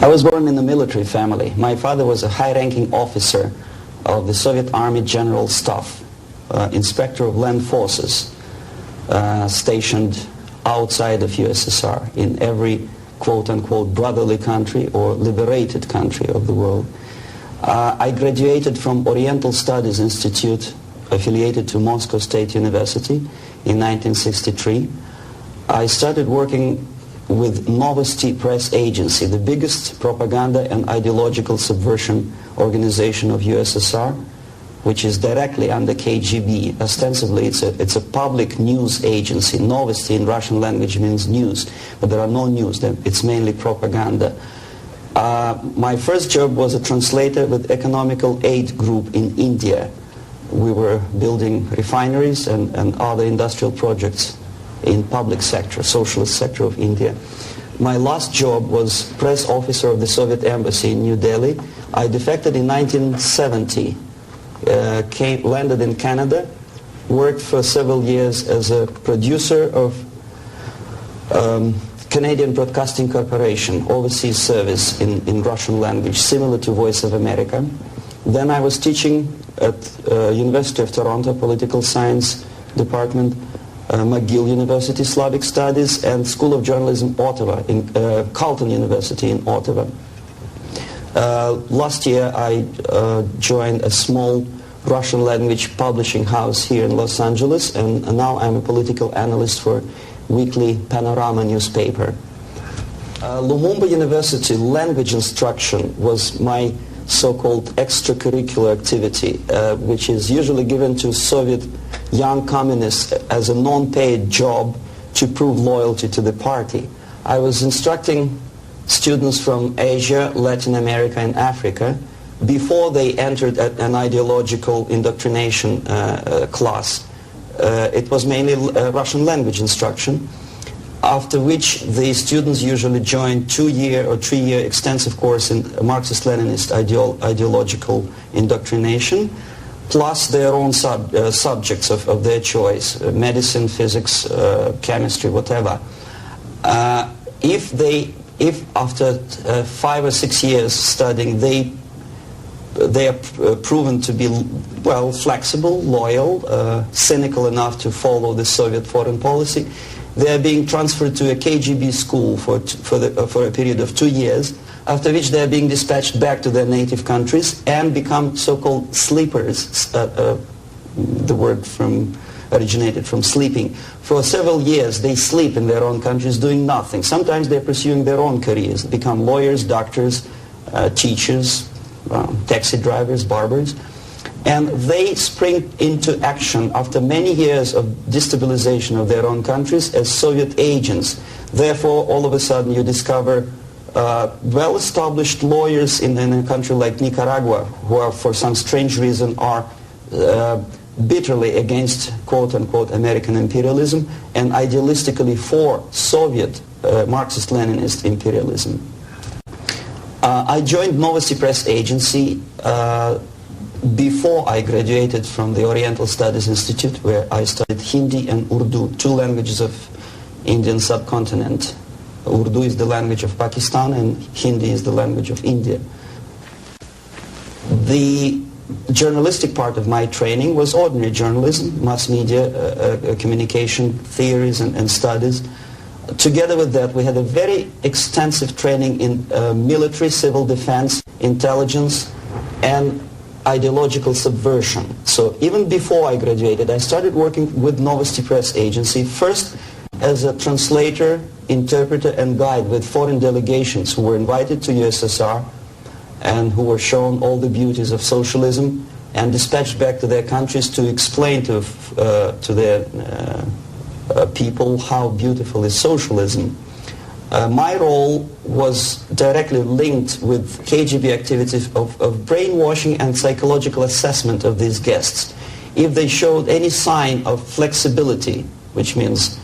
I was born in a military family. My father was a high-ranking officer of the Soviet Army General Staff, inspector of land forces, stationed outside of USSR in every quote-unquote brotherly country or liberated country of the world. I graduated from Oriental Studies Institute, affiliated to Moscow State University in 1963. I started working with Novosti Press Agency, the biggest propaganda and ideological subversion organization of USSR, which is directly under KGB. Ostensibly, it's a public news agency. Novosti in Russian language means news, but there are no news. It's mainly propaganda. My first job was a translator with Economical Aid Group in India. We were building refineries and other industrial projects in public sector, socialist sector of India. My last job was press officer of the Soviet Embassy in New Delhi. I defected in 1970, landed in Canada, worked for several years as a producer of Canadian Broadcasting Corporation, overseas service in Russian language, similar to Voice of America. Then I was teaching at University of Toronto, Political Science Department, McGill University, Slavic Studies, and School of Journalism, Ottawa, in Carleton University in Ottawa. Last year I joined a small Russian language publishing house here in Los Angeles, and now I'm a political analyst for weekly Panorama newspaper. Lumumba University language instruction was my so-called extracurricular activity, which is usually given to Soviet young communists as a non-paid job to prove loyalty to the party. I was instructing students from Asia, Latin America, and Africa before they entered an ideological indoctrination class. It was mainly Russian language instruction, after which the students usually joined 2-year or 3-year extensive course in Marxist-Leninist ideological indoctrination, plus their own subjects of their choice, medicine, physics, chemistry, whatever. If after 5 or 6 years studying they are proven to be, well, flexible, loyal, cynical enough to follow the Soviet foreign policy, they are being transferred to a KGB school for a period of 2 years, after which they are being dispatched back to their native countries and become so-called sleepers. The word originated from sleeping. For several years they sleep in their own countries doing nothing. Sometimes they're pursuing their own careers, become lawyers, doctors, teachers, taxi drivers, barbers, and they spring into action after many years of destabilization of their own countries as Soviet agents. Therefore, all of a sudden you discover well-established lawyers in a country like Nicaragua who are, for some strange reason, are bitterly against quote-unquote American imperialism and idealistically for Soviet Marxist-Leninist imperialism. I joined Novosti Press Agency before I graduated from the Oriental Studies Institute, where I studied Hindi and Urdu, 2 languages of Indian subcontinent. Urdu is the language of Pakistan and Hindi is the language of India. The journalistic part of my training was ordinary journalism, mass media, communication theories and studies. Together with that, we had a very extensive training in military, civil defense, intelligence, and ideological subversion. So even before I graduated, I started working with Novosti Press Agency, first as a translator, interpreter, and guide with foreign delegations who were invited to USSR and who were shown all the beauties of socialism and dispatched back to their countries to explain to their people how beautiful is socialism. My role was directly linked with KGB activities of brainwashing and psychological assessment of these guests. If they showed any sign of flexibility, which means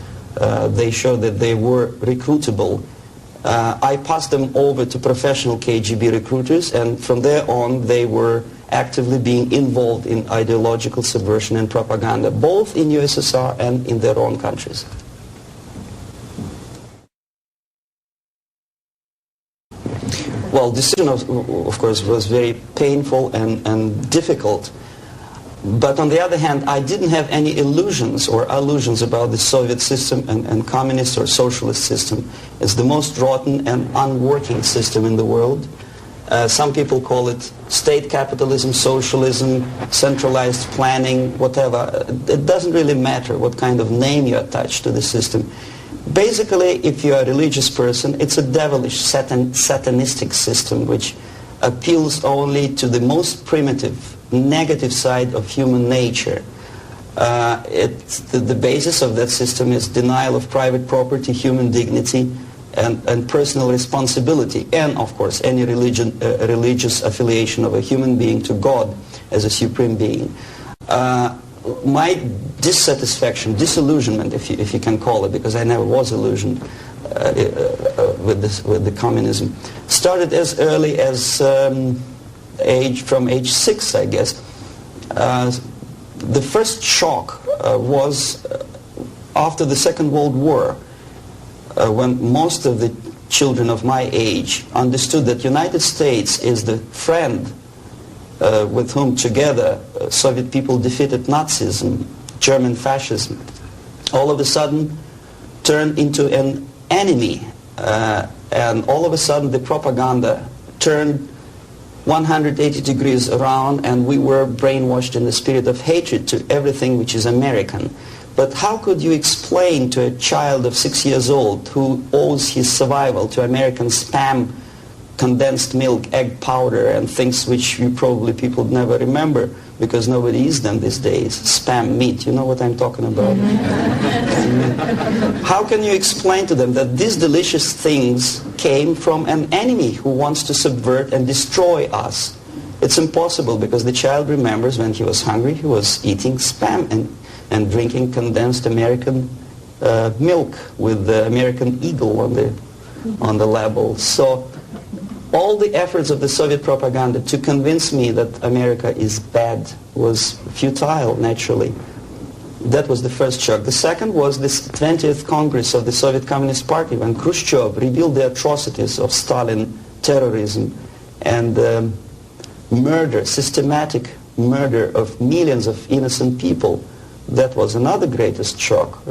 they showed that they were recruitable, I passed them over to professional KGB recruiters, and from there on they were actively being involved in ideological subversion and propaganda, both in USSR and in their own countries. Well, decision of course was very painful and difficult. But on the other hand, I didn't have any illusions or allusions about the Soviet system and communist or socialist system. It's the most rotten and unworking system in the world. Some people call it state capitalism, socialism, centralized planning, whatever. It doesn't really matter what kind of name you attach to the system. Basically, if you're a religious person, it's a devilish, satanistic system which appeals only to the most primitive, negative side of human nature. The basis of that system is denial of private property, human dignity, and personal responsibility, and of course any religious affiliation of a human being to God as a supreme being. My dissatisfaction, disillusionment, if you can call it, because I never was illusioned with the communism, started as early as from age 6, I guess. The first shock was after the Second World War, when most of the children of my age understood that United States is the friend with whom together Soviet people defeated Nazism, German fascism, all of a sudden turned into an enemy, and all of a sudden the propaganda turned 180 degrees around, and we were brainwashed in the spirit of hatred to everything which is American. But how could you explain to a child of 6 years old who owes his survival to American spam, condensed milk, egg powder, and things which you probably people never remember because nobody eats them these days, spam meat, you know what I'm talking about? How can you explain to them that these delicious things came from an enemy who wants to subvert and destroy us? It's impossible, because the child remembers when he was hungry, he was eating spam and drinking condensed American milk with the American eagle on the label. So all the efforts of the Soviet propaganda to convince me that America is bad was futile, naturally. That was the first shock. The second was this 20th Congress of the Soviet Communist Party, when Khrushchev revealed the atrocities of Stalin, terrorism, and murder, systematic murder of millions of innocent people. That was another greatest shock.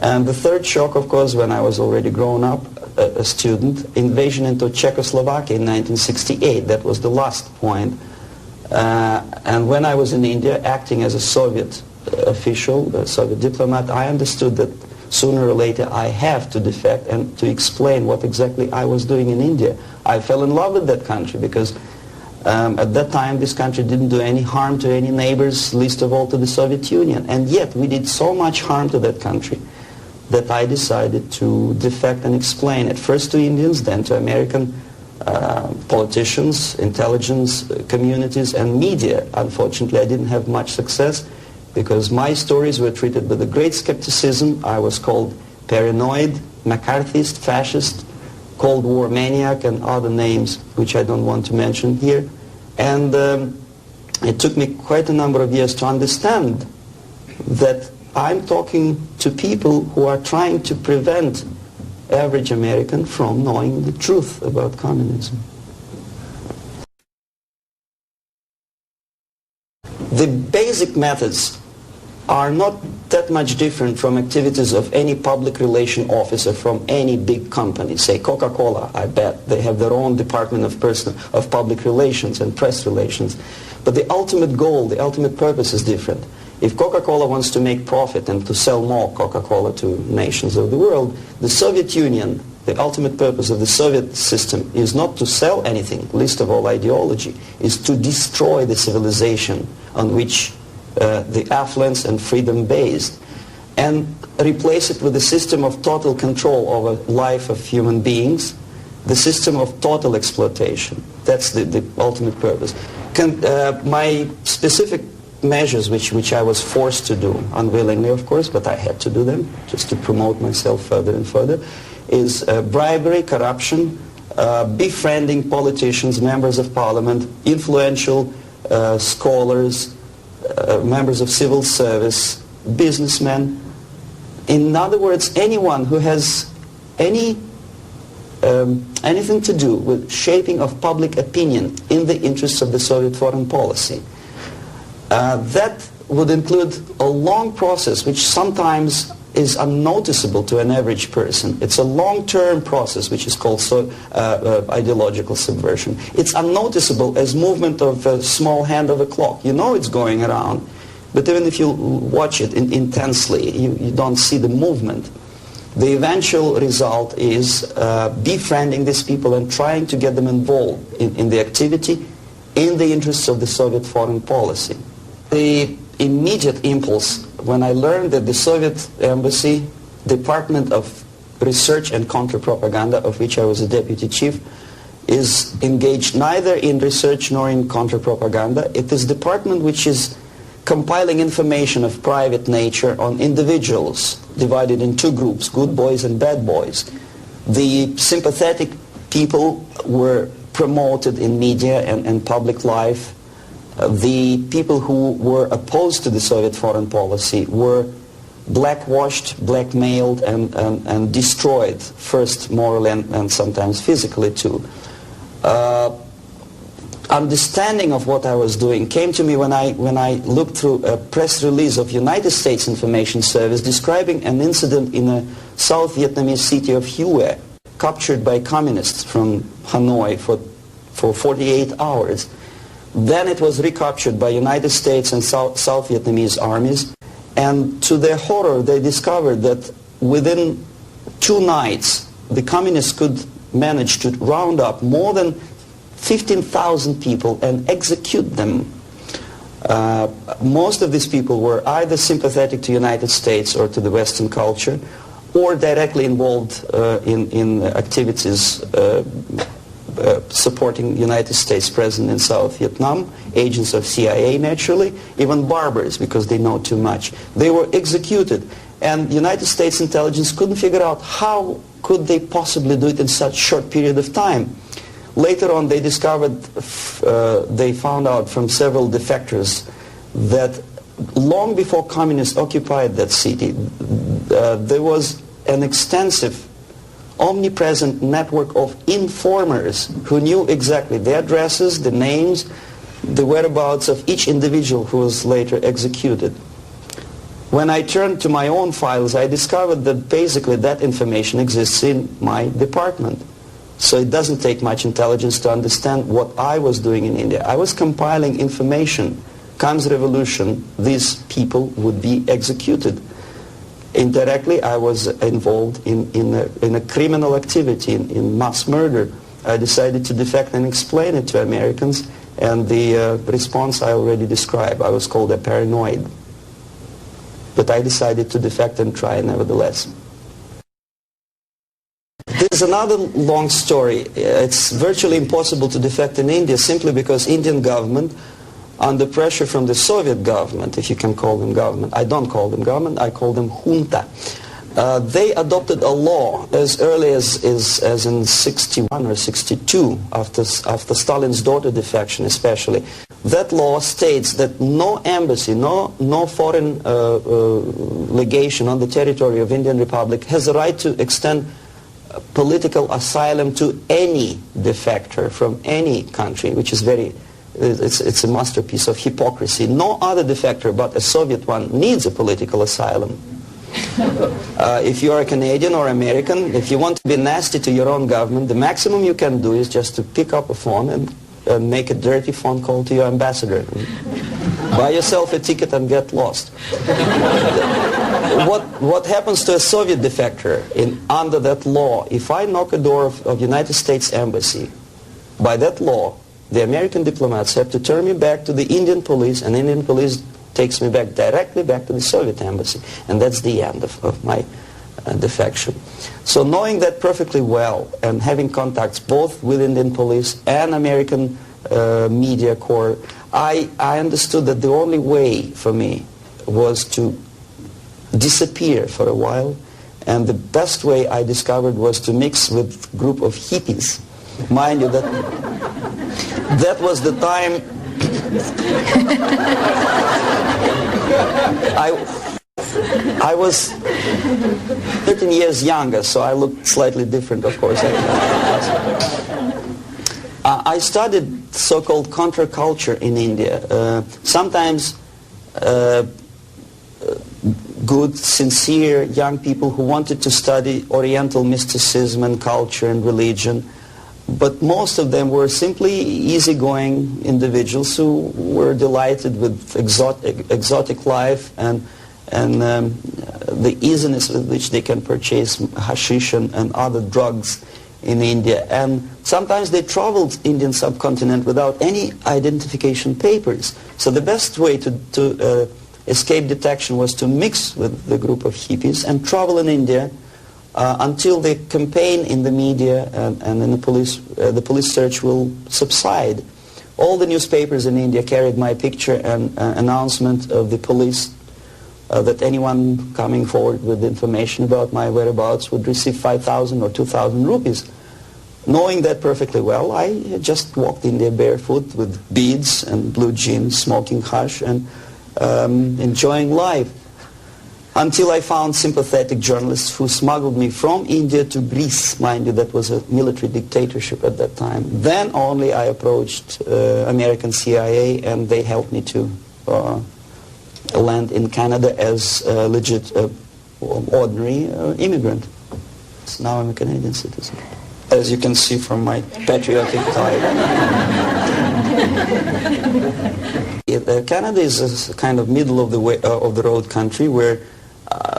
And the third shock, of course, when I was already grown up, a student, invasion into Czechoslovakia in 1968. That was the last point. And when I was in India, acting as a Soviet official, a Soviet diplomat, I understood that sooner or later I have to defect and to explain what exactly I was doing in India. I fell in love with that country because at that time this country didn't do any harm to any neighbors, least of all to the Soviet Union. And yet we did so much harm to that country that I decided to defect and explain at first to Indians, then to American politicians, intelligence communities, and media. Unfortunately, I didn't have much success because my stories were treated with a great skepticism. I was called paranoid, McCarthyist, fascist, Cold War maniac, and other names which I don't want to mention here. And it took me quite a number of years to understand that I'm talking to people who are trying to prevent average American from knowing the truth about communism. The basic methods are not that much different from activities of any public relation officer from any big company. Say Coca-Cola, I bet. They have their own department of public relations and press relations. But the ultimate goal, the ultimate purpose is different. If Coca-Cola wants to make profit and to sell more Coca-Cola to nations of the world, the Soviet Union, the ultimate purpose of the Soviet system is not to sell anything, least of all ideology, is to destroy the civilization on which the affluence and freedom based, and replace it with a system of total control over life of human beings, the system of total exploitation. That's the ultimate purpose. My specific measures, which I was forced to do, unwillingly of course, but I had to do them just to promote myself further and further, is bribery, corruption, befriending politicians, members of parliament, influential scholars, members of civil service, businessmen. In other words, anyone who has any anything to do with shaping of public opinion in the interests of the Soviet foreign policy. That would include a long process which sometimes is unnoticeable to an average person. It's a long-term process which is called ideological subversion. It's unnoticeable as movement of a small hand of a clock. You know it's going around, but even if you watch it intensely, you don't see the movement. The eventual result is befriending these people and trying to get them involved in the activity in the interests of the Soviet foreign policy. The immediate impulse when I learned that the Soviet Embassy, Department of Research and Counter-Propaganda, of which I was a deputy chief, is engaged neither in research nor in counter-propaganda. It is a department which is compiling information of private nature on individuals divided in two groups, good boys and bad boys. The sympathetic people were promoted in media and public life. The people who were opposed to the Soviet foreign policy were blackwashed, blackmailed, and destroyed, first morally and sometimes physically too. Understanding of what I was doing came to me when I looked through a press release of United States Information Service describing an incident in a South Vietnamese city of Hue, captured by communists from Hanoi for 48 hours. Then it was recaptured by United States and South Vietnamese armies, and to their horror they discovered that within 2 nights the communists could manage to round up more than 15,000 people and execute them. Most of these people were either sympathetic to United States or to the Western culture, or directly involved in activities supporting United States President in South Vietnam, agents of CIA naturally, even barbers because they know too much. They were executed, and United States intelligence couldn't figure out how could they possibly do it in such short period of time. Later on they discovered, they found out from several defectors that long before communists occupied that city, there was an extensive omnipresent network of informers who knew exactly the addresses, the names, the whereabouts of each individual who was later executed. When I turned to my own files, I discovered that basically that information exists in my department. So it doesn't take much intelligence to understand what I was doing in India. I was compiling information. Comes revolution, these people would be executed. Indirectly, I was involved in a criminal activity, in mass murder. I decided to defect and explain it to Americans, and the response I already described. I was called a paranoid. But I decided to defect and try nevertheless. There's another long story. It's virtually impossible to defect in India simply because Indian government, under pressure from the Soviet government, if you can call them government. I don't call them government, I call them junta. They adopted a law as early as in 61 or 62, after Stalin's daughter defection especially. That law states that no embassy, no foreign legation on the territory of Indian Republic has the right to extend political asylum to any defector from any country, which is it's a masterpiece of hypocrisy. No other defector but a Soviet one needs a political asylum. If you are a Canadian or American, if you want to be nasty to your own government, the maximum you can do is just to pick up a phone and make a dirty phone call to your ambassador. Buy yourself a ticket and get lost. What happens to a Soviet defector under that law? If I knock a door of United States Embassy, by that law, the American diplomats have to turn me back to the Indian police, and Indian police takes me directly back to the Soviet embassy. And that's the end of my defection. So knowing that perfectly well and having contacts both with Indian police and American media corps, I understood that the only way for me was to disappear for a while, and the best way I discovered was to mix with a group of hippies. Mind you, that was the time I was 13 years younger, so I looked slightly different, of course. I studied so-called counterculture in India. Sometimes good, sincere young people who wanted to study Oriental mysticism and culture and religion, but most of them were simply easygoing individuals who were delighted with exotic life and the easiness with which they can purchase hashish and other drugs in India. And sometimes they traveled Indian subcontinent without any identification papers. So the best way to escape detection was to mix with the group of hippies and travel in India until the campaign in the media and in the police search will subside. All the newspapers in India carried my picture and announcement of the police that anyone coming forward with information about my whereabouts would receive 5,000 or 2,000 rupees. Knowing that perfectly well, I just walked India barefoot with beads and blue jeans, smoking hash and enjoying life. Until I found sympathetic journalists who smuggled me from India to Greece. Mind you, that was a military dictatorship at that time. Then only I approached American CIA, and they helped me to land in Canada as a legit, ordinary immigrant. So now I'm a Canadian citizen, as you can see from my patriotic tie. Canada is a kind of middle of the road country where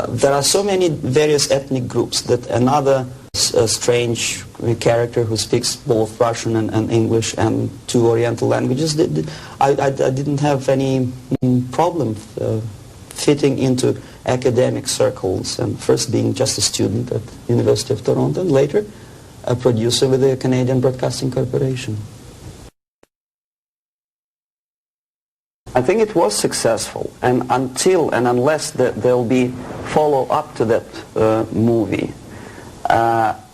there are so many various ethnic groups that another strange character who speaks both Russian and English and two Oriental languages, I didn't have any problem fitting into academic circles, and first being just a student at University of Toronto and later a producer with the Canadian Broadcasting Corporation. I think it was successful, and until and unless there'll be follow-up to that movie,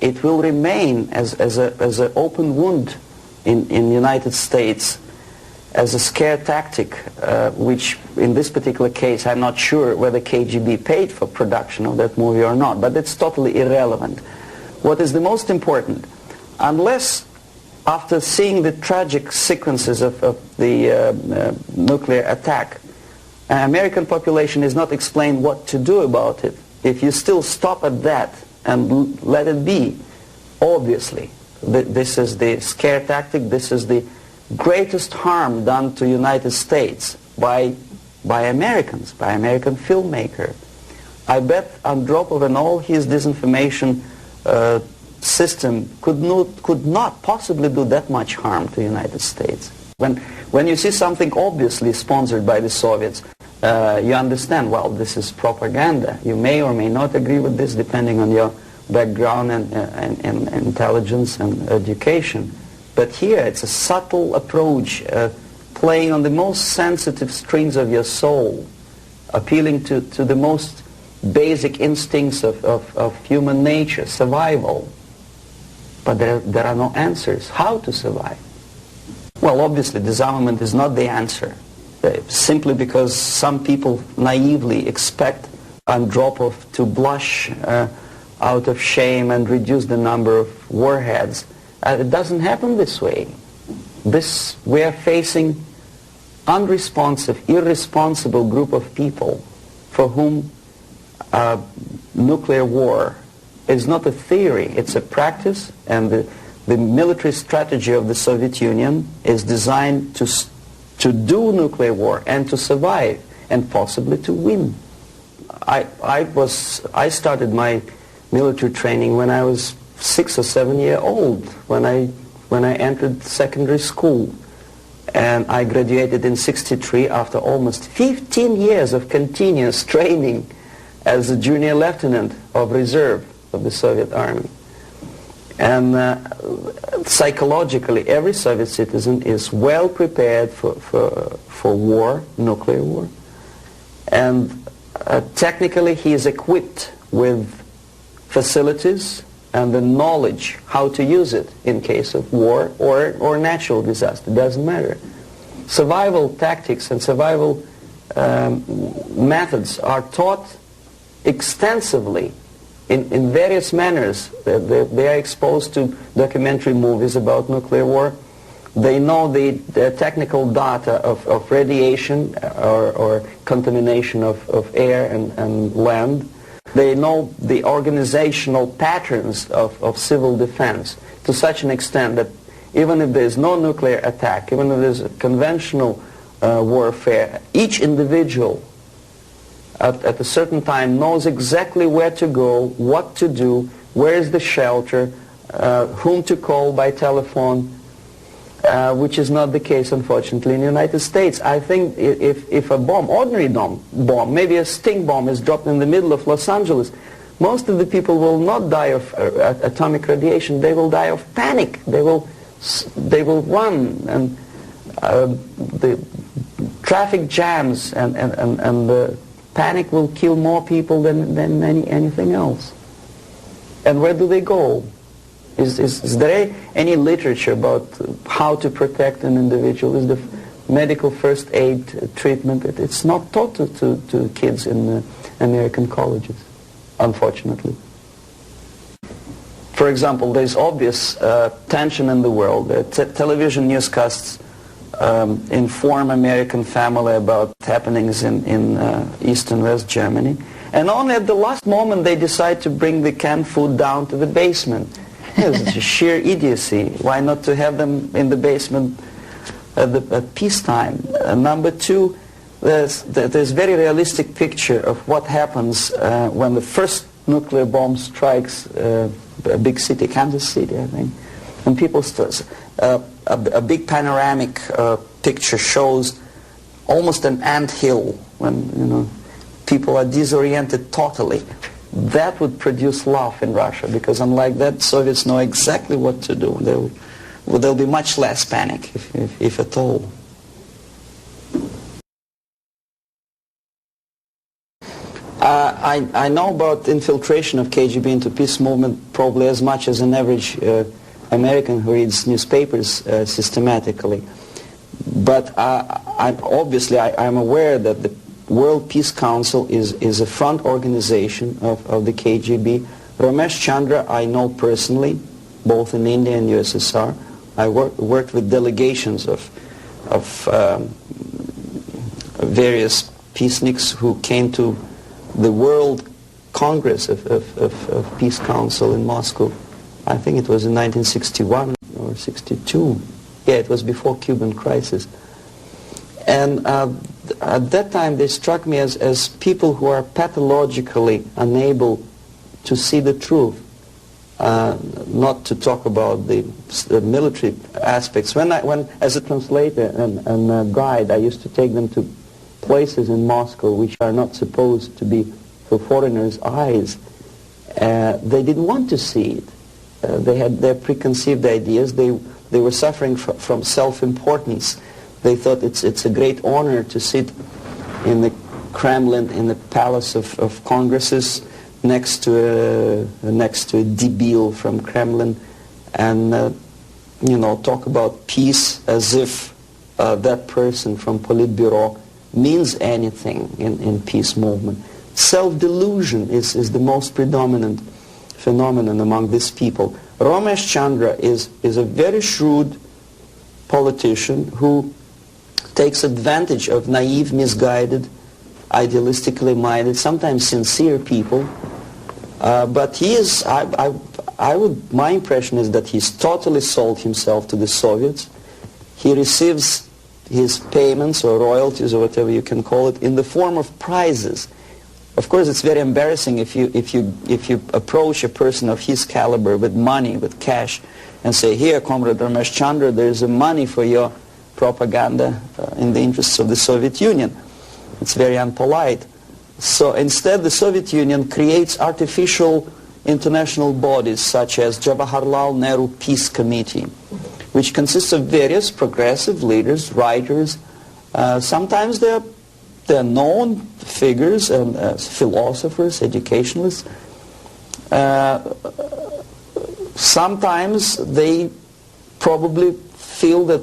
it will remain as an open wound in the United States, as a scare tactic, which in this particular case I'm not sure whether KGB paid for production of that movie or not, but it's totally irrelevant. What is the most important, unless after seeing the tragic sequences of the nuclear attack, American population is not explained what to do about it. If you still stop at that and let it be, obviously, this is the scare tactic, this is the greatest harm done to United States by Americans, by American filmmaker. I bet Andropov and all his disinformation system could not possibly do that much harm to the United States. When you see something obviously sponsored by the Soviets, you understand, well, this is propaganda. You may or may not agree with this depending on your background and intelligence and education. But here it's a subtle approach, playing on the most sensitive strings of your soul, appealing to the most basic instincts of human nature, survival. But there are no answers. How to survive? Well, obviously, disarmament is not the answer, simply because some people naively expect Andropov to blush out of shame and reduce the number of warheads. It doesn't happen this way. We are facing unresponsive, irresponsible group of people for whom nuclear war is not a theory, it's a practice, and the military strategy of the Soviet Union is designed to do nuclear war and to survive and possibly to win. I started my military training when I was 6 or 7 years old, when I entered secondary school, and I graduated in '63 after almost 15 years of continuous training as a junior lieutenant of reserve of the Soviet Army. And psychologically, every Soviet citizen is well prepared for war, nuclear war, and technically he is equipped with facilities and the knowledge how to use it in case of war or natural disaster. It doesn't matter. Survival tactics and survival methods are taught extensively in various manners. They are exposed to documentary movies about nuclear war. They know the technical data of radiation or contamination of air and land. They know the organizational patterns of civil defense to such an extent that even if there's no nuclear attack, even if there's conventional warfare, each individual at a certain time knows exactly where to go, what to do, where is the shelter, whom to call by telephone, which is not the case, unfortunately, in the United States. I think if a bomb, ordinary bomb, maybe a stink bomb is dropped in the middle of Los Angeles, most of the people will not die of atomic radiation. They will die of panic. They will run, and the traffic jams and the panic will kill more people than anything else. And where do they go? Is there any literature about how to protect an individual? Is the medical first aid treatment? It's not taught to kids in American colleges, unfortunately. For example, there's obvious tension in the world. Television newscasts inform American family about happenings in East and West Germany. And only at the last moment they decide to bring the canned food down to the basement. It's sheer idiocy. Why not to have them in the basement at peacetime? Number two, there's very realistic picture of what happens when the first nuclear bomb strikes a big city, Kansas City, I think. And people a big panoramic picture shows almost an anthill when people are disoriented totally. That would produce love in Russia, because unlike that, Soviets know exactly what to do. There'll be much less panic, if at all. I know about infiltration of KGB into peace movement probably as much as an average American who reads newspapers systematically. But I'm aware that the World Peace Council is a front organization of the KGB. Ramesh Chandra I know personally, both in India and USSR. I worked with delegations of various peaceniks who came to the World Congress of Peace Council in Moscow. I think it was in 1961 or 62. Yeah, it was before Cuban crisis. And at that time they struck me as people who are pathologically unable to see the truth, not to talk about the military aspects. When as a translator and a guide, I used to take them to places in Moscow which are not supposed to be for foreigners' eyes. They didn't want to see it. They had their preconceived ideas. They were suffering from self-importance. They thought it's a great honor to sit in the Kremlin, in the Palace of Congresses, next to a debile from Kremlin, and talk about peace as if that person from Politburo means anything in peace movement. Self-delusion is the most predominant phenomenon among these people. Ramesh Chandra is a very shrewd politician who takes advantage of naive, misguided, idealistically minded, sometimes sincere people. But he is, my impression is that he's totally sold himself to the Soviets. He receives his payments or royalties or whatever you can call it in the form of prizes. Of course, it's very embarrassing if you approach a person of his caliber with money, with cash, and say, "Here, Comrade Ramesh Chandra, there's money for your propaganda in the interests of the Soviet Union." It's very unpolite. So instead, the Soviet Union creates artificial international bodies such as Jawaharlal Nehru Peace Committee, which consists of various progressive leaders, writers. Sometimes they're known figures and philosophers, educationalists. Sometimes they probably feel that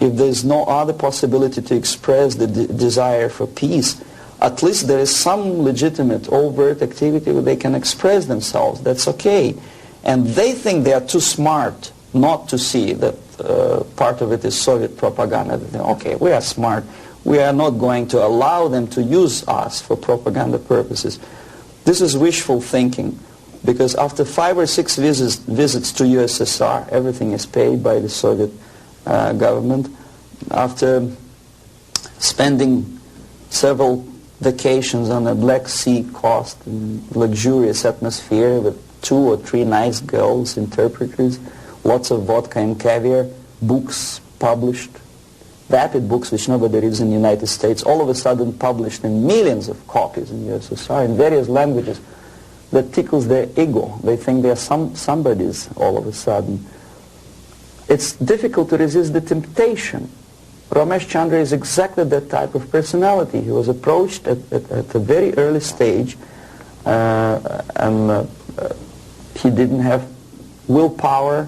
if there's no other possibility to express the desire for peace, at least there is some legitimate overt activity where they can express themselves. That's okay. And they think they are too smart not to see that part of it is Soviet propaganda. They think, okay, we are smart. We are not going to allow them to use us for propaganda purposes. This is wishful thinking, because after 5 or 6 visits to USSR, everything is paid by the Soviet government. After spending several vacations on a Black Sea coast in luxurious atmosphere with 2 or 3 nice girls, interpreters, lots of vodka and caviar, books published, vapid books which nobody reads in the United States, all of a sudden published in millions of copies in USSR in various languages, that tickles their ego. They think they are somebodies all of a sudden. It's difficult to resist the temptation. Ramesh Chandra is exactly that type of personality. He was approached at a very early stage, and he didn't have willpower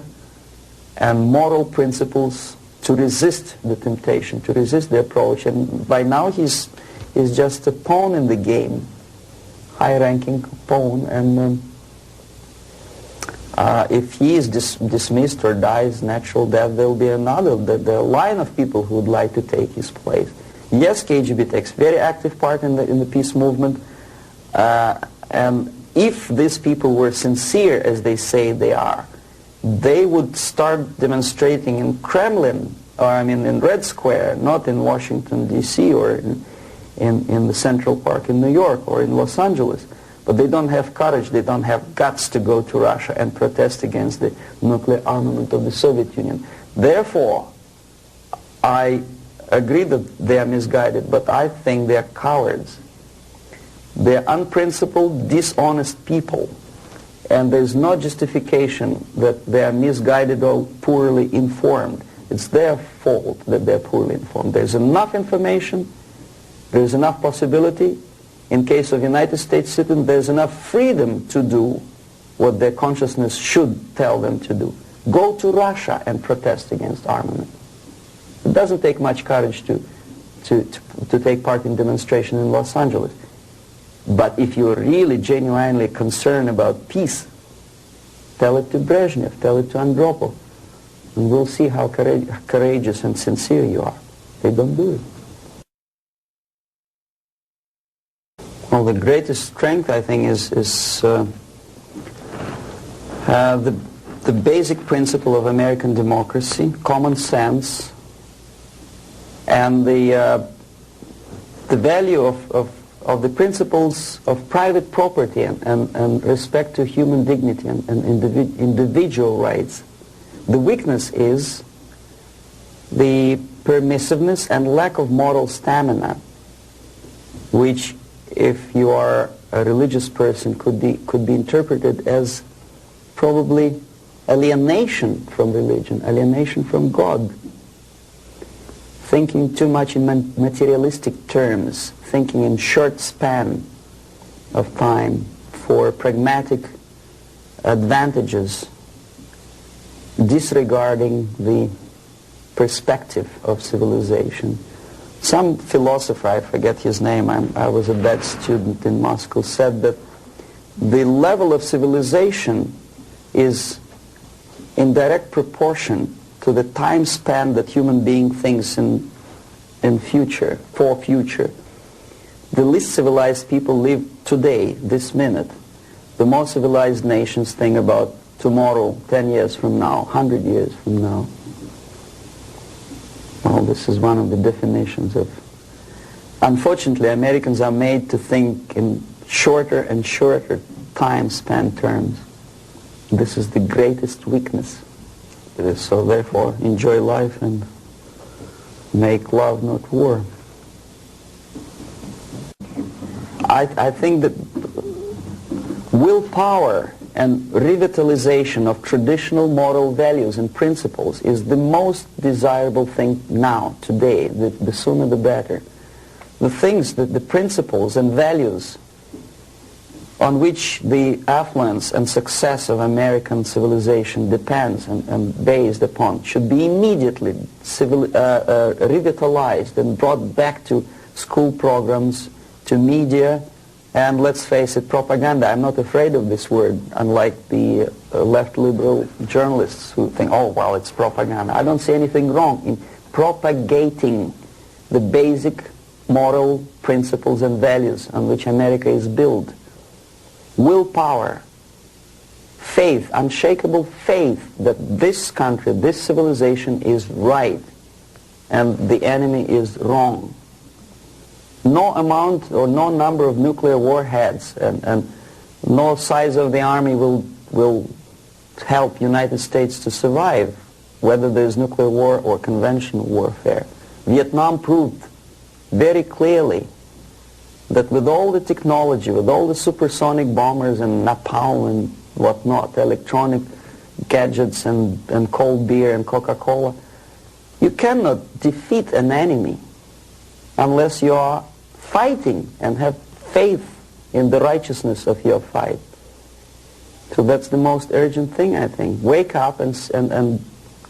and moral principles to resist the temptation, to resist the approach. And by now he's just a pawn in the game, high-ranking pawn. And if he is dismissed or dies natural death, there will be another, the line of people who would like to take his place. Yes, KGB takes very active part in the peace movement, and if these people were sincere as they say they are, they would start demonstrating in Kremlin, or I mean in Red Square, not in Washington, D.C. or in the Central Park in New York or in Los Angeles. But they don't have courage, they don't have guts to go to Russia and protest against the nuclear armament of the Soviet Union. Therefore, I agree that they are misguided, but I think they are cowards. They are unprincipled, dishonest people. And there's no justification that they are misguided or poorly informed. It's their fault that they're poorly informed. There's enough information, there's enough possibility. In case of United States citizens, there's enough freedom to do what their consciousness should tell them to do. Go to Russia and protest against armament. It doesn't take much courage to take part in demonstration in Los Angeles. But if you're really genuinely concerned about peace, tell it to Brezhnev, tell it to Andropov, and we'll see how courageous and sincere you are. They don't do it. Well, the greatest strength, I think, is the basic principle of American democracy, common sense, and the value of the principles of private property and respect to human dignity and individual rights. The weakness is the permissiveness and lack of moral stamina, which, if you are a religious person, could be interpreted as probably alienation from religion, alienation from God. Thinking too much in materialistic terms, thinking in short span of time for pragmatic advantages, disregarding the perspective of civilization. Some philosopher, I forget his name, I was a bad student in Moscow, said that the level of civilization is in direct proportion to the time span that human being thinks in future, for future. The least civilized people live today, this minute. The most civilized nations think about tomorrow, 10 years from now, 100 years from now. Well, this is one of the definitions of... Unfortunately, Americans are made to think in shorter and shorter time span terms. This is the greatest weakness. So therefore, enjoy life and make love, not war. I think that willpower and revitalization of traditional moral values and principles is the most desirable thing now, today. The sooner the better. The things, the principles and values on which the affluence and success of American civilization depends and based upon should be immediately revitalized and brought back to school programs, to media, and let's face it, propaganda. I'm not afraid of this word, unlike the left liberal journalists who think, oh, well, it's propaganda. I don't see anything wrong in propagating the basic moral principles and values on which America is built. Willpower, faith, unshakable faith that this country, this civilization is right and the enemy is wrong. No amount or no number of nuclear warheads and no size of the army will help United States to survive, whether there's nuclear war or conventional warfare. Vietnam proved very clearly that with all the technology, with all the supersonic bombers and napalm and whatnot, electronic gadgets and cold beer and Coca-Cola, you cannot defeat an enemy unless you are fighting and have faith in the righteousness of your fight. So that's the most urgent thing, I think. Wake up and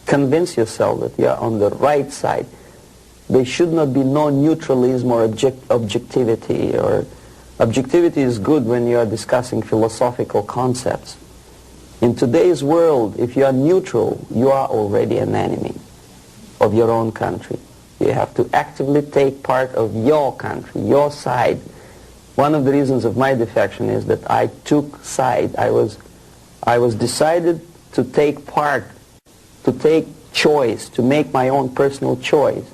convince yourself that you are on the right side. There should not be no neutralism or objectivity. Or objectivity is good when you are discussing philosophical concepts. In today's world, if you are neutral, you are already an enemy of your own country. You have to actively take part of your country, your side. One of the reasons of my defection is that I took side. I was decided to take part, to take choice, to make my own personal choice.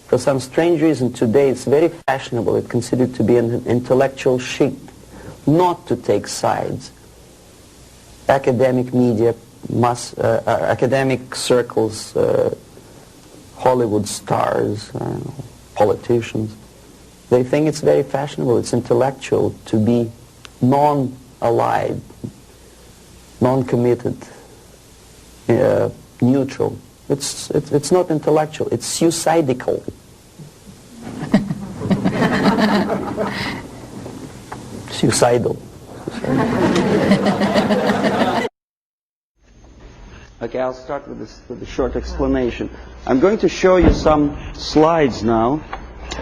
For some strange reason today it's very fashionable, it's considered to be an intellectual chic, not to take sides. Academic media, academic circles, Hollywood stars, politicians, they think it's very fashionable, it's intellectual to be non-allied, non-committed, neutral. It's not intellectual, it's suicidal. Suicidal. Okay, I'll start with a short explanation. I'm going to show you some slides now.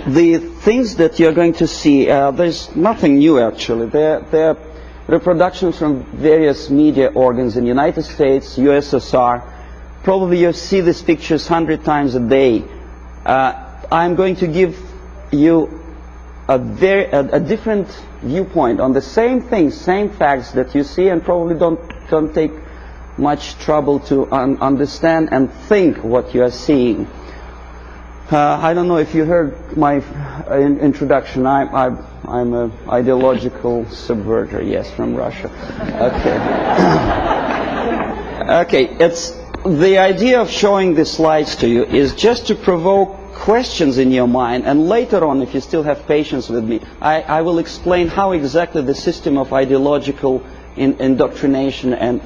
The things that you're going to see, there's nothing new actually. They're reproductions from various media organs in the United States, USSR. Probably you see these pictures 100 times a day. I'm going to give you a different viewpoint on the same things, same facts that you see, and probably don't take much trouble to understand and think what you are seeing. I don't know if you heard my introduction. I'm an ideological subverter, yes, from Russia. Okay. Okay, it's the idea of showing the slides to you is just to provoke questions in your mind, and later on, if you still have patience with me, I will explain how exactly the system of ideological indoctrination and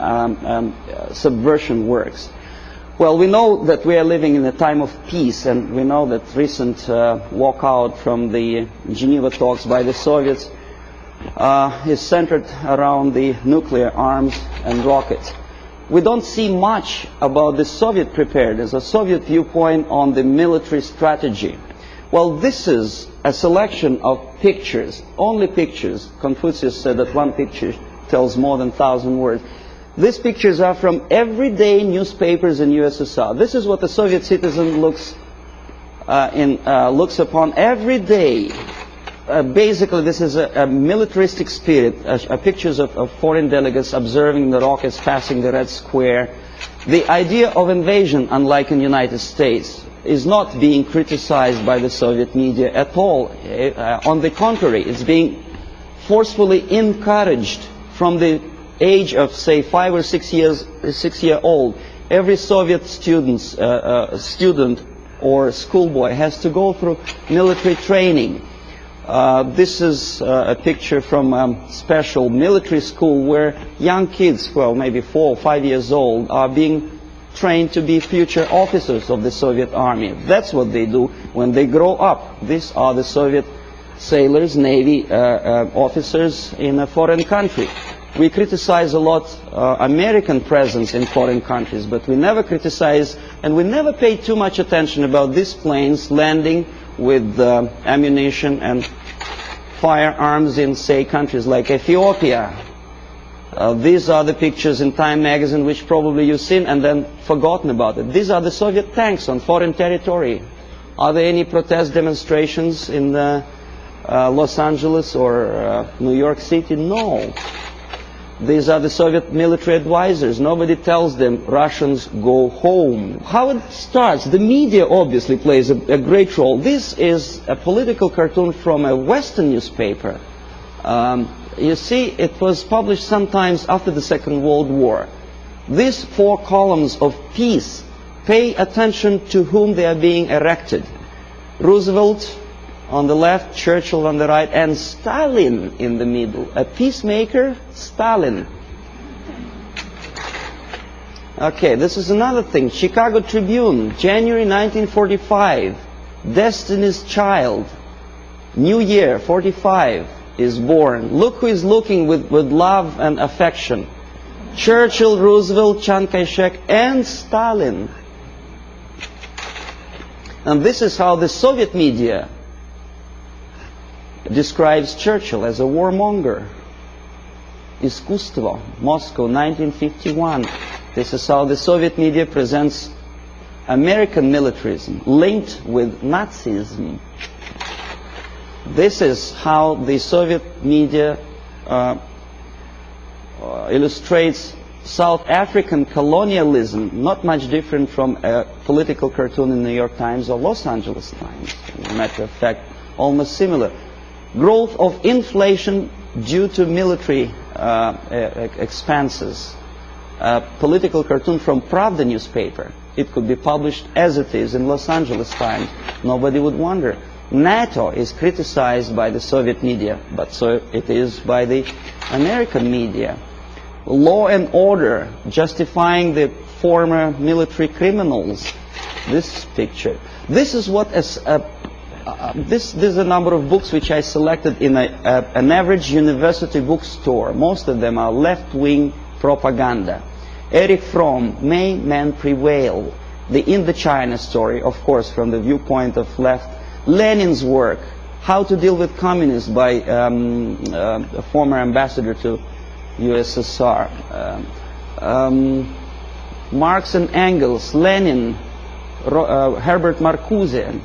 subversion works. Well, we know that we are living in a time of peace, and we know that recent walkout from the Geneva talks by the Soviets is centered around the nuclear arms and rockets. We don't see much about the Soviet preparedness, a Soviet viewpoint on the military strategy. Well, this is a selection of pictures, only pictures. Confucius said that one picture tells more than 1,000 words. These pictures are from everyday newspapers in USSR. This is what the Soviet citizen looks upon every day. Basically, this is a militaristic spirit, pictures of foreign delegates observing the rockets passing the Red Square. The idea of invasion, unlike in the United States, is not being criticized by the Soviet media at all. On the contrary, it's being forcefully encouraged from the age of, say, 5 or 6 year old. Every Soviet student or schoolboy has to go through military training. This is a picture from a special military school where young kids, well, maybe 4 or 5 years old, are being trained to be future officers of the Soviet army. That's what they do when they grow up. These are the Soviet sailors, Navy officers in a foreign country. We criticize a lot American presence in foreign countries, but we never criticize and we never pay too much attention about these planes landing with ammunition and firearms in, say, countries like Ethiopia. These are the pictures in Time magazine which probably you've seen and then forgotten about it. These are the Soviet tanks on foreign territory. Are there any protest demonstrations in Los Angeles or New York City? No. These are the Soviet military advisors. Nobody tells them, Russians, go home. How it starts? The media obviously plays a great role. This is a political cartoon from a Western newspaper. You see, it was published sometimes after the Second World War. These 4 columns of peace, pay attention to whom they are being erected. Roosevelt on the left, Churchill on the right, and Stalin in the middle. A peacemaker, Stalin. Okay, this is another thing. Chicago Tribune, January 1945. Destiny's Child. New Year, 45. Is born. Look who is looking with love and affection. Churchill, Roosevelt, Chiang Kai-shek, and Stalin. And this is how the Soviet media describes Churchill as a warmonger. Искусство, Moscow, 1951. This is how the Soviet media presents American militarism linked with Nazism. This is how the Soviet media illustrates South African colonialism, not much different from a political cartoon in New York Times or Los Angeles Times. As a matter of fact, almost similar. Growth of inflation due to military expenses. A political cartoon from Pravda newspaper. It could be published as it is in Los Angeles Times. Nobody would wonder. NATO is criticized by the Soviet media, but so it is by the American media. Law and order, justifying the former military criminals. This picture. This is what this is a number of books which I selected in an average university bookstore. Most of them are left-wing propaganda. Erich Fromm, May Men Prevail? The Indochina story, of course, from the viewpoint of left. Lenin's work, How to Deal with Communists, by a former ambassador to USSR. Marx and Engels, Lenin, Herbert Marcuse.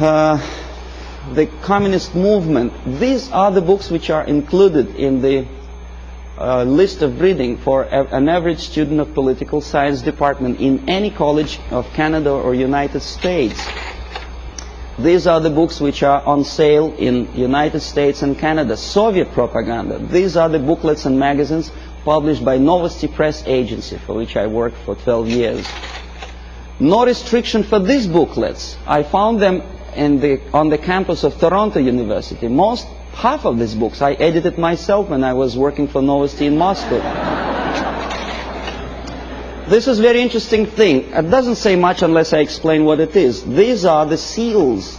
The communist movement. These are the books which are included in the list of reading for an average student of political science department in any college of Canada or United States. These are the books which are on sale in United States and Canada. Soviet propaganda. These are the booklets and magazines published by Novosti Press Agency, for which I worked for 12 years. No restriction for these booklets. I found them on the campus of Toronto University. Half of these books I edited myself when I was working for Novosti in Moscow. This is a very interesting thing. It doesn't say much unless I explain what it is. These are the seals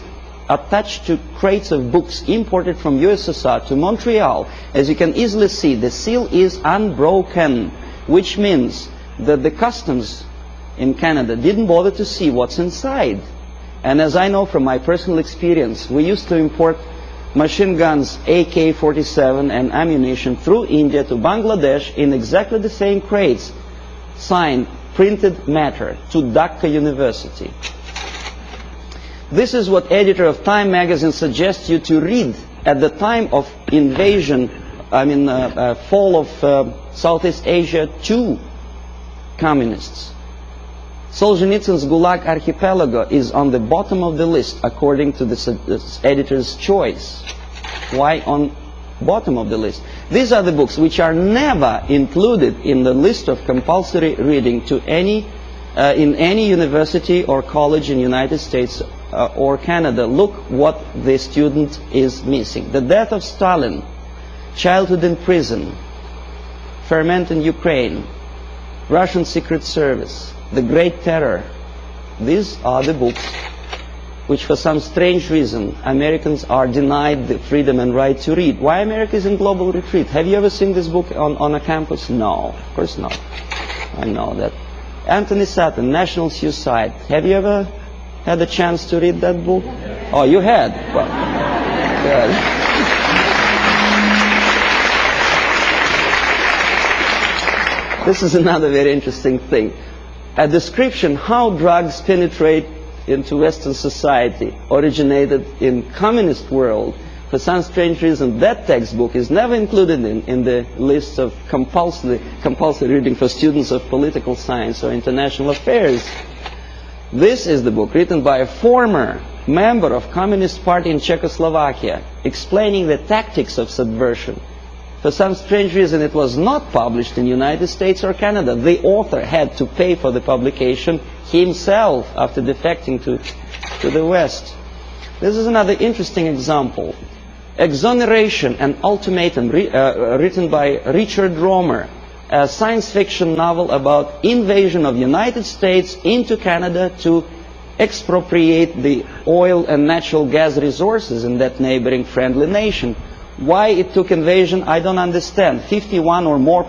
attached to crates of books imported from USSR to Montreal. As you can easily see, the seal is unbroken, which means that the customs in Canada didn't bother to see what's inside. And as I know from my personal experience, we used to import machine guns, AK-47 and ammunition through India to Bangladesh in exactly the same crates, signed printed matter to Dhaka University. This is what editor of Time magazine suggests you to read at the time of invasion, fall of Southeast Asia to communists. Solzhenitsyn's Gulag Archipelago is on the bottom of the list according to the editor's choice. Why on bottom of the list? These are the books which are never included in the list of compulsory reading to in any university or college in the United States or Canada. Look what the student is missing. The Death of Stalin, Childhood in Prison, Ferment in Ukraine, Russian Secret Service, The Great Terror. These are the books which for some strange reason Americans are denied the freedom and right to read. Why America is in global retreat? Have you ever seen this book on a campus? No, of course not. I know that. Anthony Sutton, National Suicide. Have you ever had a chance to read that book? Oh, you had? Well, This is another very interesting thing. A description how drugs penetrate into Western society originated in communist world. For some strange reason, that textbook is never included in the list of compulsory reading for students of political science or international affairs. This is the book written by a former member of Communist Party in Czechoslovakia, explaining the tactics of subversion. For some strange reason, it was not published in the United States or Canada. The author had to pay for the publication himself after defecting to the West. This is another interesting example. Exoneration and Ultimatum, written by Richard Romer, a science fiction novel about invasion of the United States into Canada to expropriate the oil and natural gas resources in that neighboring friendly nation. Why it took invasion, I don't understand. 51% or more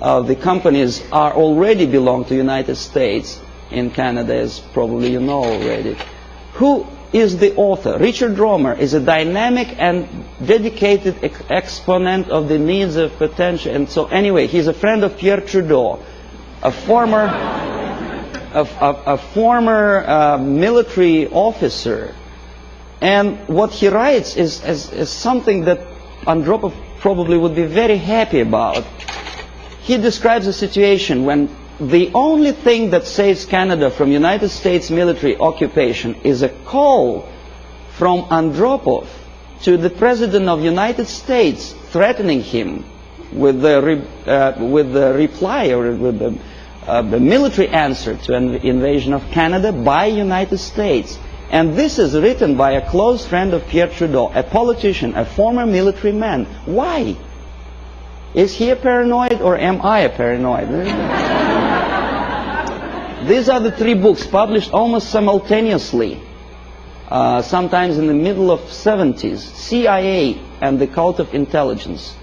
of the companies are already belong to the United States in Canada, as probably you know already. Who is the author? Richard Romer is a dynamic and dedicated exponent of the needs of potential. And so anyway, he's a friend of Pierre Trudeau, a former military officer. And what he writes is something that Andropov probably would be very happy about. He describes a situation when the only thing that saves Canada from United States military occupation is a call from Andropov to the President of the United States, threatening him with the reply or with the military answer to an invasion of Canada by United States. And this is written by a close friend of Pierre Trudeau, a politician, a former military man. Why? Is he a paranoid or am I a paranoid? These are the three books published almost simultaneously, sometimes in the middle of 70s. CIA and the Cult of Intelligence.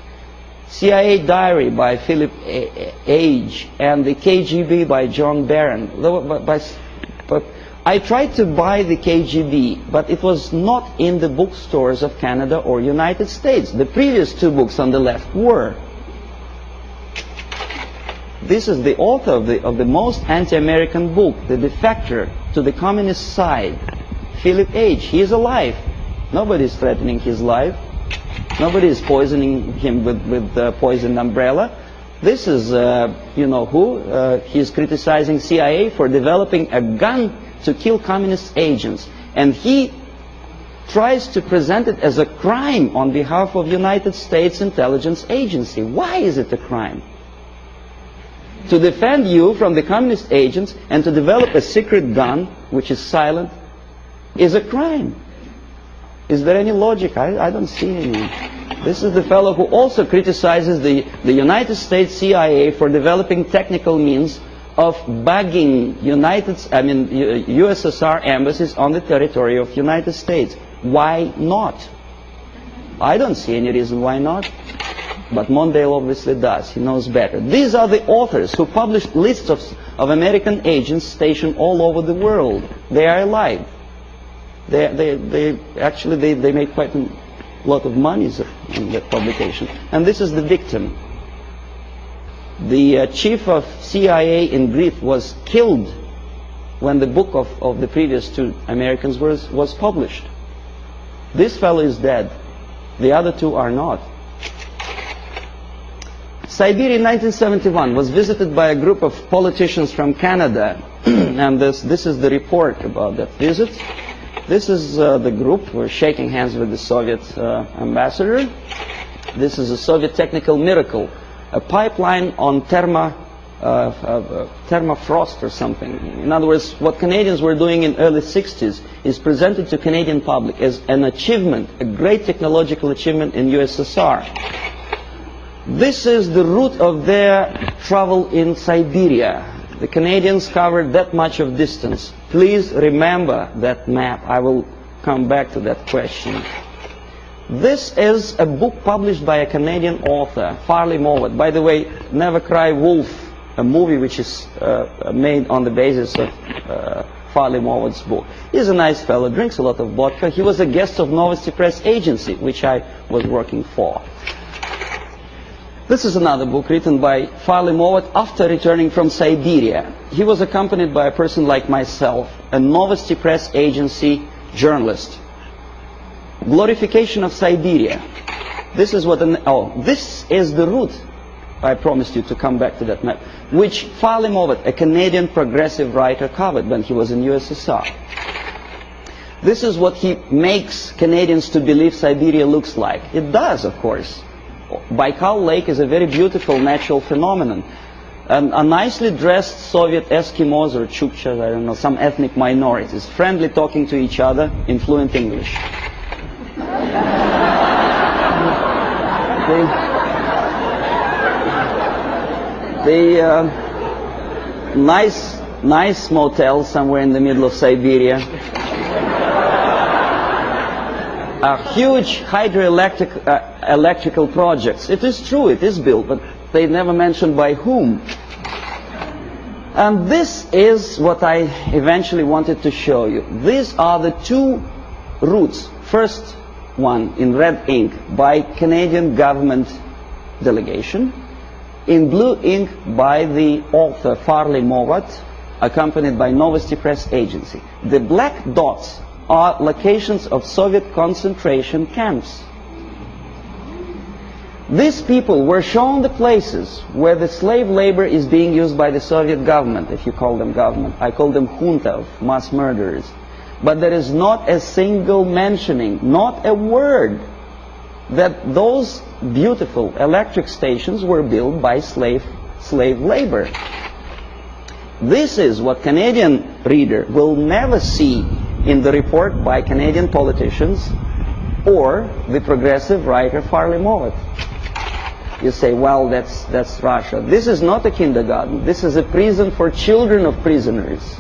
CIA Diary by Philip Age and the KGB by John Barron. But I tried to buy the KGB, but it was not in the bookstores of Canada or United States. The previous two books on the left were. This is the author of the most anti-American book, The Defector to the Communist Side, Philip Age. He is alive. Nobody is threatening his life. Nobody is poisoning him with the poisoned umbrella. This is, you know who? He's criticizing CIA for developing a gun to kill communist agents. And he tries to present it as a crime on behalf of United States Intelligence Agency. Why is it a crime? To defend you from the communist agents and to develop a secret gun, which is silent, is a crime. Is there any logic? I don't see any. This is the fellow who also criticizes the United States CIA for developing technical means of bugging USSR embassies on the territory of United States. Why not? I don't see any reason why not. But Mondale obviously does. He knows better. These are the authors who published lists of American agents stationed all over the world. They are alive. They actually made quite a lot of money in that publication. And this is the victim. The chief of CIA in Greece was killed when the book of the previous two Americans was published. This fellow is dead. The other two are not. Siberia in 1971 was visited by a group of politicians from Canada. And this is the report about that visit. This is the group. We're shaking hands with the Soviet ambassador. This is a Soviet technical miracle. A pipeline on thermofrost or something. In other words, what Canadians were doing in early 60s is presented to Canadian public as an achievement, a great technological achievement in USSR. This is the route of their travel in Siberia. The Canadians covered that much of distance. Please remember that map. I will come back to that question. This is a book published by a Canadian author, Farley Mowat. By the way, Never Cry Wolf, a movie which is made on the basis of Farley-Mowat's book. He's a nice fellow, drinks a lot of vodka. He was a guest of Novosti Press Agency, which I was working for. This is another book written by Farley-Mowat after returning from Siberia. He was accompanied by a person like myself, a Novosti Press Agency journalist. Glorification of Siberia. This is what this is the route, I promised you to come back to that map, which Farley-Mowat, a Canadian progressive writer, covered when he was in USSR. This is what he makes Canadians to believe Siberia looks like. It does, of course. Baikal Lake is a very beautiful natural phenomenon. A nicely dressed Soviet Eskimos or Chukchas, I don't know, some ethnic minorities, friendly talking to each other in fluent English. Nice motel somewhere in the middle of Siberia. Huge hydroelectrical projects. It is true, it is built, but they never mentioned by whom. And this is what I eventually wanted to show you. These are the two routes. First one in red ink by Canadian government delegation, in blue ink by the author Farley-Mowat, accompanied by Novosti Press Agency. The black dots are locations of Soviet concentration camps. These people were shown the places where the slave labor is being used by the Soviet government, if you call them government. I call them junta of mass murderers. But there is not a single mentioning, not a word, that those beautiful electric stations were built by slave labor. This is what Canadian reader will never see in the report by Canadian politicians or the progressive writer Farley-Mowat. You say, well, that's Russia. This is not a kindergarten. This is a prison for children of prisoners.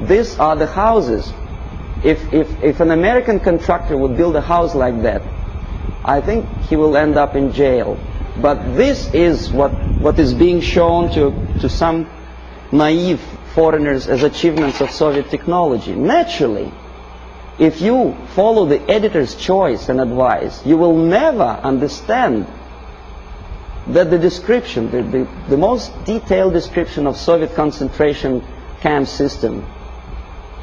These are the houses. If an American contractor would build a house like that, I think he will end up in jail. But this is what is being shown to some naive foreigners as achievements of Soviet technology. Naturally, if you follow the editor's choice and advice, you will never understand that the description, the most detailed description of Soviet concentration camp system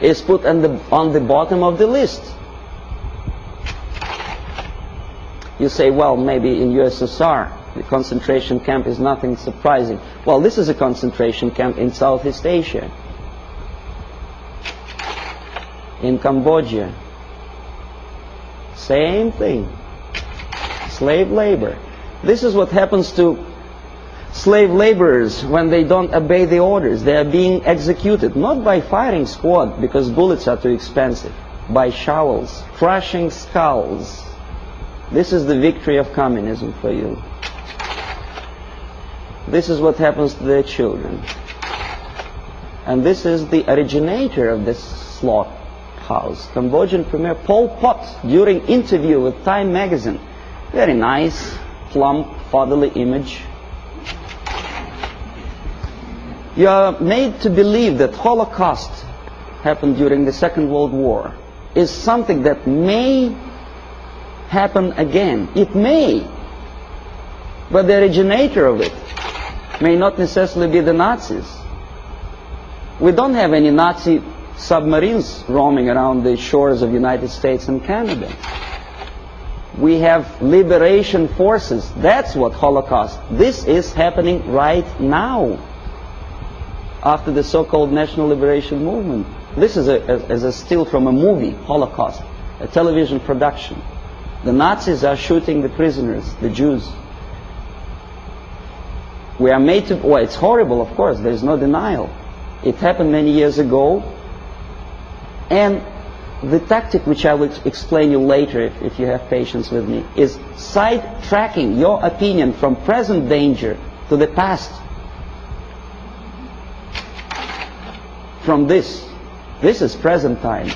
is put on the bottom of the list. You say, well, maybe in USSR the concentration camp is nothing surprising. Well, this is a concentration camp in Southeast Asia, in Cambodia. Same thing. Slave labor. This is what happens to slave laborers when they don't obey the orders. They are being executed, not by firing squad, because bullets are too expensive, by shovels, crushing skulls. This is the victory of communism for you. This is what happens to their children. And this is the originator of this slaughterhouse, Cambodian Premier Pol Pot, during interview with Time magazine. Very nice, plump, fatherly image. You are made to believe that Holocaust happened during the Second World War is something that may happen again. It may. But the originator of it may not necessarily be the Nazis. We don't have any Nazi submarines roaming around the shores of the United States and Canada. We have liberation forces. That's what Holocaust. This is happening right now, after the so-called National Liberation Movement. This is a still from a movie, Holocaust, a television production. The Nazis are shooting the prisoners, the Jews. We are made to, well, it's horrible, of course, there is no denial. It happened many years ago, and the tactic, which I will explain you later if you have patience with me, is side-tracking your opinion from present danger to the past. From this is present time,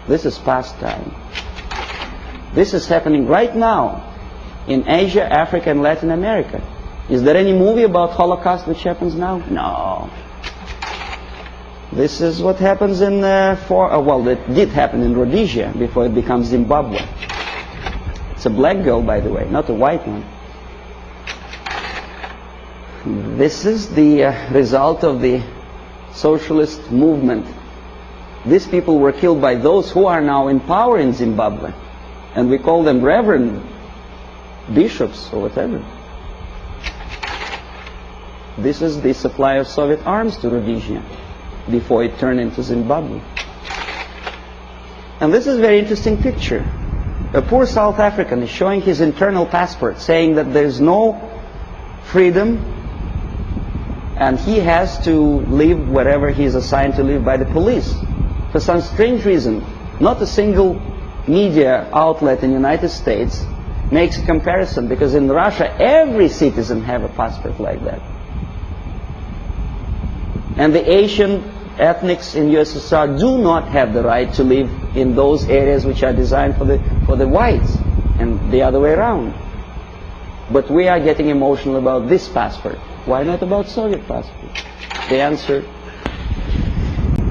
this is past time. This is happening right now in Asia, Africa, and Latin America. Is there any movie about Holocaust which happens now? No. This is what happens in, well, it did happen in Rhodesia before it becomes Zimbabwe. It's a black girl, by the way, not a white one. This is the result of the socialist movement. These people were killed by those who are now in power in Zimbabwe. And we call them reverend bishops or whatever. This is the supply of Soviet arms to Rhodesia before it turned into Zimbabwe. And this is a very interesting picture. A poor South African is showing his internal passport, saying that there's no freedom and he has to live wherever he is assigned to live by the police. For some strange reason, not a single media outlet in the United States makes a comparison, because in Russia every citizen has a passport like that. And the Asian ethnics in USSR do not have the right to live in those areas which are designed for the whites, and the other way around. But we are getting emotional about this passport. Why not about Soviet passport? The answer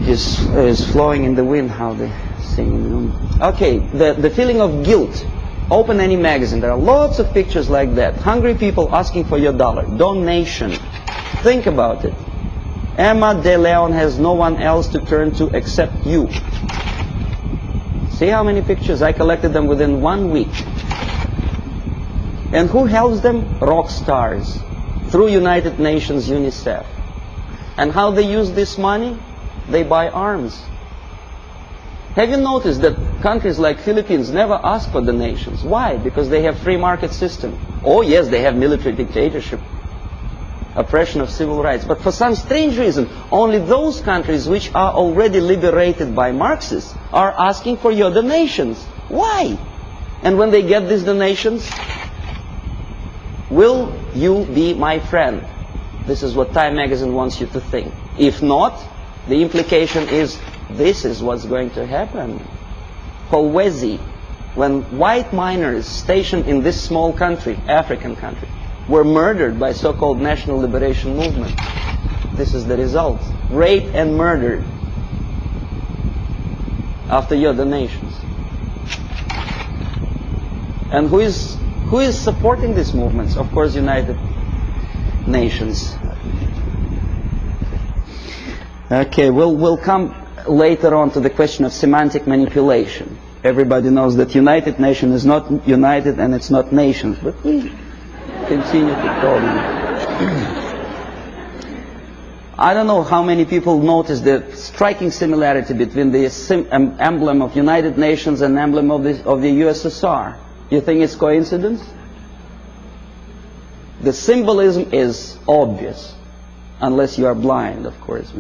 is flowing in the wind, how they sing. Okay, the feeling of guilt. Open any magazine, there are lots of pictures like that. Hungry people asking for your dollar. Donation. Think about it. Emma De Leon has no one else to turn to except you. See how many pictures? I collected them within 1 week. And who helps them? Rock stars. Through United Nations, UNICEF. And how they use this money? They buy arms. Have you noticed that countries like Philippines never ask for donations? Why? Because they have free market system. Oh yes, they have military dictatorship, oppression of civil rights. But for some strange reason, only those countries which are already liberated by Marxists are asking for your donations. Why? And when they get these donations, will you be my friend? This is what Time magazine wants you to think. If not, the implication is this is what's going to happen. Kolwezi, when white miners stationed in this small country, African country, were murdered by so-called National Liberation Movement. This is the result. Raped and murdered after your donations. And who is supporting these movements? Of course, United Nations. Okay, we'll come later on to the question of semantic manipulation. Everybody knows that United Nations is not united and it's not nations, but we continue to call them. I don't know how many people notice the striking similarity between the emblem of United Nations and emblem of the USSR. You think it's coincidence? The symbolism is obvious, unless you are blind, of course.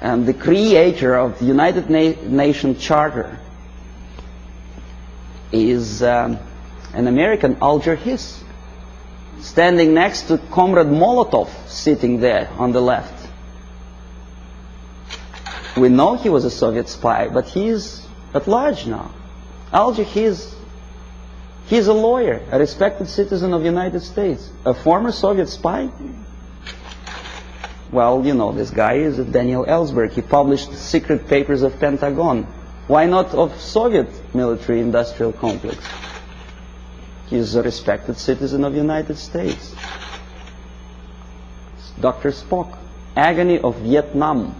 And the creator of the United Nations Charter is an American, Alger Hiss, standing next to Comrade Molotov, sitting there on the left. We know he was a Soviet spy, but he is at large now. Alger Hiss, he's a lawyer, a respected citizen of the United States, a former Soviet spy. Well, you know, this guy is Daniel Ellsberg. He published secret papers of Pentagon. Why not of Soviet military-industrial complex? He's a respected citizen of the United States. It's Dr. Spock. Agony of Vietnam.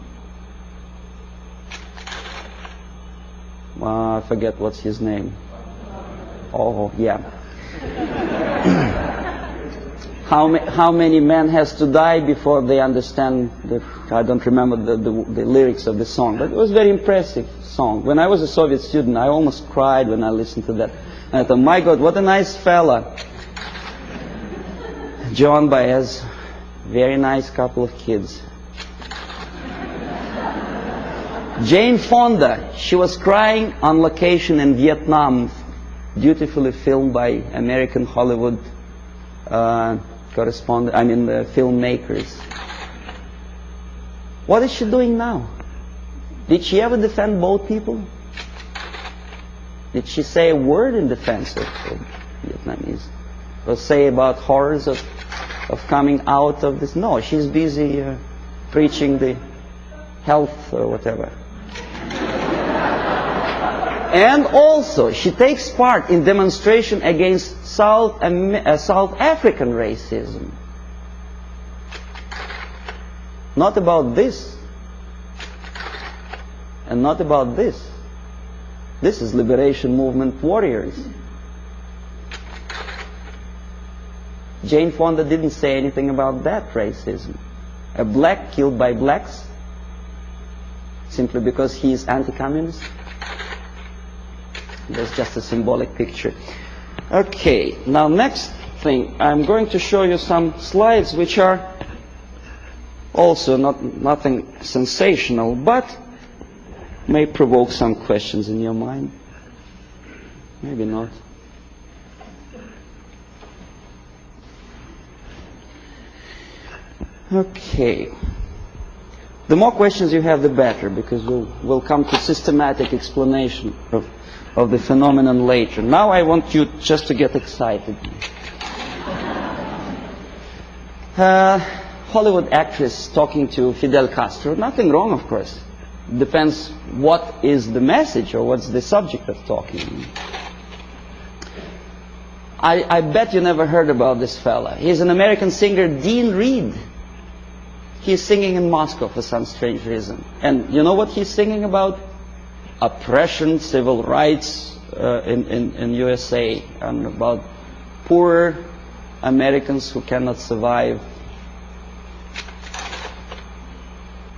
I forget what's his name. Oh, yeah. How many men has to die before they understand I don't remember the lyrics of the song, but it was a very impressive song. When I was a Soviet student, I almost cried when I listened to that. And I thought, my God, what a nice fella. John Baez, very nice couple of kids. Jane Fonda, she was crying on location in Vietnam, beautifully filmed by American Hollywood filmmakers. What is she doing now? Did she ever defend both people? Did she say a word in defense of Vietnamese? say about horrors of coming out of this. No, she's busy preaching the health or whatever. And also, she takes part in demonstration against South African racism. Not about this. And not about this. This is liberation movement warriors. Jane Fonda didn't say anything about that racism. A black killed by blacks simply because he is anti-communist. That's just a symbolic picture. Okay, now next thing, I'm going to show you some slides which are also nothing sensational, but may provoke some questions in your mind. Maybe not. Okay. The more questions you have, the better, because we'll come to systematic explanation of the phenomenon later. Now I want you just to get excited. Hollywood actress talking to Fidel Castro. Nothing wrong, of course. Depends what is the message or what's the subject of talking. I bet you never heard about this fella. He's an American singer, Dean Reed. He's singing in Moscow for some strange reason. And you know what he's singing about? Oppression, civil rights in USA, and about poor Americans who cannot survive.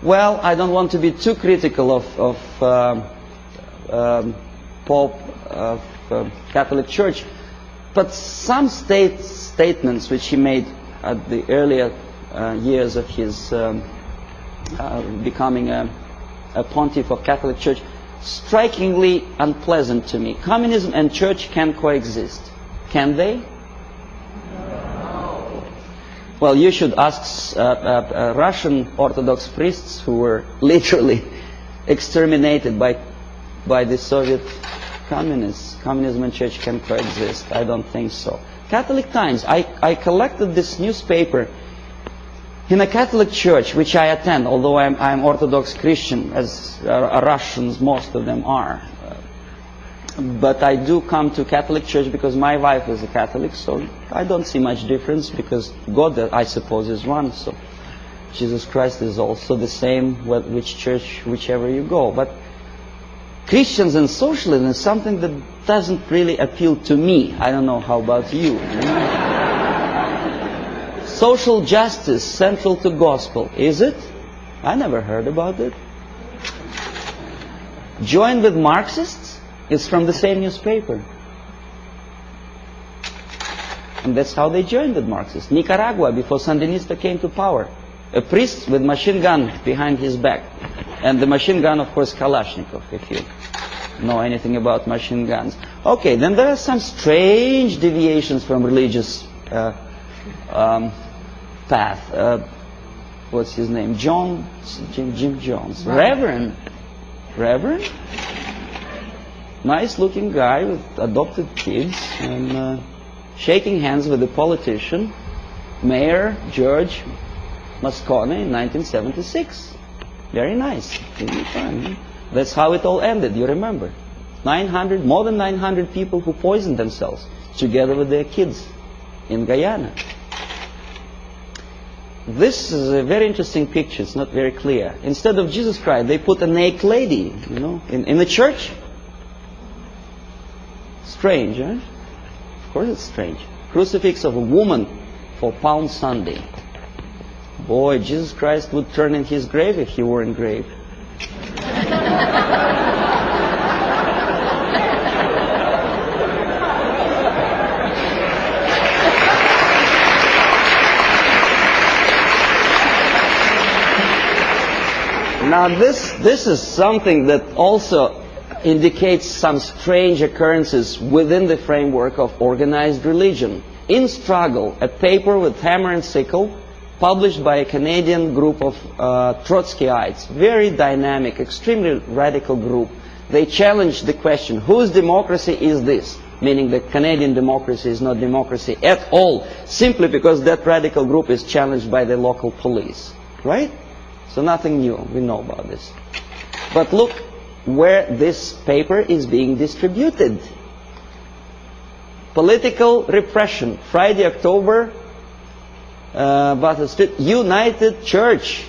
Well, I don't want to be too critical of Pope, of Catholic Church, but some statements which he made at the earlier years of his becoming a pontiff of Catholic Church, strikingly unpleasant to me. Communism and church can coexist. Can they? Well, you should ask Russian Orthodox priests who were literally exterminated by the Soviet communists. Communism and church can coexist. I don't think so. Catholic Times. I collected this newspaper in a Catholic church which I attend, although I'm Orthodox Christian, as Russians, most of them are. But I do come to Catholic church because my wife is a Catholic, so I don't see much difference, because God, I suppose, is one, so Jesus Christ is also the same, which church, whichever you go. But Christians and socialism is something that doesn't really appeal to me. I don't know, how about you? Social justice central to gospel, is it? I never heard about it. Join with Marxists? It's from the same newspaper. And that's how they joined with Marxists. Nicaragua, before Sandinista came to power. A priest with machine gun behind his back. And the machine gun, of course, Kalashnikov, if you know anything about machine guns. Okay, then there are some strange deviations from religious path. What's his name? Jim Jones. Reverend? Nice looking guy with adopted kids, and shaking hands with the politician, Mayor George Moscone in 1976. Very nice. That's how it all ended, you remember. More than 900 people who poisoned themselves together with their kids in Guyana. This is a very interesting picture. It's not very clear. Instead of Jesus Christ, they put a naked lady, in the church. Strange, eh? Of course it's strange. Crucifix of a woman for Palm Sunday. Boy, Jesus Christ would turn in his grave if he were engraved. Now this is something that also indicates some strange occurrences within the framework of organized religion. In Struggle, a paper with hammer and sickle, published by a Canadian group of Trotskyites, very dynamic, extremely radical group. They challenged the question, whose democracy is this? meaning that Canadian democracy is not democracy at all, simply because that radical group is challenged by the local police, right? So nothing new, we know about this. But look where this paper is being distributed. Political repression, Friday, October, Battle Street, United Church.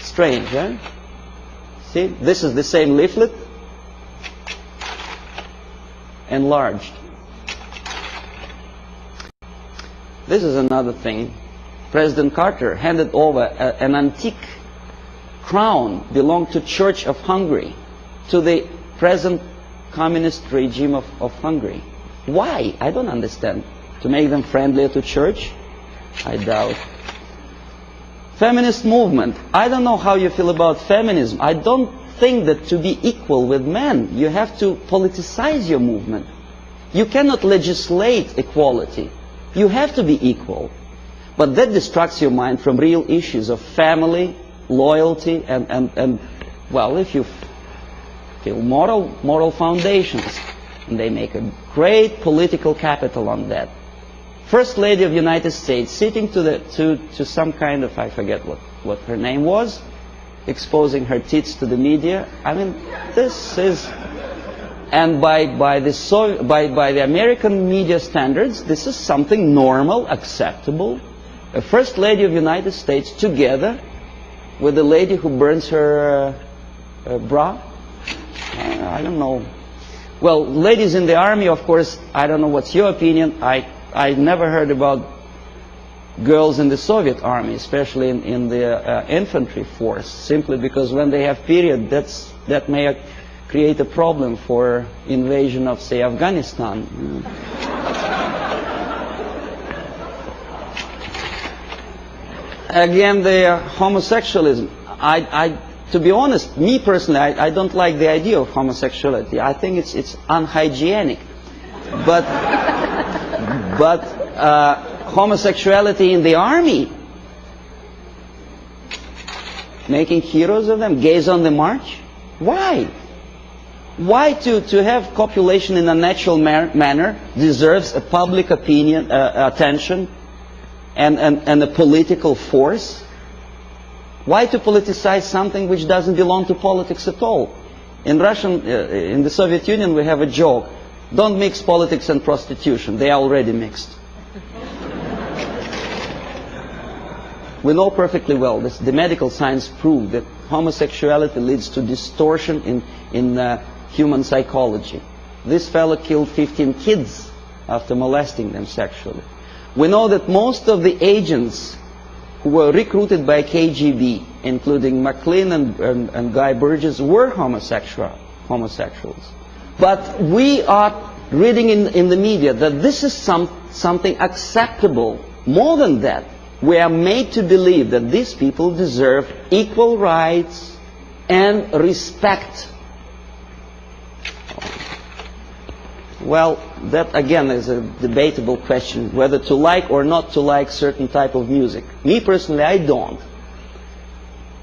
Strange, huh? See, this is the same leaflet, enlarged. This is another thing. President Carter handed over an antique crown belonged to Church of Hungary to the present communist regime of Hungary. Why? I don't understand. To make them friendlier to church? I doubt. Feminist movement. I don't know how you feel about feminism. I don't think that to be equal with men, you have to politicize your movement. You cannot legislate equality. You have to be equal. But that distracts your mind from real issues of family, loyalty, and well, if you feel moral foundations, and they make a great political capital on that. First Lady of the United States sitting to some kind of, I forget what her name was, exposing her tits to the media. I mean, this is, and by the American media standards, this is something normal, acceptable. A First Lady of the United States together with a lady who burns her bra. I don't know. Well, ladies in the army, of course, I don't know what's your opinion. I never heard about girls in the Soviet army, especially in the infantry force, simply because when they have period, that may create a problem for invasion of, say, Afghanistan. Again, the homosexualism. To be honest, me personally, I don't like the idea of homosexuality. I think it's unhygienic. But homosexuality in the army, making heroes of them, gays on the march? Why? Why to have copulation in a natural manner deserves a public opinion, attention, and a political force? Why to politicize something which doesn't belong to politics at all? In the Soviet Union, we have a joke: don't mix politics and prostitution. They are already mixed. We know perfectly well, the medical science proved that homosexuality leads to distortion in human psychology. This fellow killed 15 kids after molesting them sexually. We know that most of the agents who were recruited by KGB, including McLean and Guy Burgess, were homosexuals. But we are reading in the media that this is something acceptable. More than that, we are made to believe that these people deserve equal rights and respect. Well, that again is a debatable question, whether to like or not to like certain type of music. Me personally, I don't.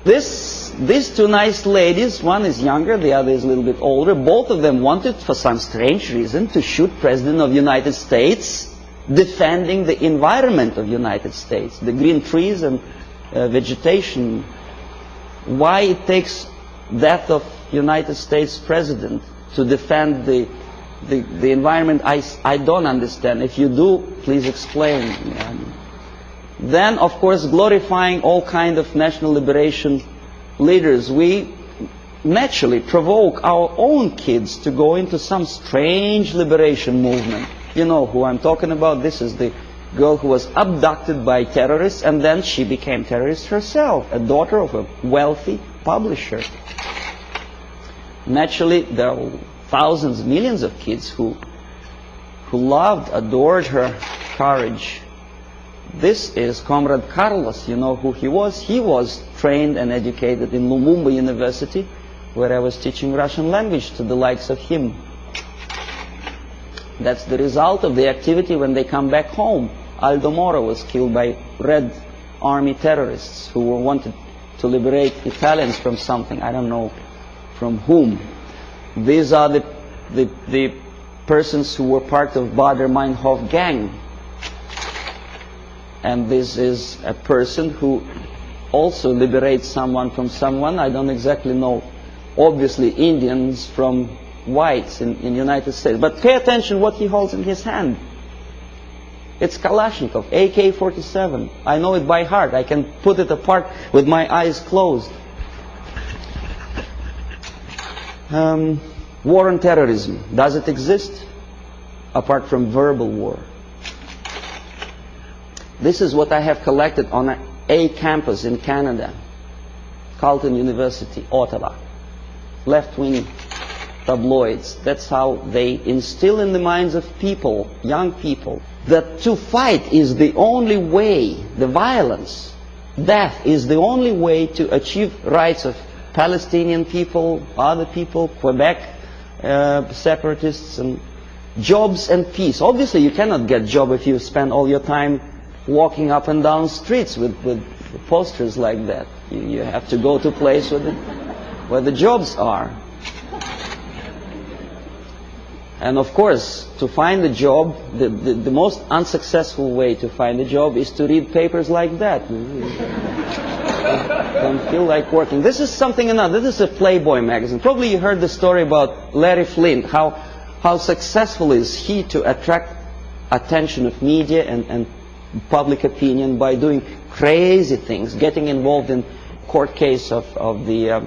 These two nice ladies, one is younger, the other is a little bit older, both of them wanted, for some strange reason, to shoot President of the United States, defending the environment of the United States, the green trees and vegetation. Why it takes death of United States President to defend the environment, I don't understand. If you do, please explain. Then, of course, glorifying all kind of national liberation leaders, we naturally provoke our own kids to go into some strange liberation movement. You know who I'm talking about. This is the girl who was abducted by terrorists, and then she became terrorist herself, a daughter of a wealthy publisher. Naturally, there are thousands, millions of kids who loved, adored her courage. This is Comrade Carlos. You know who he was? He was trained and educated in Lumumba University, where I was teaching Russian language to the likes of him. That's the result of the activity when they come back home. Aldo Moro was killed by Red Army terrorists who wanted to liberate Italians from something. I don't know from whom. These are the the persons who were part of Baader-Meinhof gang. And this is a person who also liberates someone from someone. I don't exactly know, obviously, Indians from whites in the United States. But pay attention what he holds in his hand. It's Kalashnikov, AK-47. I know it by heart. I can put it apart with my eyes closed. War on terrorism. Does it exist? Apart from verbal war. This is what I have collected on a campus in Canada. Carleton University, Ottawa. Left-wing tabloids. That's how they instill in the minds of people, young people, that to fight is the only way, the violence, death is the only way to achieve rights of Palestinian people, other people, Quebec separatists, and jobs and peace. Obviously you cannot get a job if you spend all your time walking up and down streets with posters like that. You have to go to a place where the jobs are. And of course, to find a job, the most unsuccessful way to find a job is to read papers like that. Don't feel like working. This is something another. This is a Playboy magazine. Probably you heard the story about Larry Flint, how successful is he to attract attention of media and public opinion by doing crazy things, getting involved in court case of the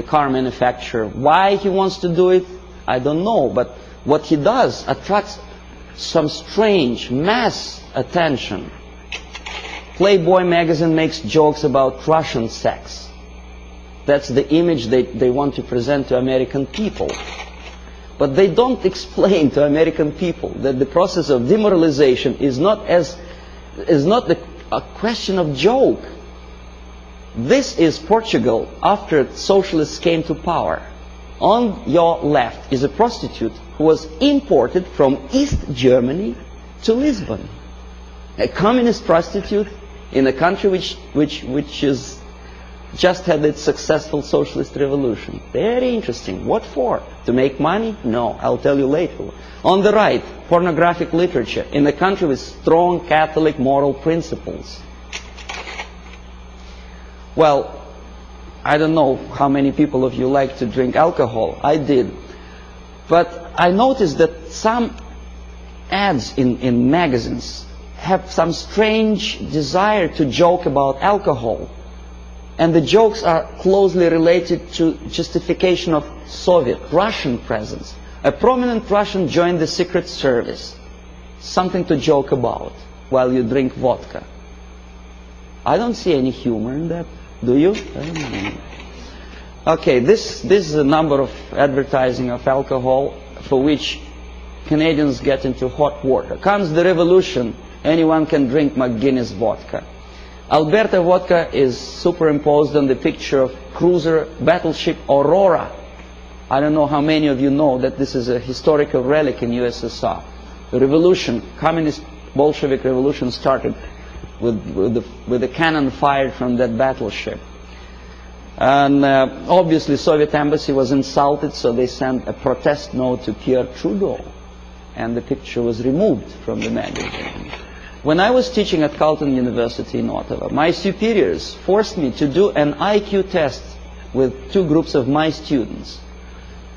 car manufacturer. Why he wants to do it, I don't know, but what he does attracts some strange mass attention. Playboy magazine makes jokes about Russian sex. That's the image they want to present to American people. But they don't explain to American people that the process of demoralization is not a question of joke. This is Portugal after socialists came to power. On your left is a prostitute who was imported from East Germany to Lisbon. A communist prostitute in a country which is just had its successful socialist revolution. Very interesting. What for? To make money? No, I'll tell you later. On the right, pornographic literature in a country with strong Catholic moral principles. Well, I don't know how many people of you like to drink alcohol. I did. But I noticed that some ads in magazines have some strange desire to joke about alcohol. And the jokes are closely related to justification of Soviet, Russian presence. A prominent Russian joined the secret service. Something to joke about while you drink vodka. I don't see any humor in that. Do you? Okay, this is a number of advertising of alcohol for which Canadians get into hot water. Comes the revolution, anyone can drink McGuinness vodka. Alberta vodka is superimposed on the picture of cruiser battleship Aurora. I don't know how many of you know that this is a historical relic in USSR. The revolution, communist Bolshevik revolution started with the cannon fired from that battleship. And obviously Soviet embassy was insulted, so they sent a protest note to Pierre Trudeau. And the picture was removed from the magazine. When I was teaching at Carleton University in Ottawa, my superiors forced me to do an IQ test with two groups of my students.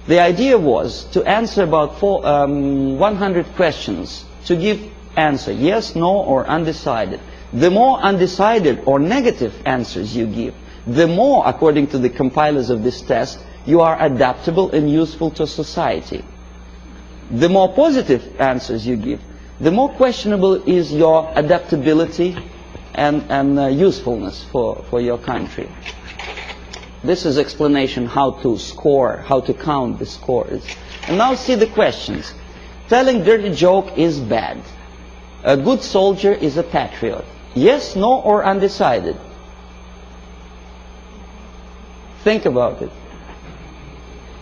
The idea was to answer about 100 questions, to give answer, yes, no, or undecided. The more undecided or negative answers you give, the more, according to the compilers of this test, you are adaptable and useful to society. The more positive answers you give, the more questionable is your adaptability and usefulness for your country. This is explanation how to score, how to count the scores. And now see the questions. Telling dirty joke is bad. A good soldier is a patriot. Yes, no, or undecided? Think about it.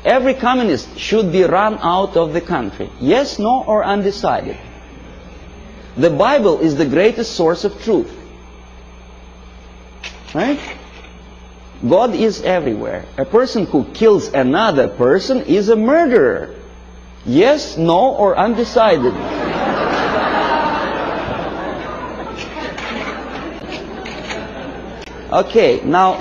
Every communist should be run out of the country. Yes, no, or undecided? The Bible is the greatest source of truth. Right? God is everywhere. A person who kills another person is a murderer. Yes, no, or undecided. Okay, now,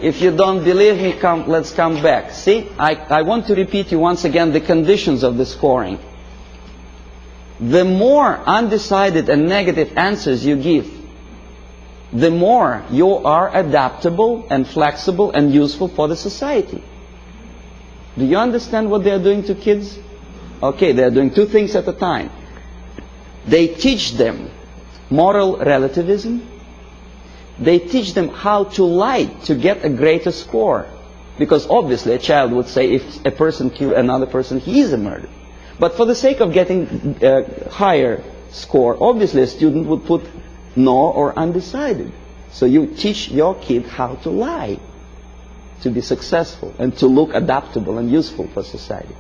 if you don't believe me, let's come back. See, I want to repeat you once again the conditions of the scoring. The more undecided and negative answers you give, the more you are adaptable and flexible and useful for the society. Do you understand what they are doing to kids? Okay, they are doing two things at a time. They teach them moral relativism. They teach them how to lie to get a greater score. Because obviously a child would say if a person kills another person, he is a murderer. But for the sake of getting a higher score, obviously a student would put no or undecided. So you teach your kid how to lie to be successful and to look adaptable and useful for society.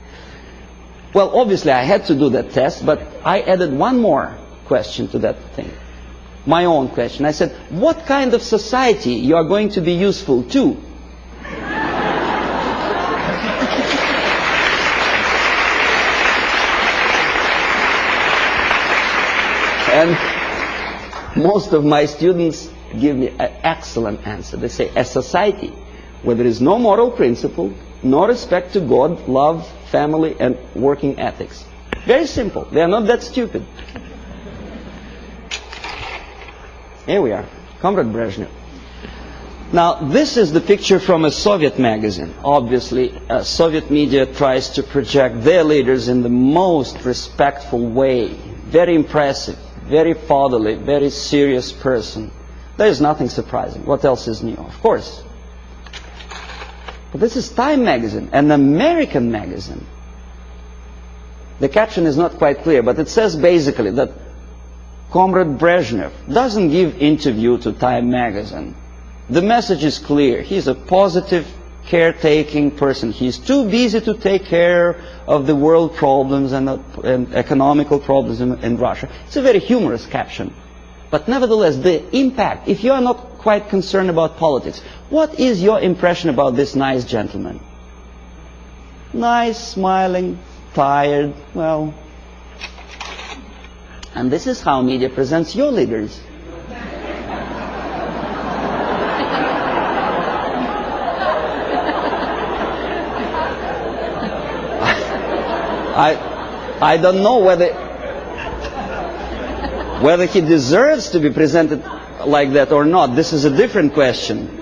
Well, obviously I had to do that test, but I added one more question to that thing. My own question. I said, what kind of society you are going to be useful to? And most of my students give me an excellent answer. They say, a society where there is no moral principle, no respect to God, love, family, and working ethics. Very simple. They are not that stupid. Here we are, Comrade Brezhnev. Now, this is the picture from a Soviet magazine. Obviously, Soviet media tries to project their leaders in the most respectful way. Very impressive, very fatherly, very serious person. There is nothing surprising. What else is new? Of course. But this is Time magazine, an American magazine. The caption is not quite clear, but it says basically that Comrade Brezhnev doesn't give interview to Time magazine. The message is clear. He's a positive, caretaking person. He's too busy to take care of the world problems and economical problems in Russia. It's a very humorous caption. But nevertheless, the impact, if you are not quite concerned about politics, what is your impression about this nice gentleman? Nice, smiling, tired, well. And this is how media presents your leaders. I don't know whether he deserves to be presented like that or not. This is a different question.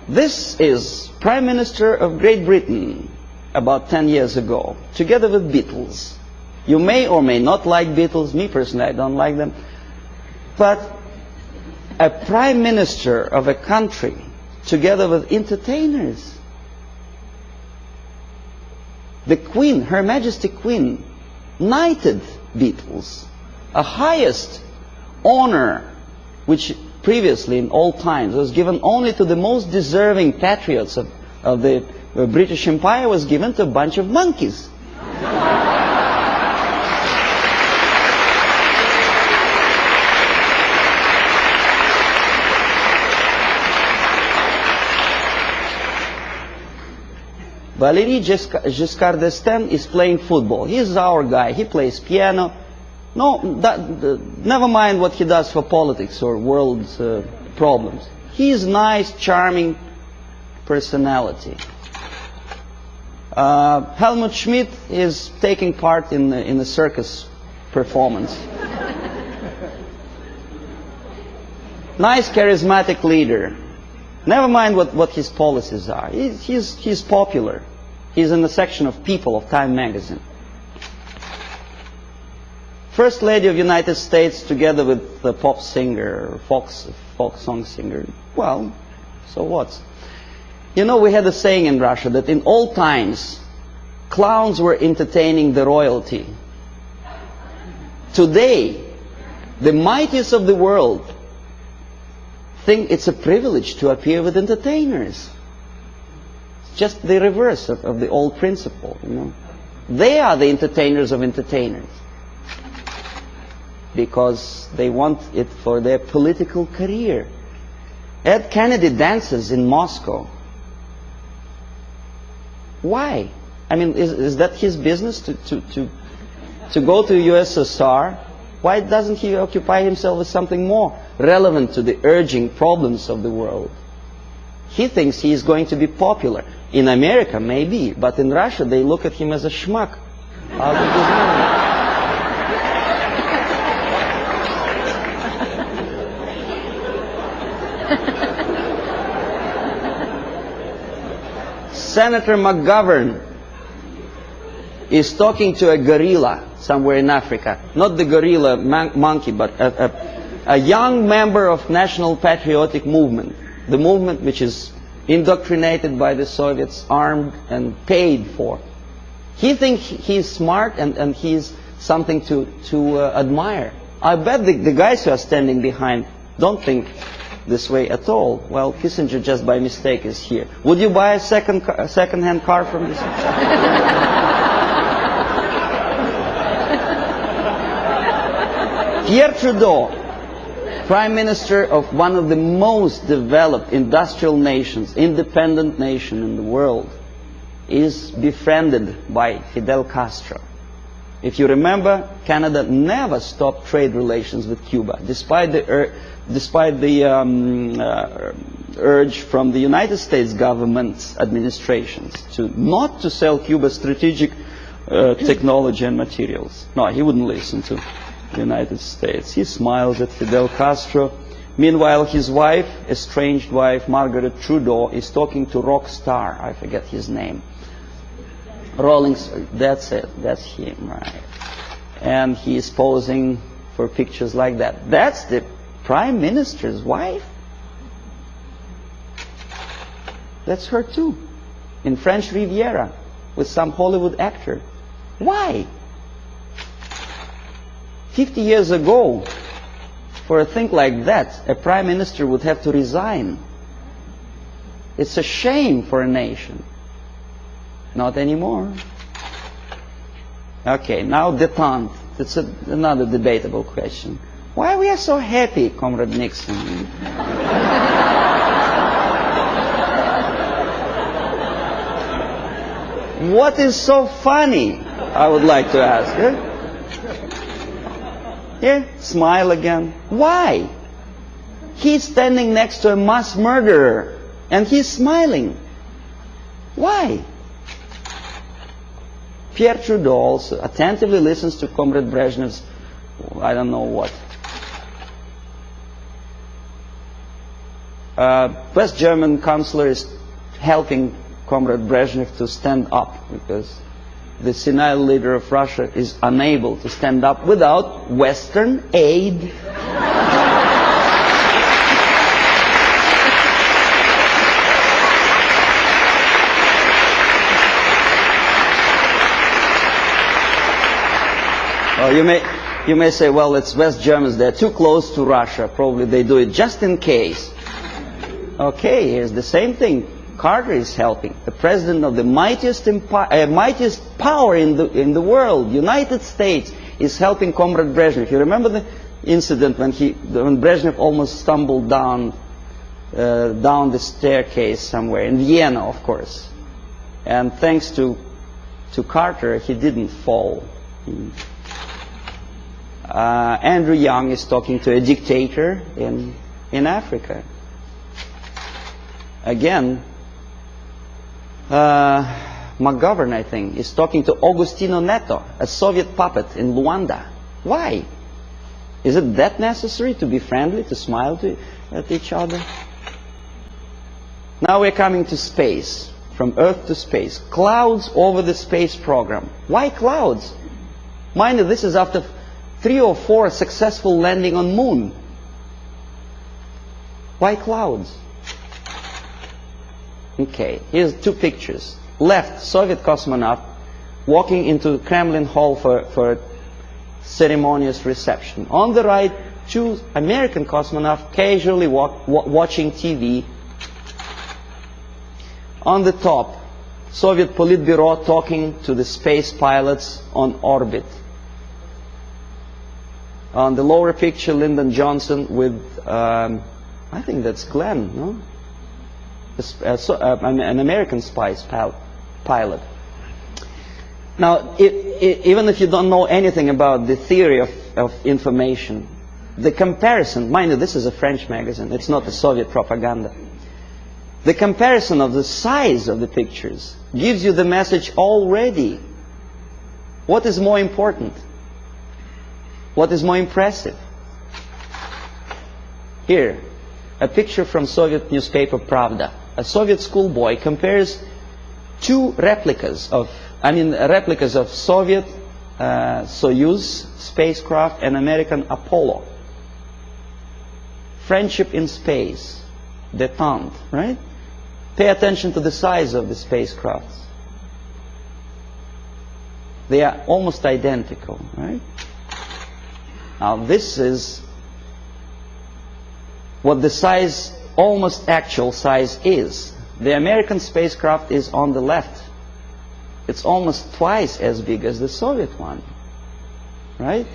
This is Prime Minister of Great Britain about 10 years ago, together with Beatles. You may or may not like Beatles. Me personally, I don't like them. But a Prime Minister of a country together with entertainers. The Queen, Her Majesty Queen, knighted Beatles, a highest honor which previously in all times was given only to the most deserving patriots of the British Empire, was given to a bunch of monkeys. Valéry Giscard d'Estaing is playing football. He's our guy. He plays piano. No, never mind what he does for politics or world problems. He is nice, charming personality. Helmut Schmidt is taking part in a circus performance. Nice, charismatic leader. Never mind what his policies are. He's popular. He's in the section of people of Time magazine. First Lady of the United States together with the pop singer, folk song singer. Well, so what? You know, we had a saying in Russia that in all times, clowns were entertaining the royalty. Today, the mightiest of the world think it's a privilege to appear with entertainers. It's just the reverse of the old principle, you know. They are the entertainers of entertainers. because they want it for their political career. Ed Kennedy dances in Moscow. Why? I mean, is that his business to go to USSR? Why doesn't he occupy himself with something more relevant to the urging problems of the world? He thinks he is going to be popular. In America, maybe, but in Russia, they look at him as a schmuck out of his mind. Senator McGovern is talking to a gorilla somewhere in Africa. Not the gorilla monkey, but a young member of National Patriotic Movement. The movement which is indoctrinated by the Soviets, armed and paid for. He thinks he's smart and he's something to admire. I bet the guys who are standing behind don't think this way at all. Well, Kissinger just by mistake is here. Would you buy a second-hand car from this? Pierre Trudeau, Prime Minister of one of the most developed industrial nations, independent nation in the world, is befriended by Fidel Castro. If you remember, Canada never stopped trade relations with Cuba, despite the urge from the United States government's administrations not to sell Cuba strategic technology and materials. No, he wouldn't listen to the United States. He smiles at Fidel Castro. Meanwhile, his wife, estranged wife, Margaret Trudeau, is talking to rock star. I forget his name. That's it. That's him, right? And he is posing for pictures like that. That's the Prime Minister's wife? That's her too. In French Riviera with some Hollywood actor. Why? 50 years ago, for a thing like that, a Prime Minister would have to resign. It's a shame for a nation. Not anymore. Okay, now détente. It's another debatable question. Why we are so happy, Comrade Nixon? What is so funny? I would like to ask. Yeah, smile again. Why? He's standing next to a mass murderer and he's smiling. Why? Pierre Trudeau also attentively listens to Comrade Brezhnev's, I don't know what. West German chancellor is helping Comrade Brezhnev to stand up because the senile leader of Russia is unable to stand up without Western aid. Well, you may say, well, it's West Germans, they're too close to Russia, probably they do it just in case. Okay, here's the same thing. Carter is helping. The president of the mightiest power in the world, United States, is helping Comrade Brezhnev. You remember the incident when Brezhnev almost stumbled down the staircase somewhere in Vienna, of course. And thanks to Carter, he didn't fall. Andrew Young is talking to a dictator in Africa. Again, McGovern, I think, is talking to Agostino Neto, a Soviet puppet in Luanda. Why? Is it that necessary to be friendly, to smile at each other? Now we're coming to space, from Earth to space. Clouds over the space program. Why clouds? Mind you, this is after 3 or 4 successful landing on Moon. Why clouds? Okay, here's 2 pictures. Left, Soviet cosmonaut walking into Kremlin Hall for a ceremonious reception. On the right, 2 American cosmonauts casually watching TV. On the top, Soviet Politburo talking to the space pilots on orbit. On the lower picture, Lyndon Johnson with, I think that's Glenn, no? An American spice pilot. Now, even if you don't know anything about the theory of information, the comparison, mind you, this is a French magazine, it's not a Soviet propaganda. The comparison of the size of the pictures gives you the message already. What is more important? What is more impressive? Here, a picture from Soviet newspaper Pravda. A Soviet schoolboy compares two replicas of Soviet Soyuz spacecraft and American Apollo. Friendship in space, détente, right? Pay attention to the size of the spacecrafts. They are almost identical, right? Now this is what the size, almost actual size is. The American spacecraft is on the left. It's almost twice as big as the Soviet one, right?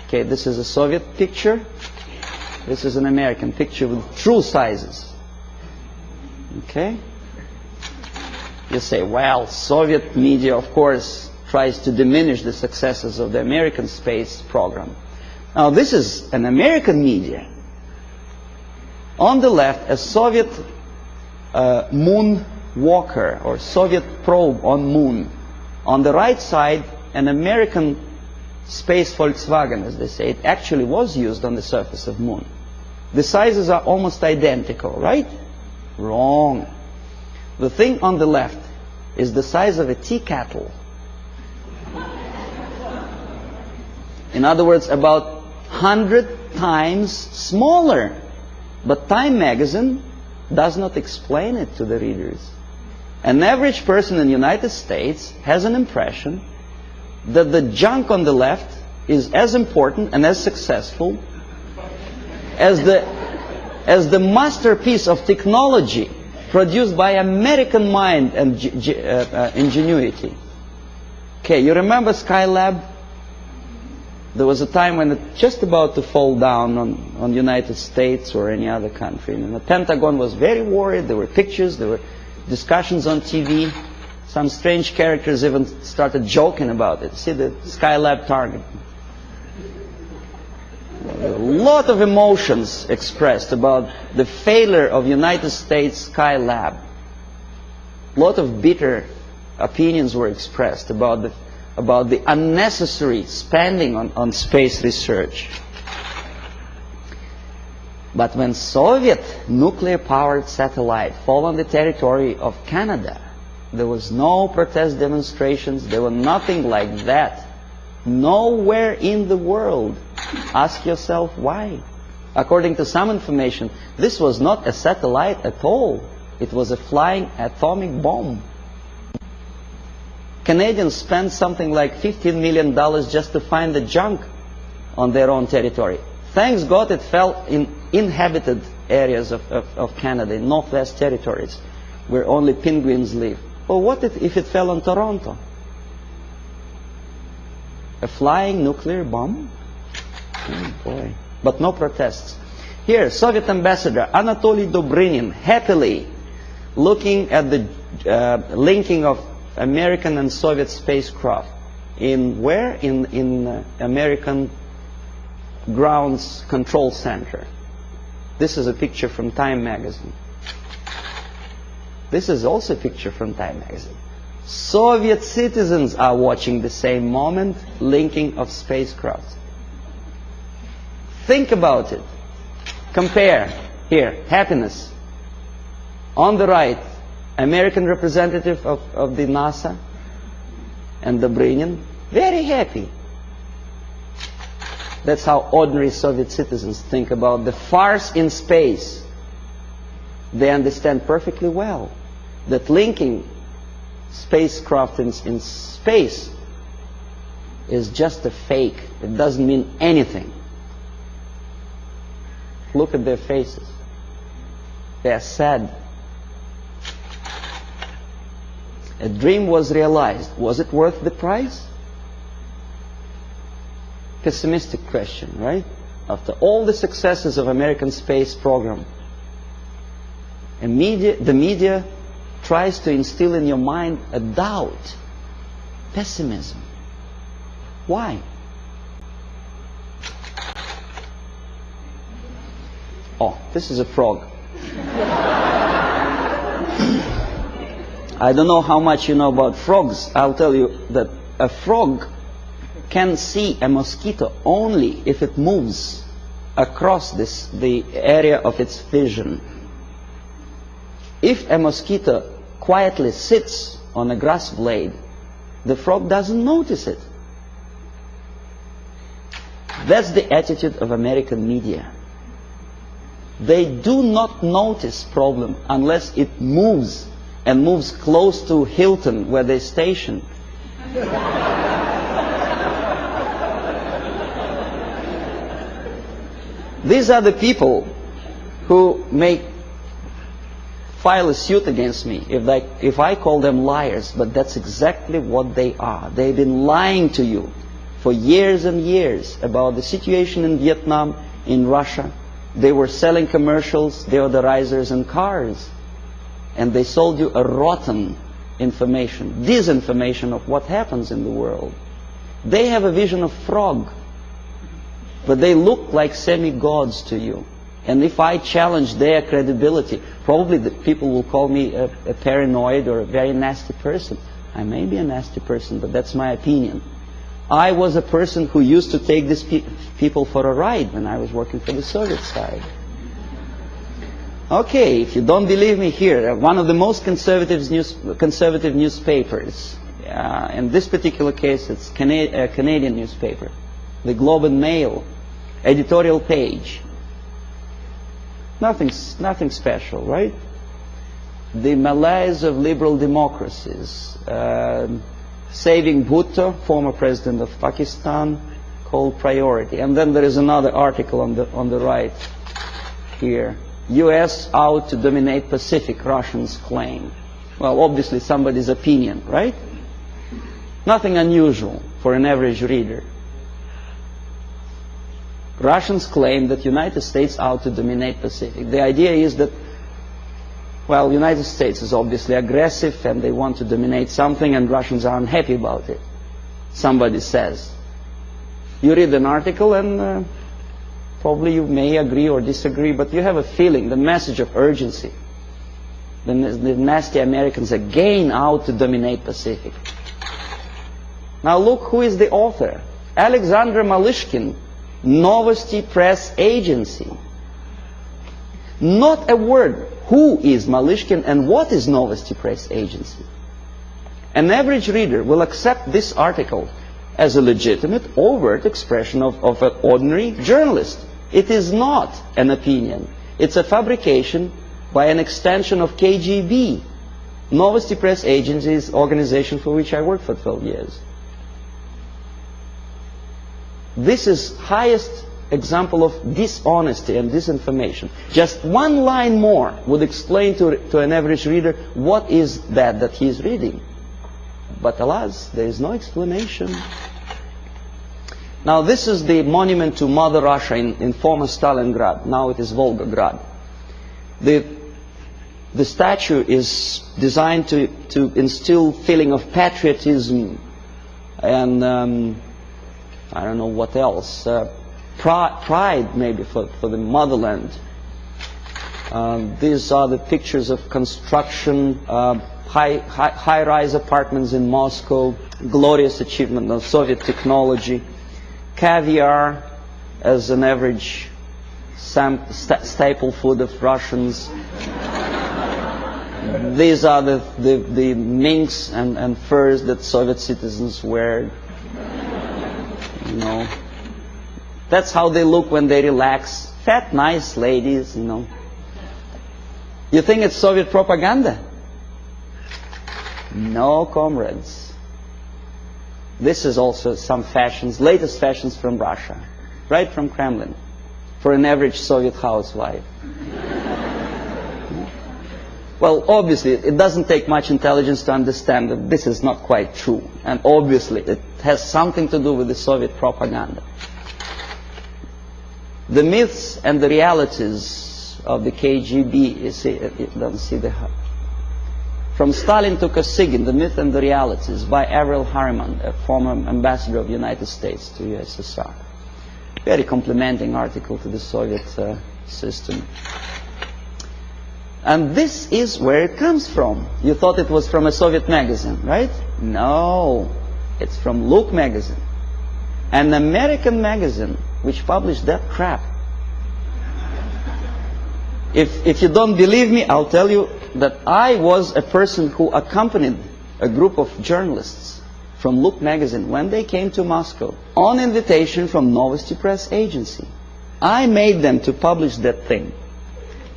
Okay, this is a Soviet picture. This is an American picture with true sizes. Okay? You say, well, Soviet media, of course, tries to diminish the successes of the American space program. Now, this is an American media. On the left, a Soviet moon walker or Soviet probe on moon. On the right side, an American space Volkswagen, as they say. It actually was used on the surface of moon. The sizes are almost identical, right? Wrong. The thing on the left is the size of a tea kettle. In other words, about 100 times smaller. But Time magazine does not explain it to the readers. An average person in the United States has an impression that the junk on the left is as important and as successful as the masterpiece of technology produced by American mind and ingenuity. Okay, you remember Skylab? There was a time when it was just about to fall down on the United States or any other country. And the Pentagon was very worried. There were pictures, there were discussions on TV. Some strange characters even started joking about it. See the Skylab target. A lot of emotions expressed about the failure of United States Skylab. A lot of bitter opinions were expressed about the unnecessary spending on space research. But when Soviet nuclear-powered satellite fell on the territory of Canada, there was no protest demonstrations, there were nothing like that. Nowhere in the world. Ask yourself why. According to some information, this was not a satellite at all. It was a flying atomic bomb. Canadians spent something like $15 million just to find the junk on their own territory. Thanks God it fell in inhabited areas of Canada, in Northwest Territories, where only penguins live. Well, what if it fell on Toronto? A flying nuclear bomb? Oh boy. But no protests. Here, Soviet ambassador Anatoly Dobrynin happily looking at the linking of American and Soviet spacecraft. In where? In American Grounds Control Center. This is a picture from Time magazine. This is also a picture from Time magazine. Soviet citizens are watching the same moment, linking of spacecraft. Think about it. Compare. Here, happiness. On the right, American representative of the NASA and Dobrynin, very happy. That's how ordinary Soviet citizens think about the farce in space. They understand perfectly well that linking spacecraft in space is just a fake. It doesn't mean anything. Look at their faces. They are sad. A dream was realized. Was it worth the price? pessimistic question, right? After all the successes of American space program, the media tries to instill in your mind a doubt, pessimism. Why? Oh, this is a frog. I don't know how much you know about frogs. I'll tell you that a frog can see a mosquito only if it moves across the area of its vision. If a mosquito quietly sits on a grass blade, the frog doesn't notice it. That's the attitude of American media. They do not notice problem unless it moves, and moves close to Hilton where they station. These are the people who may file a suit against me if I call them liars, but that's exactly what they are. They've been lying to you for years and years about the situation in Vietnam, in Russia. They were selling commercials, deodorizers and cars. And they sold you a rotten information, disinformation of what happens in the world. They have a vision of frog, but they look like semi-gods to you. And if I challenge their credibility, probably the people will call me a paranoid or a very nasty person. I may be a nasty person, but that's my opinion. I was a person who used to take these people for a ride when I was working for the Soviet side. Okay, if you don't believe me, here, one of the most conservative newspapers, in this particular case it's a Canadian newspaper, the Globe and Mail, editorial page. Nothing special, right? The malaise of liberal democracies. Saving Bhutto, former president of Pakistan, called priority. And then there is another article on the right here. U.S. out to dominate Pacific, Russians claim. Well, obviously somebody's opinion, right? Nothing unusual for an average reader. Russians claim that United States out to dominate Pacific. The idea is that, well, United States is obviously aggressive and they want to dominate something and Russians are unhappy about it. Somebody says. You read an article and probably you may agree or disagree, but you have a feeling, the message of urgency. The nasty Americans again out to dominate Pacific. Now look who is the author. Alexander Malishkin, Novosti Press Agency. Not a word. Who is Malishkin and what is Novosti Press Agency? An average reader will accept this article as a legitimate, overt expression of an ordinary journalist. It is not an opinion. It's a fabrication by an extension of KGB. Novosti Press Agency is an organization for which I worked for 12 years. This is highest example of dishonesty and disinformation. Just one line more would explain to an average reader what is that he is reading. But alas, there is no explanation. Now this is the monument to Mother Russia in former Stalingrad. Now it is Volgograd. The statue is designed to instill feeling of patriotism and I don't know what else. Pride maybe for the motherland. These are the pictures of construction, high-rise apartments in Moscow, glorious achievement of Soviet technology, caviar as an average staple food of Russians. These are the minks and furs that Soviet citizens wear. You know, that's how they look when they relax. Fat, nice ladies, you know. You think it's Soviet propaganda? No, comrades. This is also some fashions, latest fashions from Russia, right from Kremlin, for an average Soviet housewife. Well, obviously, it doesn't take much intelligence to understand that this is not quite true. And obviously, it has something to do with the Soviet propaganda. The myths and the realities of the KGB. You see, you don't see the... From Stalin to Kosygin, The Myth and the Realities, by Avril Harriman, a former ambassador of the United States to USSR. Very complimenting article to the Soviet system. And this is where it comes from. You thought it was from a Soviet magazine, right? No, it's from Look magazine. An American magazine which published that crap. If you don't believe me, I'll tell you that I was a person who accompanied a group of journalists from Look magazine when they came to Moscow on invitation from Novosti Press Agency. I made them to publish that thing,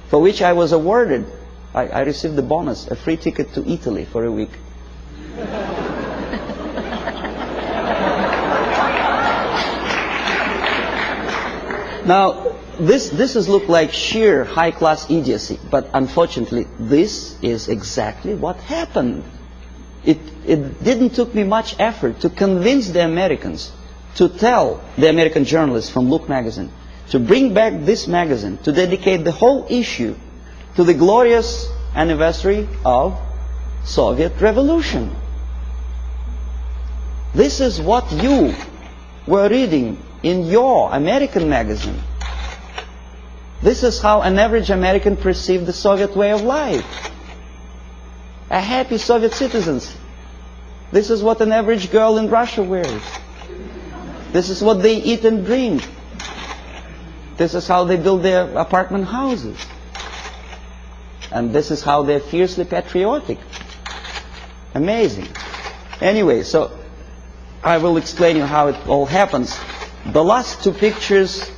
for which I was awarded, I received the bonus, a free ticket to Italy for a week. Now, this has looked like sheer high-class idiocy, but unfortunately, this is exactly what happened. It didn't took me much effort to convince the Americans, to tell the American journalists from Look magazine, to bring back this magazine, to dedicate the whole issue to the glorious anniversary of Soviet Revolution. This is what you were reading in your American magazine. This is how an average American perceived the Soviet way of life. A happy Soviet citizens. This is what an average girl in Russia wears. This is what they eat and drink. This is how they build their apartment houses. And this is how they're fiercely patriotic. Amazing. Anyway, so I will explain you how it all happens. The last two pictures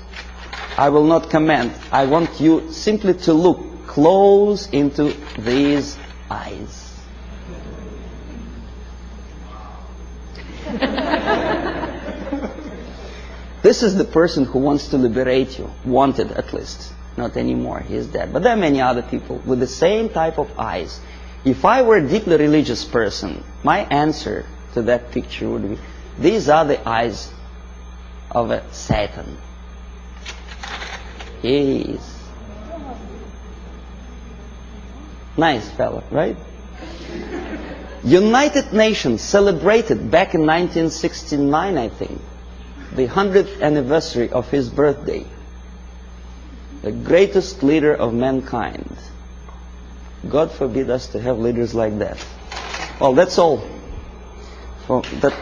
I will not comment. I want you simply to look close into these eyes. This is the person who wants to liberate you. Wanted, at least. Not anymore. He is dead. But there are many other people with the same type of eyes. If I were a deeply religious person, my answer to that picture would be, these are the eyes of a Satan. He is. Nice fellow, right? United Nations celebrated back in 1969, I think, the 100th anniversary of his birthday. The greatest leader of mankind. God forbid us to have leaders like that. Well, that's all. For that.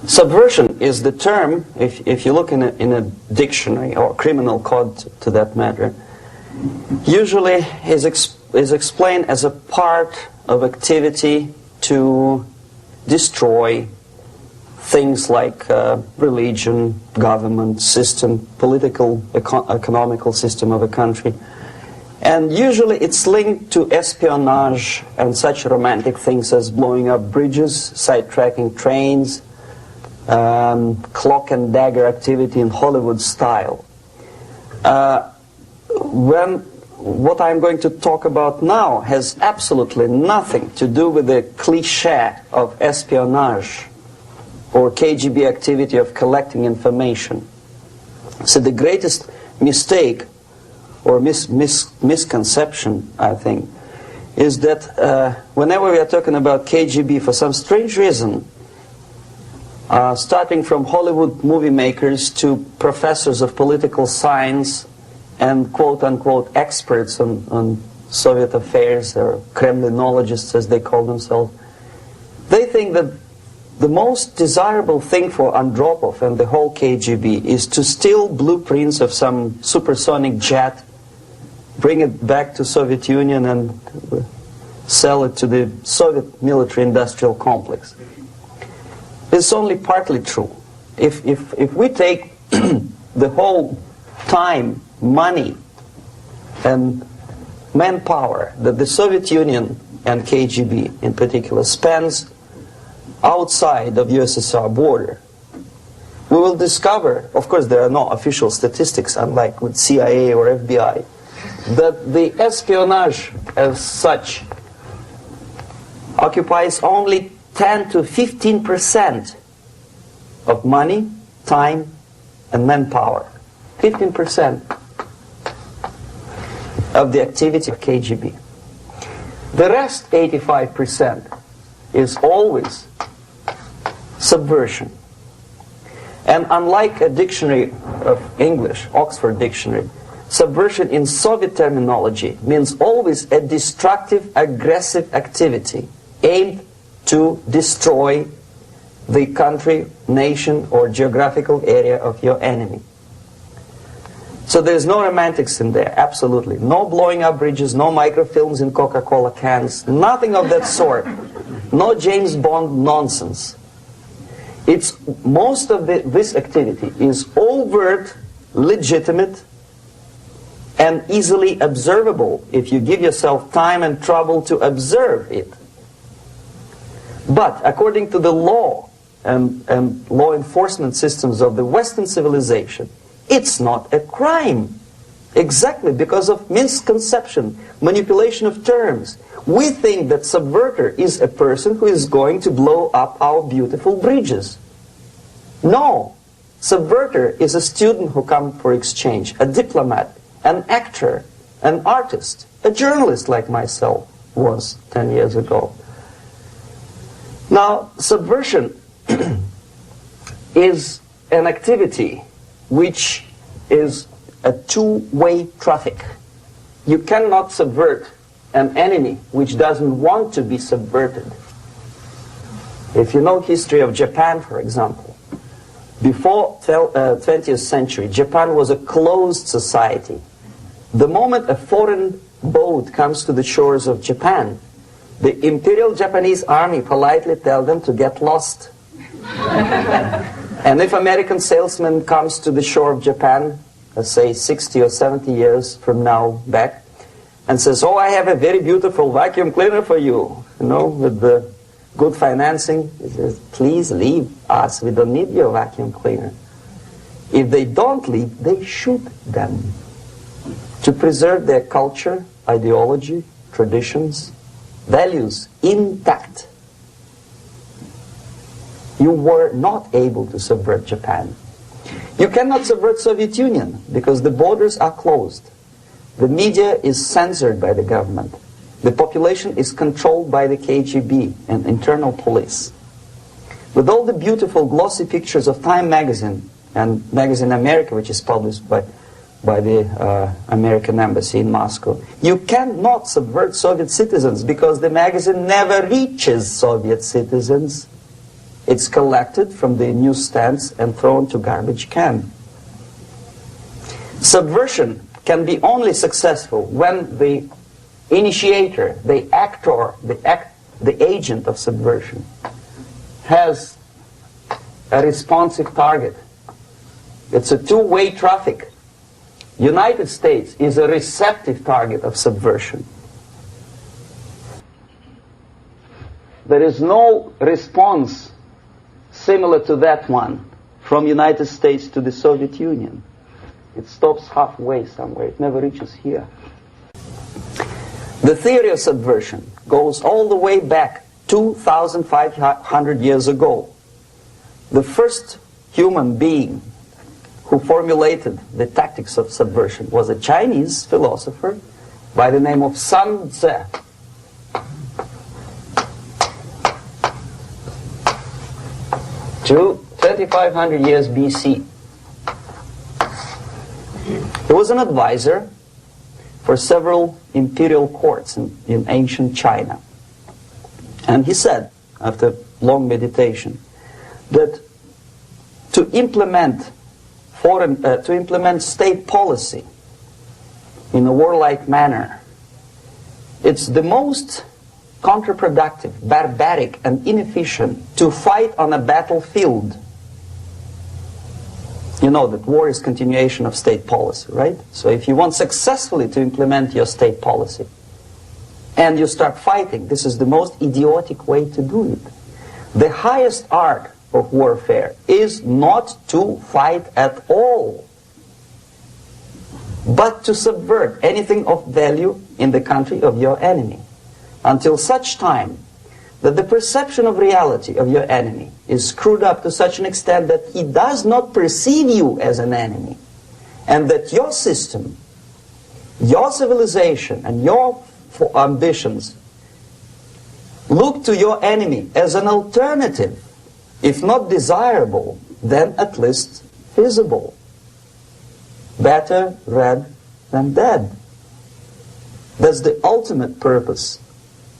Subversion is the term, if you look in a dictionary or criminal code to that matter, usually is explained as a part of activity to destroy things like religion, government, system, political, economical system of a country. And usually it's linked to espionage and such romantic things as blowing up bridges, sidetracking trains, cloak and dagger activity in Hollywood style. What I'm going to talk about now has absolutely nothing to do with the cliché of espionage or KGB activity of collecting information. So the greatest mistake or misconception, I think, is that whenever we are talking about KGB, for some strange reason, starting from Hollywood movie makers to professors of political science and quote-unquote experts on Soviet affairs, or Kremlinologists as they call themselves, they think that the most desirable thing for Andropov and the whole KGB is to steal blueprints of some supersonic jet, bring it back to Soviet Union and sell it to the Soviet military-industrial complex. It's only partly true. If we take the whole time, money, and manpower that the Soviet Union and KGB in particular spends outside of USSR border, we will discover, of course there are no official statistics, unlike with CIA or FBI, that the espionage as such occupies only 10 to 15% of money, time, and manpower. 15% of the activity of KGB. The rest, 85%, is always subversion. And unlike a dictionary of English, Oxford Dictionary, subversion in Soviet terminology means always a destructive, aggressive activity aimed to destroy the country, nation, or geographical area of your enemy. So there's no romantics in there, absolutely. No blowing up bridges, no microfilms in Coca-Cola cans, nothing of that sort. No James Bond nonsense. It's most of this activity is overt, legitimate, and easily observable if you give yourself time and trouble to observe it. But according to the law and law enforcement systems of the Western civilization, it's not a crime. Exactly because of misconception, manipulation of terms. We think that subverter is a person who is going to blow up our beautiful bridges. No. Subverter is a student who comes for exchange, a diplomat, an actor, an artist, a journalist like myself was 10 years ago. Now, subversion is an activity which is a two-way traffic. You cannot subvert an enemy which doesn't want to be subverted. If you know history of Japan, for example, before 20th century, Japan was a closed society. The moment a foreign boat comes to the shores of Japan, the Imperial Japanese Army politely tells them to get lost. And if American salesman comes to the shore of Japan, let's say 60 or 70 years from now back, and says, oh, I have a very beautiful vacuum cleaner for you, with the good financing, he says, please leave us, we don't need your vacuum cleaner. If they don't leave, they shoot them to preserve their culture, ideology, traditions, values intact. You were not able to subvert Japan. You cannot subvert Soviet Union because the borders are closed. The media is censored by the government. The population is controlled by the KGB and internal police. With all the beautiful glossy pictures of Time magazine and Magazine America, which is published by the American embassy in Moscow, you cannot subvert Soviet citizens because the magazine never reaches Soviet citizens. It's collected from the newsstands and thrown to garbage can. Subversion can be only successful when the initiator, the actor, the agent of subversion has a responsive target. It's a two-way traffic. United States is a receptive target of subversion. There is no response similar to that one from United States to the Soviet Union. It stops halfway somewhere. It never reaches here. The theory of subversion goes all the way back 2,500 years ago. The first human being who formulated the tactics of subversion was a Chinese philosopher by the name of Sun Tzu. To 2,500 years BC. He was an advisor for several imperial courts in ancient China. And he said, after long meditation, that to implement state policy in a warlike manner, it's the most counterproductive, barbaric, and inefficient to fight on a battlefield. You know that war is continuation of state policy, right? So if you want successfully to implement your state policy and you start fighting, this is the most idiotic way to do it. The highest art of warfare is not to fight at all, but to subvert anything of value in the country of your enemy, until such time that the perception of reality of your enemy is screwed up to such an extent that he does not perceive you as an enemy, and that your system, your civilization, and your ambitions look to your enemy as an alternative, if not desirable, then at least feasible. Better red than dead. That's the ultimate purpose,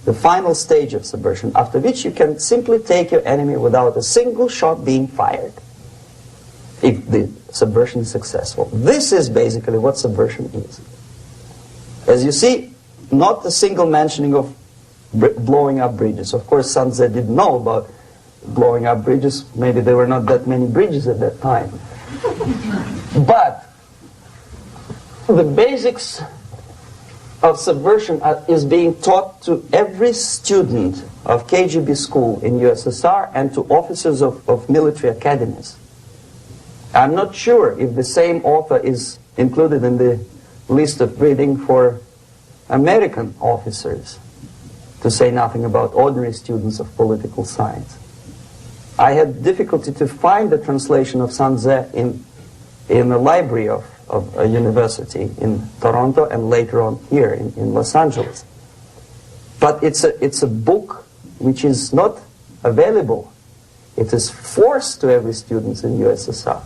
the final stage of subversion, after which you can simply take your enemy without a single shot being fired, if the subversion is successful. This is basically what subversion is. As you see, not a single mentioning of blowing up bridges. Of course, Sun Tzu didn't know about blowing up bridges. Maybe there were not that many bridges at that time. But the basics of subversion is being taught to every student of KGB school in USSR and to officers of military academies. I'm not sure if the same author is included in the list of reading for American officers, to say nothing about ordinary students of political science. I had difficulty to find the translation of Sun Tzu in the library of a university in Toronto and later on here in Los Angeles. But it's a book which is not available. It is forced to every student in USSR.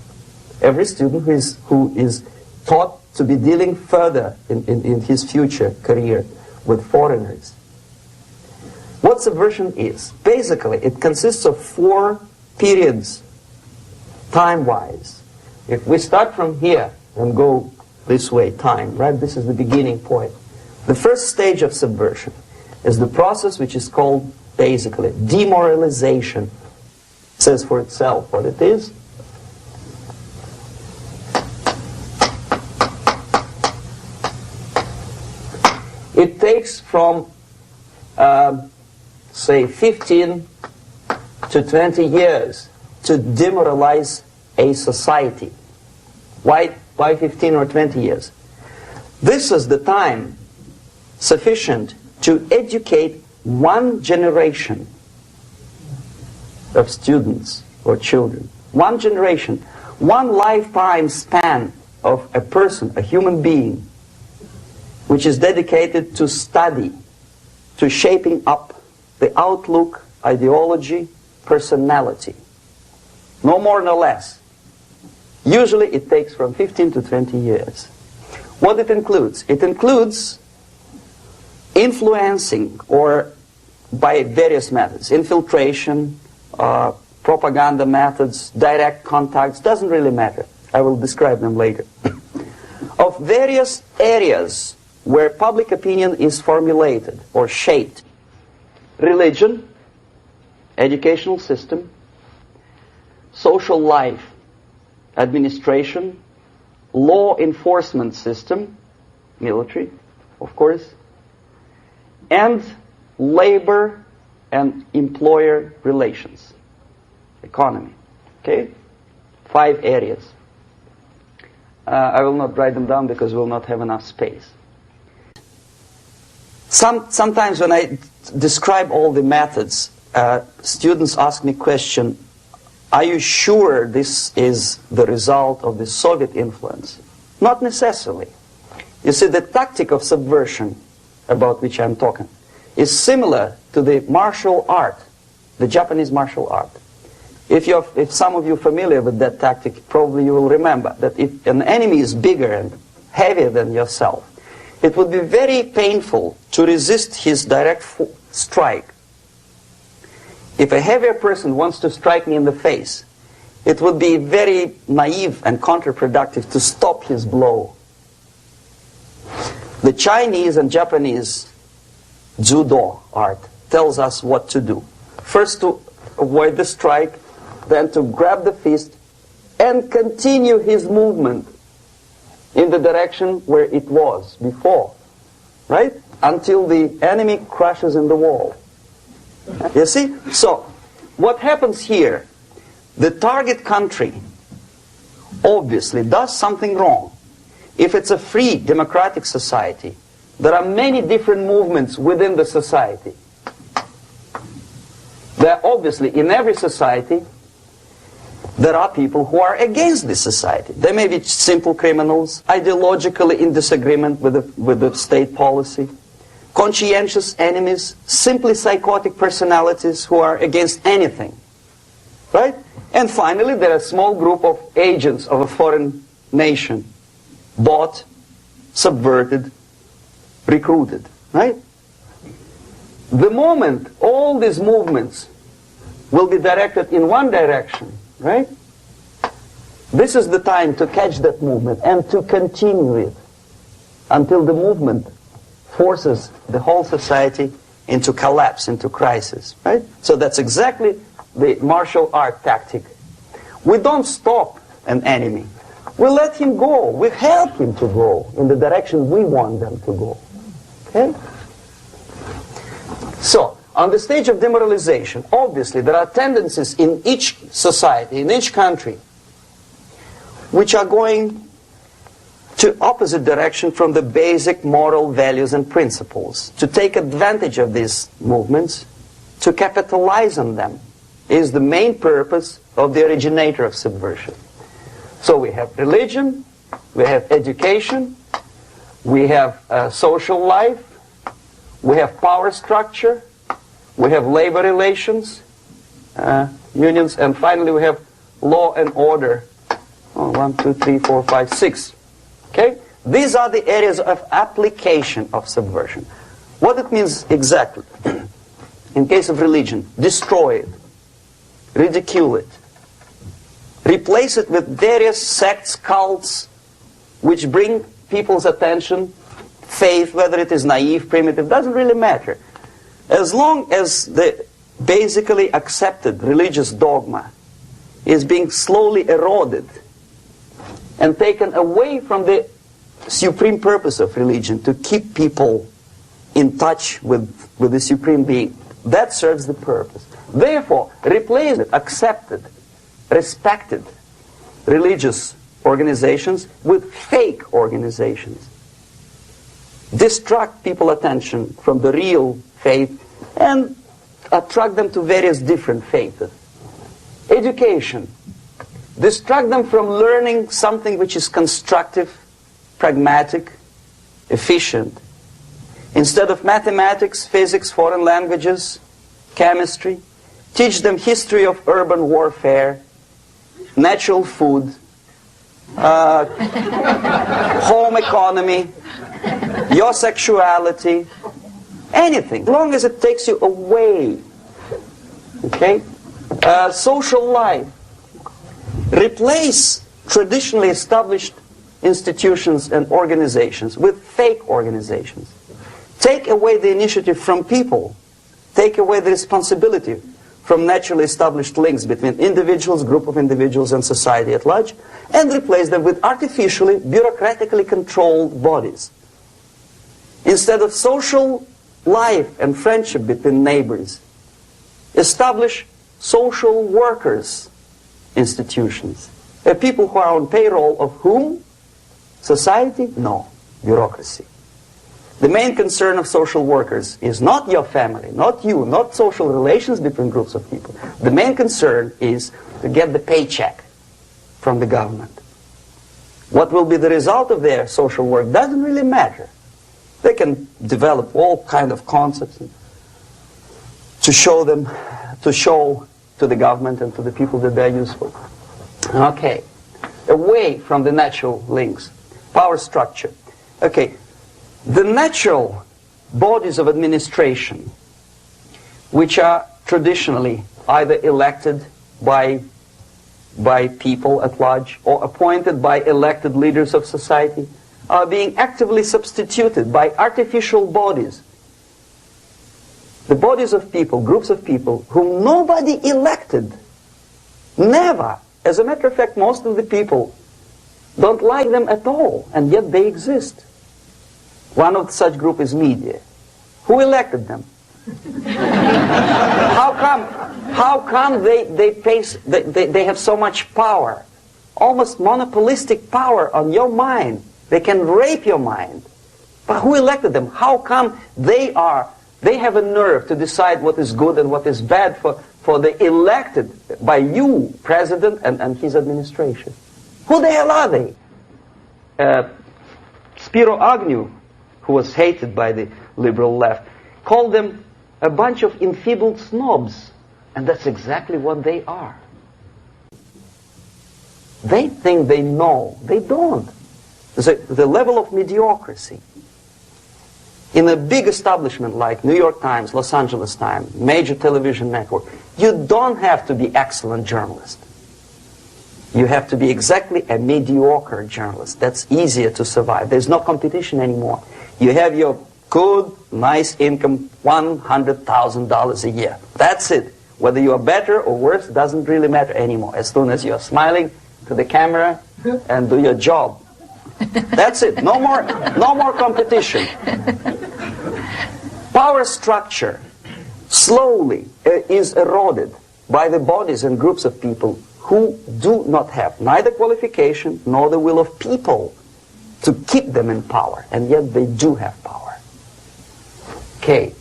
Every student who is taught to be dealing further in his future career with foreigners. What subversion is? Basically, it consists of 4 periods, time-wise. If we start from here and go this way, time, right? This is the beginning point. The first stage of subversion is the process which is called, basically, demoralization. It says for itself what it is. It takes from, say, 15 to 20 years to demoralize a society. Why 15 or 20 years? This is the time sufficient to educate one generation of students or children. One generation, one lifetime span of a person, a human being, which is dedicated to study, to shaping up the outlook, ideology, personality. No more, no less. Usually it takes from 15 to 20 years. What it includes? It includes influencing, or by various methods, infiltration, propaganda methods, direct contacts, doesn't really matter. I will describe them later. Of various areas where public opinion is formulated or shaped. Religion, educational system, social life, administration, law enforcement system, military, of course, and labor and employer relations, economy. Okay? 5 areas. I will not write them down because we will not have enough space. Sometimes when I describe all the methods, students ask me question, are you sure this is the result of the Soviet influence? Not necessarily. You see, the tactic of subversion, about which I'm talking, is similar to the martial art, the Japanese martial art. If some of you are familiar with that tactic, probably you will remember that if an enemy is bigger and heavier than yourself, it would be very painful to resist his direct strike. If a heavier person wants to strike me in the face, it would be very naive and counterproductive to stop his blow. The Chinese and Japanese judo art tells us what to do. First to avoid the strike, then to grab the fist and continue his movement in the direction where it was before, right? Until the enemy crashes in the wall. You see? So, what happens here? the target country obviously does something wrong, if it's a free democratic society, there are many different movements within the society. There are obviously, in every society, there are people who are against this society. They may be simple criminals, ideologically in disagreement with the state policy, conscientious enemies, simply psychotic personalities who are against anything. Right? And finally, there are a small group of agents of a foreign nation, bought, subverted, recruited. Right? The moment all these movements will be directed in one direction, right? This is the time to catch that movement and to continue it until the movement forces the whole society into collapse, into crisis, right? So that's exactly the martial art tactic. We don't stop an enemy. We let him go. We help him to go in the direction we want them to go. Okay? So, on the stage of demoralization, obviously there are tendencies in each society, in each country, which are going to opposite direction from the basic moral values and principles. To take advantage of these movements, to capitalize on them, is the main purpose of the originator of subversion. So we have religion, we have education, we have social life, we have power structure, we have labor relations, unions, and finally we have law and order. 1, 2, 3, 4, 5, 6. Okay? These are the areas of application of subversion. What it means exactly? In case of religion, destroy it, ridicule it, replace it with various sects, cults, which bring people's attention, faith, whether it is naive, primitive, doesn't really matter. As long as the basically accepted religious dogma is being slowly eroded and taken away from the supreme purpose of religion, to keep people in touch with the supreme being, that serves the purpose. Therefore, replace it, accepted, respected religious organizations with fake organizations. Distract people's attention from the real faith and attract them to various different faiths. Education. Distract them from learning something which is constructive, pragmatic, efficient. Instead of mathematics, physics, foreign languages, chemistry, teach them history of urban warfare, natural food, home economy, your sexuality, anything, as long as it takes you away. Okay? Social life. Replace traditionally established institutions and organizations with fake organizations. Take away the initiative from people. Take away the responsibility from naturally established links between individuals, group of individuals, and society at large, and replace them with artificially, bureaucratically controlled bodies. Instead of social life and friendship between neighbors, establish social workers institutions. People who are on payroll of whom? Society? No. Bureaucracy. The main concern of social workers is not your family, not you, not social relations between groups of people. The main concern is to get the paycheck from the government. What will be the result of their social work doesn't really matter. They can develop all kind of concepts to show to the government and to the people that they're useful. Okay. Away from the natural links. Power structure. Okay. The natural bodies of administration, which are traditionally either elected by people at large or appointed by elected leaders of society, are being actively substituted by artificial bodies. The bodies of people, groups of people, whom nobody elected. Never. As a matter of fact, most of the people don't like them at all, and yet they exist. One of such group is media. Who elected them? How come they have so much power? Almost monopolistic power on your mind. They can rape your mind. But who elected them? How come they have a nerve to decide what is good and what is bad for the elected by you, president, and his administration? Who the hell are they? Spiro Agnew, who was hated by the liberal left, called them a bunch of enfeebled snobs. And that's exactly what they are. They think they know. They don't. The level of mediocrity. In a big establishment like New York Times, Los Angeles Times, major television network, you don't have to be excellent journalist. You have to be exactly a mediocre journalist. That's easier to survive. There's no competition anymore. You have your good, nice income, $100,000 a year. That's it. Whether you are better or worse doesn't really matter anymore. As soon as you're smiling to the camera and do your job. That's it. No more competition. Power structure slowly is eroded by the bodies and groups of people who do not have neither qualification nor the will of people to keep them in power, and yet they do have power. Okay.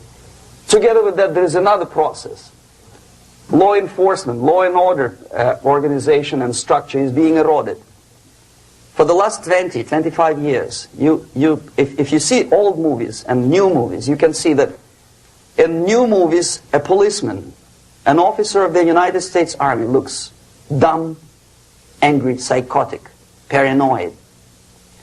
Together with that, there is another process. Law enforcement, law and order organization and structure is being eroded. For the last 20, 25 years, if you see old movies and new movies, you can see that in new movies, a policeman, an officer of the United States Army looks dumb, angry, psychotic, paranoid.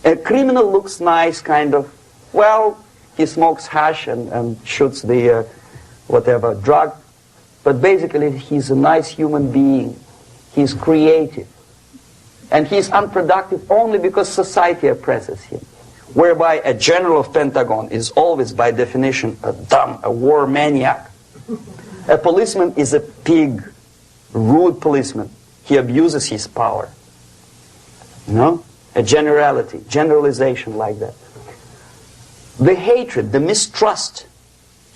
A criminal looks nice, kind of, well, he smokes hash and shoots the whatever drug, but basically he's a nice human being. He's creative. And he's unproductive only because society oppresses him. Whereby a general of Pentagon is always, by definition, a war maniac. A policeman is a pig, rude policeman. He abuses his power. You know? A generalization like that. The hatred, the mistrust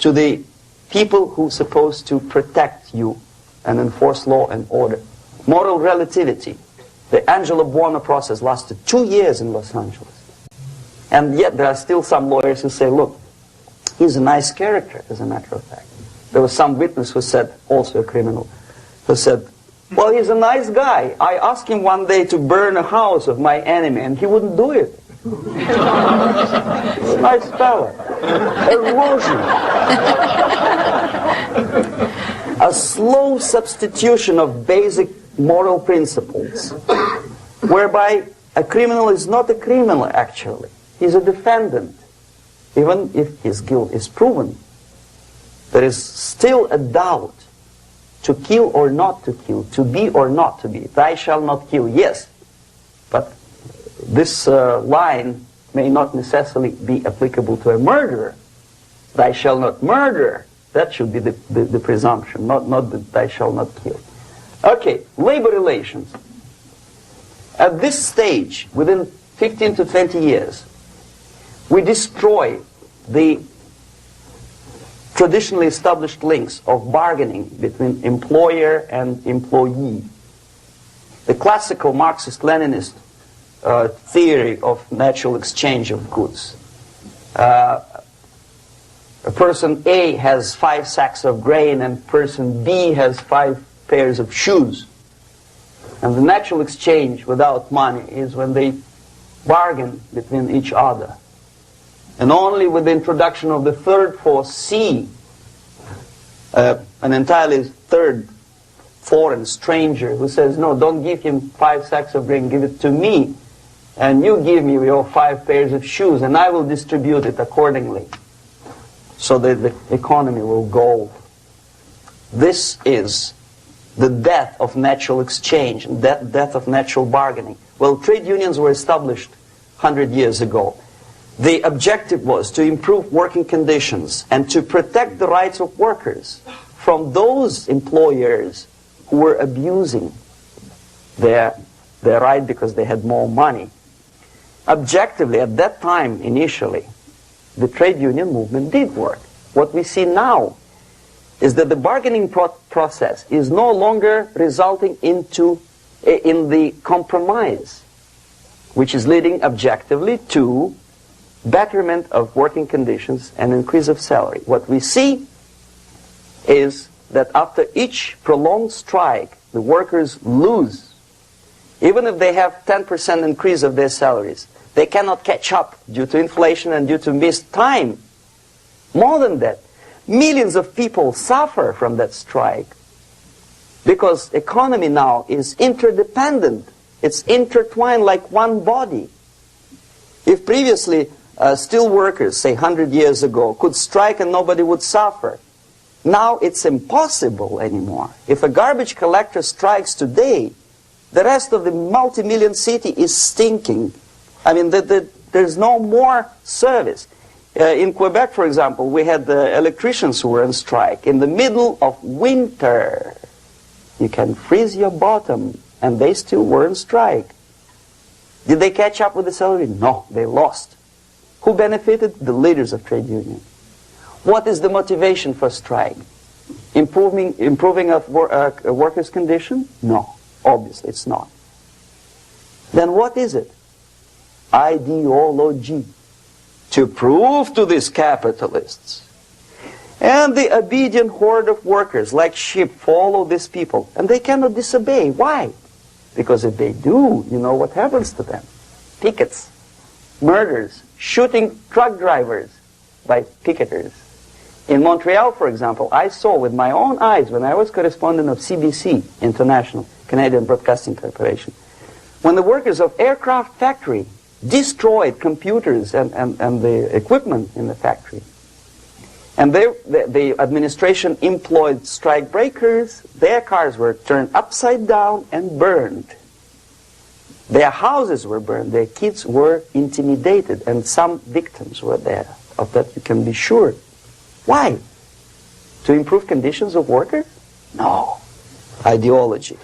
to the people who are supposed to protect you and enforce law and order. Moral relativity. The Angelo Buono process lasted 2 years in Los Angeles. And yet there are still some lawyers who say, look, he's a nice character, as a matter of fact. There was some witness who said, also a criminal, who said, well, he's a nice guy. I asked him one day to burn a house of my enemy, and he wouldn't do it. He's a nice fella. Erosion. A slow substitution of basic moral principles, whereby a criminal is not a criminal, actually. He's a defendant. Even if his guilt is proven, there is still a doubt. To kill or not to kill, to be or not to be. Thou shalt not kill, yes. But this line may not necessarily be applicable to a murderer. Thou shalt not murder. That should be the presumption, not that thou shalt not kill. Okay, labor relations. At this stage, within 15 to 20 years, we destroy the traditionally established links of bargaining between employer and employee. The classical Marxist-Leninist theory of natural exchange of goods. A person A has 5 sacks of grain and person B has 5 pairs of shoes. And the natural exchange without money is when they bargain between each other. And only with the introduction of the third force, C, an entirely third foreign stranger who says, no, don't give him 5 sacks of grain, give it to me. And you give me your 5 pairs of shoes, and I will distribute it accordingly. So that the economy will go. This is the death of natural exchange, death of natural bargaining. Well, trade unions were established 100 years ago. The objective was to improve working conditions and to protect the rights of workers from those employers who were abusing their right because they had more money. Objectively, at that time, initially, the trade union movement did work. What we see now is that the bargaining process is no longer resulting in the compromise, which is leading objectively to betterment of working conditions and increase of salary. What we see is that after each prolonged strike, the workers lose. Even if they have 10% increase of their salaries, they cannot catch up due to inflation and due to missed time. More than that, millions of people suffer from that strike because economy now is interdependent. It's intertwined like one body. If previously steel workers, say 100 years ago, could strike and nobody would suffer, now it's impossible anymore. If a garbage collector strikes today, the rest of the multi-million city is stinking. I mean, there's no more service. In Quebec, for example, we had the electricians who were on strike in the middle of winter. You can freeze your bottom, and they still were on strike. Did they catch up with the salary? No, they lost. Who benefited? The leaders of trade unions. What is the motivation for strike? Improving of workers' condition? No, obviously it's not. Then what is it? Ideology. To prove to these capitalists. And the obedient horde of workers, like sheep, follow these people. And they cannot disobey. Why? Because if they do, you know what happens to them. Pickets, murders, shooting truck drivers by picketers. In Montreal, for example, I saw with my own eyes when I was correspondent of CBC International, Canadian Broadcasting Corporation, when the workers of aircraft factory destroyed computers and the equipment in the factory. And the administration employed strike breakers. Their cars were turned upside down and burned. Their houses were burned. Their kids were intimidated. And some victims were there. Of that you can be sure. Why? To improve conditions of workers? No. Ideology.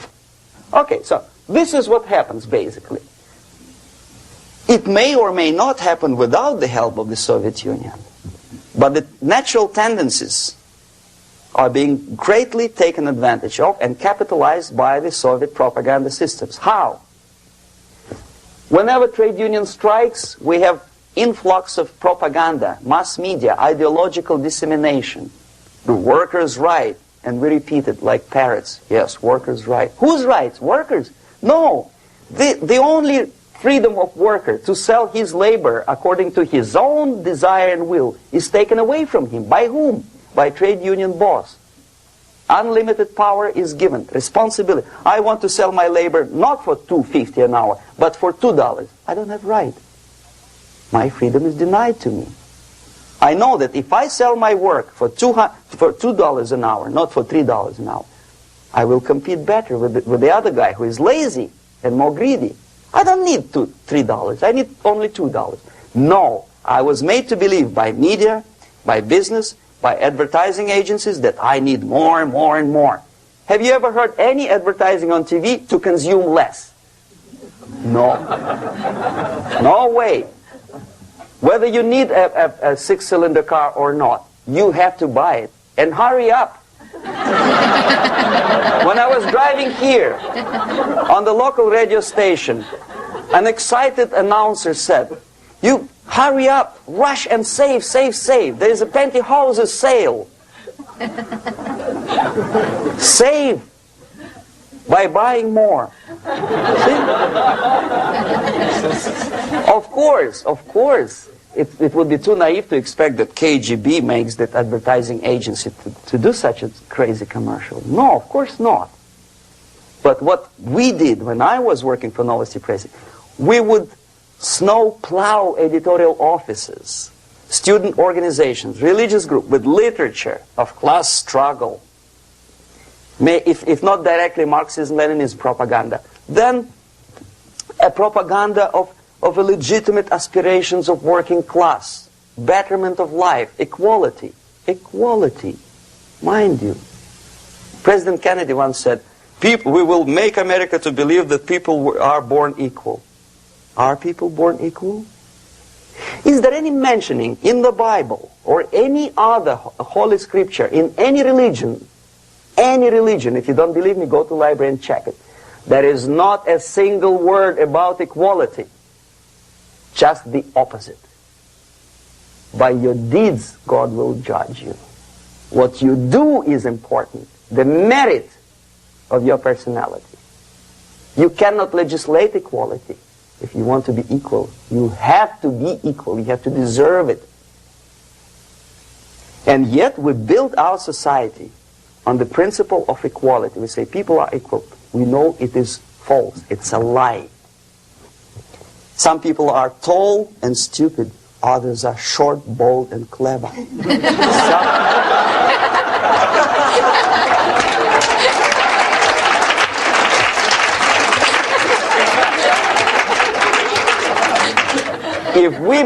Okay, so this is what happens basically. It may or may not happen without the help of the Soviet Union. But the natural tendencies are being greatly taken advantage of and capitalized by the Soviet propaganda systems. How? Whenever trade union strikes, we have influx of propaganda, mass media, ideological dissemination. The workers' right, and we repeat it like parrots. Yes, workers' right. Whose rights? Workers? No. The only freedom of worker to sell his labor according to his own desire and will is taken away from him. By whom? By trade union boss. Unlimited power is given. Responsibility. I want to sell my labor not for $2.50 an hour, but for $2. I don't have right. My freedom is denied to me. I know that if I sell my work for $2 an hour, not for $3 an hour, I will compete better with the other guy who is lazy and more greedy. I don't need $3. I need only $2. No, I was made to believe by media, by business, by advertising agencies that I need more and more and more. Have you ever heard any advertising on TV to consume less? No. No way. Whether you need a six-cylinder car or not, you have to buy it. And hurry up. When I was driving here on the local radio station, an excited announcer said, "You hurry up, rush and save, save, save. There is a pantyhose sale." Save by buying more. See? Of course. It would be too naive to expect that KGB makes that advertising agency to do such a crazy commercial. No, of course not. But what we did when I was working for Novosti Press, we would snow plow editorial offices, student organizations, religious groups with literature of class struggle. If not directly Marxism-Leninism propaganda, then a propaganda of legitimate aspirations of working class, betterment of life, equality. Equality, mind you. President Kennedy once said, we will make America to believe that people are born equal. Are people born equal? Is there any mentioning in the Bible or any other holy scripture in any religion, if you don't believe me, go to the library and check it. There is not a single word about equality, just the opposite. By your deeds, God will judge you. What you do is important, the merit of your personality. You cannot legislate equality. If you want to be equal, you have to be equal. You have to deserve it. And yet we build our society on the principle of equality. We say people are equal. We know it is false. It's a lie. Some people are tall and stupid. Others are short, bold, and clever. If we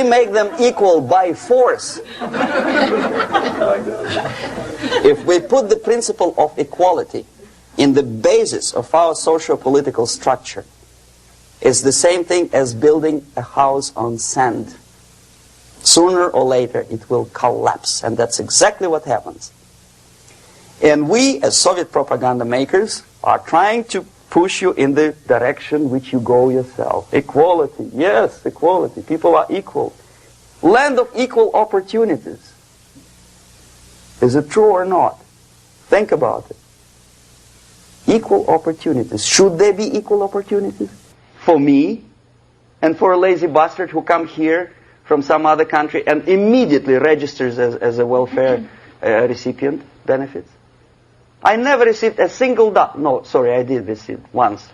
make them equal by force, if we put the principle of equality in the basis of our socio-political structure, it's the same thing as building a house on sand. Sooner or later it will collapse, and that's exactly what happens. And we, as Soviet propaganda makers, are trying to push you in the direction which you go yourself. Equality, yes, equality. People are equal. Land of equal opportunities. Is it true or not? Think about it. Equal opportunities. Should there be equal opportunities? For me, and for a lazy bastard who come here from some other country and immediately registers as a welfare recipient, benefits. I never received a single dollar. No, sorry, I did receive once.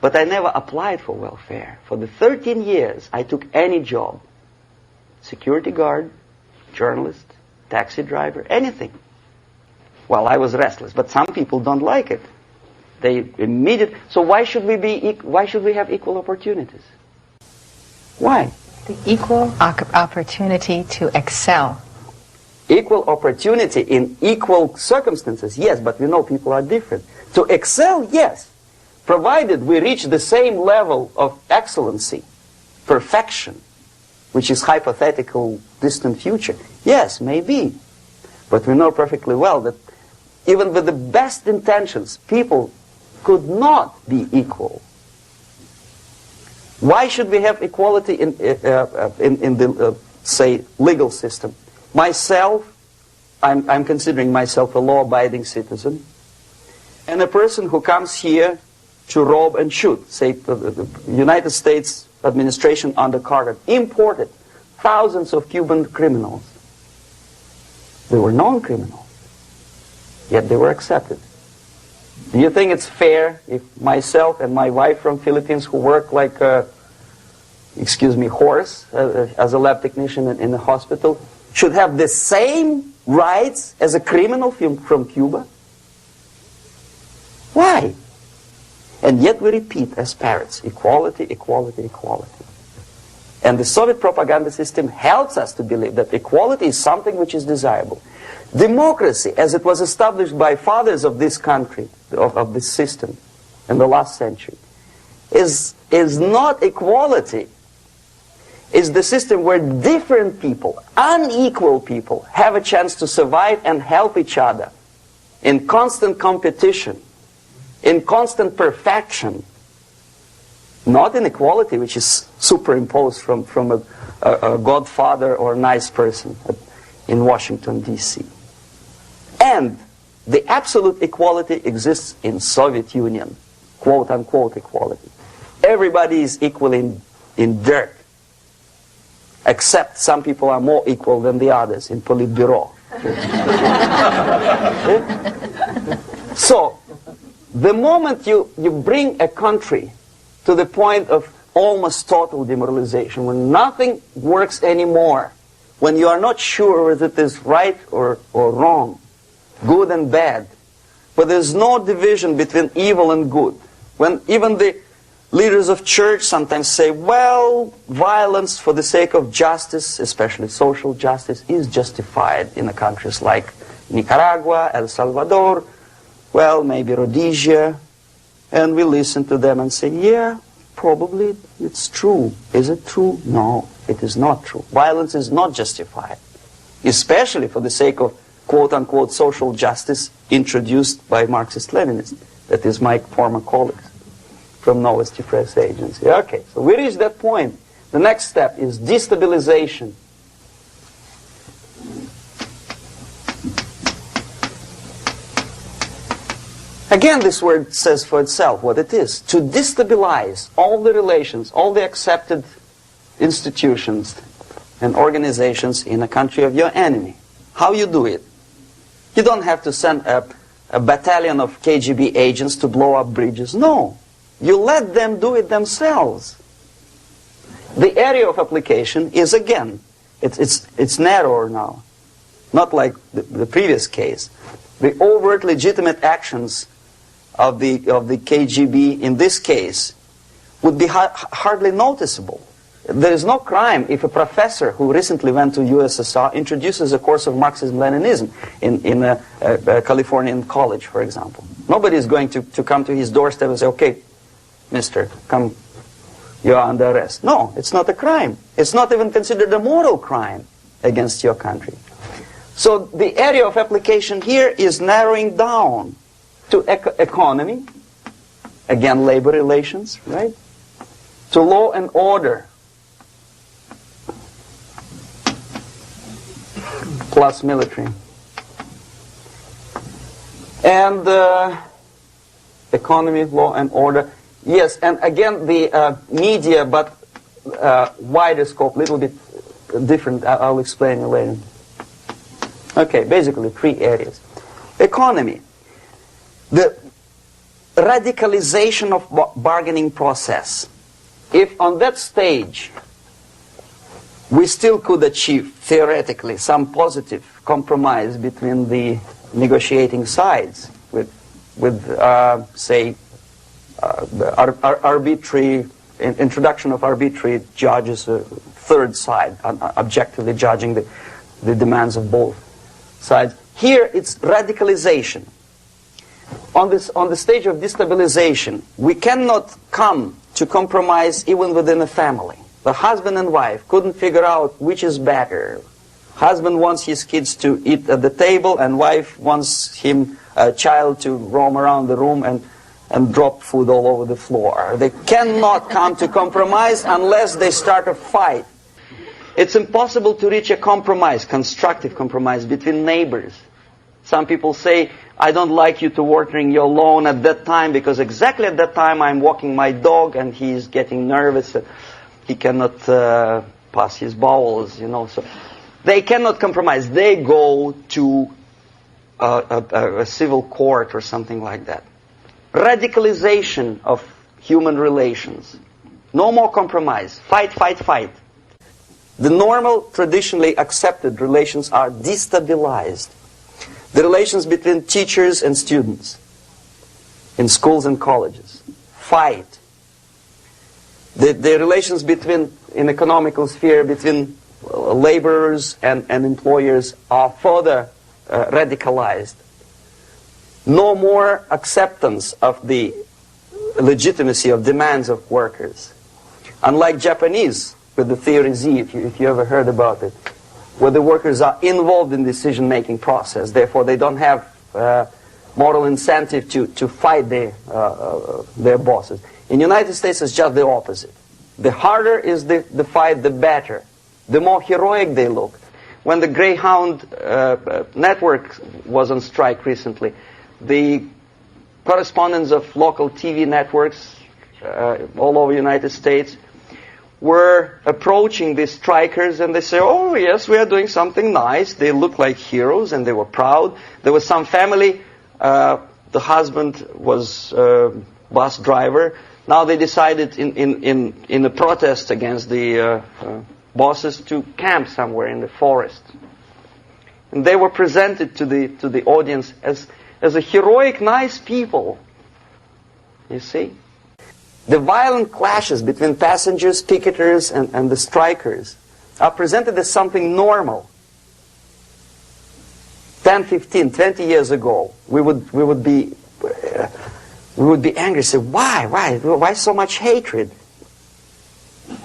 But I never applied for welfare. For the 13 years, I took any job. Security guard, journalist, taxi driver, anything. Well, I was restless, but some people don't like it. They immediately. So why should we have equal opportunities? Why? The equal opportunity to excel. Equal opportunity in equal circumstances, yes, but we know people are different. To excel, yes, provided we reach the same level of excellency, perfection, which is hypothetical, distant future. Yes, maybe. But we know perfectly well that even with the best intentions, people could not be equal. Why should we have equality in the, say, legal system? Myself, I'm considering myself a law-abiding citizen, and a person who comes here to rob and shoot, say, the United States administration under Carter imported thousands of Cuban criminals. They were non-criminals, yet they were accepted. Do you think it's fair if myself and my wife from Philippines, who work like a, horse as a lab technician in the hospital, should have the same rights as a criminal from Cuba? Why? And yet we repeat as parrots, equality, equality, equality. And the Soviet propaganda system helps us to believe that equality is something which is desirable. Democracy, as it was established by fathers of this country, of this system in the last century, is not equality. Is the system where different people, unequal people, have a chance to survive and help each other in constant competition, in constant perfection, not in equality, which is superimposed from a godfather or a nice person in Washington, D.C. And the absolute equality exists in Soviet Union, quote-unquote equality. Everybody is equal in dirt. Except some people are more equal than the others in Politburo. So, the moment you bring a country to the point of almost total demoralization, when nothing works anymore, when you are not sure whether it is right or wrong, good and bad, but there's no division between evil and good, when even the leaders of church sometimes say, well, violence for the sake of justice, especially social justice, is justified in countries like Nicaragua, El Salvador, well, maybe Rhodesia, and we listen to them and say, yeah, probably it's true. Is it true? No, it is not true. Violence is not justified, especially for the sake of quote-unquote social justice introduced by Marxist-Leninists, that is my former colleagues from Novosti Press Agency. Okay, so we reached that point. The next step is destabilization. Again, this word says for itself what it is. To destabilize all the relations, all the accepted institutions and organizations in a country of your enemy. How you do it? You don't have to send a battalion of KGB agents to blow up bridges. No. You let them do it themselves. The area of application is, again, it's narrower now. Not like the previous case. The overt legitimate actions of the KGB in this case would be hardly noticeable. There is no crime if a professor who recently went to USSR introduces a course of Marxism-Leninism in a Californian college, for example. Nobody is going to come to his doorstep and say, okay, mister, come, you are under arrest. No, it's not a crime. It's not even considered a moral crime against your country. So the area of application here is narrowing down to economy, again labor relations, right? To law and order, plus military. And economy, law and order. Yes, and again the media, but wider scope, little bit different. I'll explain you later. Okay, basically 3 areas. Economy. The radicalization of bargaining process. If on that stage we still could achieve, theoretically, some positive compromise between the negotiating sides with say, arbitrary, introduction of arbitrary judges, a third side, objectively judging the demands of both sides. Here it's radicalization. On the stage of destabilization, we cannot come to compromise even within a family. The husband and wife couldn't figure out which is better. Husband wants his kids to eat at the table, and wife wants a child to roam around the room and drop food all over the floor. They cannot come to compromise unless they start a fight. It's impossible to reach a compromise, constructive compromise, between neighbors. Some people say, I don't like you to watering your lawn at that time because exactly at that time I'm walking my dog and he's getting nervous. He cannot pass his bowels, you know. So they cannot compromise. They go to a civil court or something like that. Radicalization of human relations. No more compromise. Fight, fight, fight. The normal, traditionally accepted relations are destabilized. The relations between teachers and students in schools and colleges. Fight. The relations in economical sphere between laborers and employers are further radicalized. No more acceptance of the legitimacy of demands of workers. Unlike Japanese, with the theory Z, if you ever heard about it, where the workers are involved in the decision-making process, therefore they don't have moral incentive to fight their bosses. In the United States, it's just the opposite. The harder is the fight, the better. The more heroic they look. When the Greyhound network was on strike recently, the correspondents of local TV networks all over the United States were approaching these strikers, and they say, oh yes, we are doing something nice. They look like heroes and they were proud. There was some family, the husband was bus driver. Now they decided in a protest against the bosses to camp somewhere in the forest. And they were presented to the audience as a heroic, nice people. You see? The violent clashes between passengers, picketers, and the strikers are presented as something normal. 10, 15, 20 years ago, we would we would be angry, say, why so much hatred?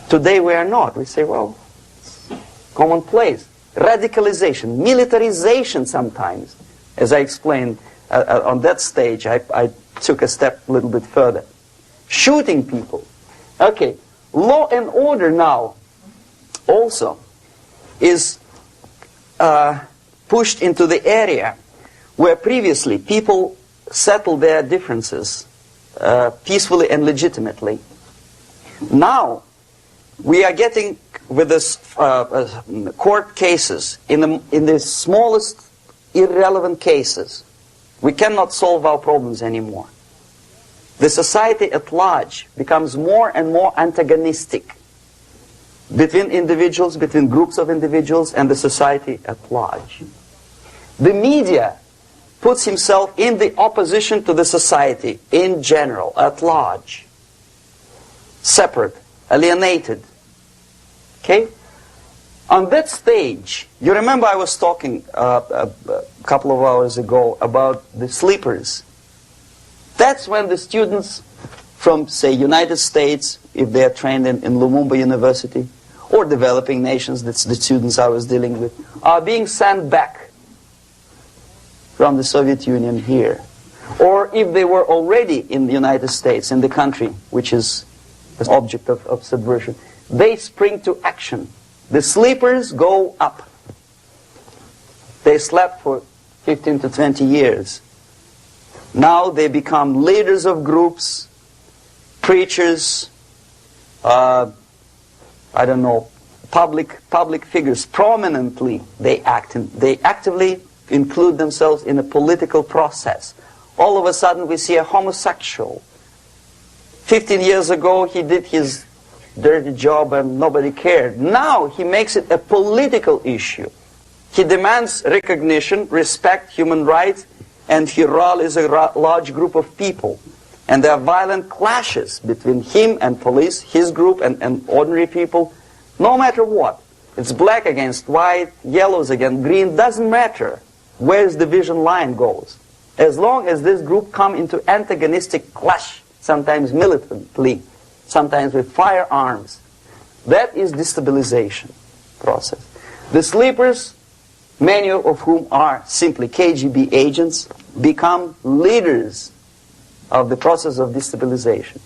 Today we are not. We say, well, commonplace. Radicalization, militarization sometimes. As I explained on that stage, I took a step a little bit further. Shooting people. Okay, law and order now also is pushed into the area where previously people settled their differences peacefully and legitimately. Now we are getting with this court cases in the smallest irrelevant cases. We cannot solve our problems anymore. The society at large becomes more and more antagonistic between individuals, between groups of individuals, and the society at large. The media puts himself in the opposition to the society in general, at large. Separate, alienated. Okay? On that stage, you remember I was talking a couple of hours ago about the sleepers. That's when the students from, say, United States, if they are trained in Lumumba University, or developing nations, that's the students I was dealing with, are being sent back from the Soviet Union here. Or if they were already in the United States, in the country, which is the object of subversion, they spring to action. The sleepers go up. They slept for 15 to 20 years. Now they become leaders of groups, preachers, I don't know, public figures. Prominently they actively include themselves in a political process. All of a sudden we see a homosexual. 15 years ago he did his dirty job and nobody cared. Now he makes it a political issue. He demands recognition, respect, human rights, and he rallies a large group of people. And there are violent clashes between him and police, his group and ordinary people, no matter what. It's black against white, yellows against green, doesn't matter where the division line goes. As long as this group come into antagonistic clash, sometimes militantly, sometimes with firearms, that is destabilization process. The sleepers, many of whom are simply KGB agents, become leaders of the process of destabilization.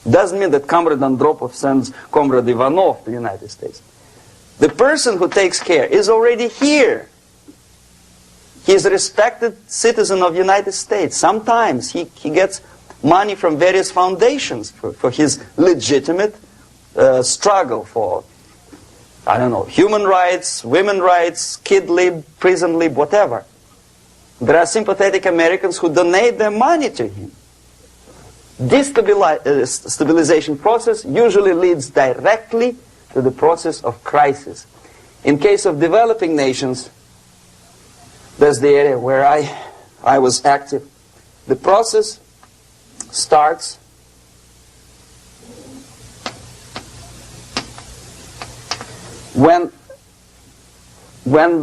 Doesn't mean that Comrade Andropov sends Comrade Ivanov to the United States. The person who takes care is already here. He is a respected citizen of the United States. Sometimes he gets money from various foundations for his legitimate struggle for, I don't know, human rights, women's rights, kid lib, prison lib, whatever. There are sympathetic Americans who donate their money to him. This stabilization process usually leads directly to the process of crisis. In case of developing nations, that's the area where I was active. The process starts when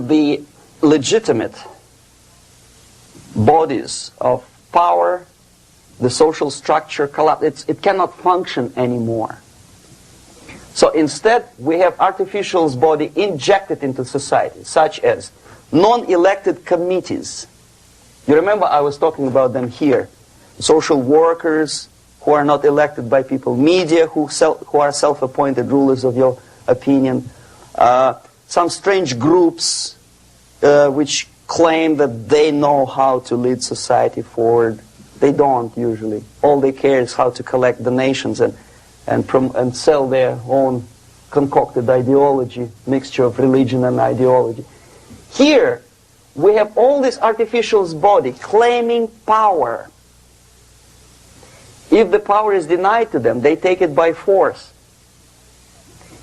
the legitimate bodies of power, the social structure collapse. It cannot function anymore. So instead, we have artificial body injected into society, such as non-elected committees. You remember I was talking about them here. Social workers who are not elected by people, media who are self-appointed rulers of your opinion, some strange groups which claim that they know how to lead society forward. They don't usually. All they care is how to collect donations and sell their own concocted ideology, mixture of religion and ideology. Here, we have all this artificial body claiming power. If the power is denied to them, they take it by force.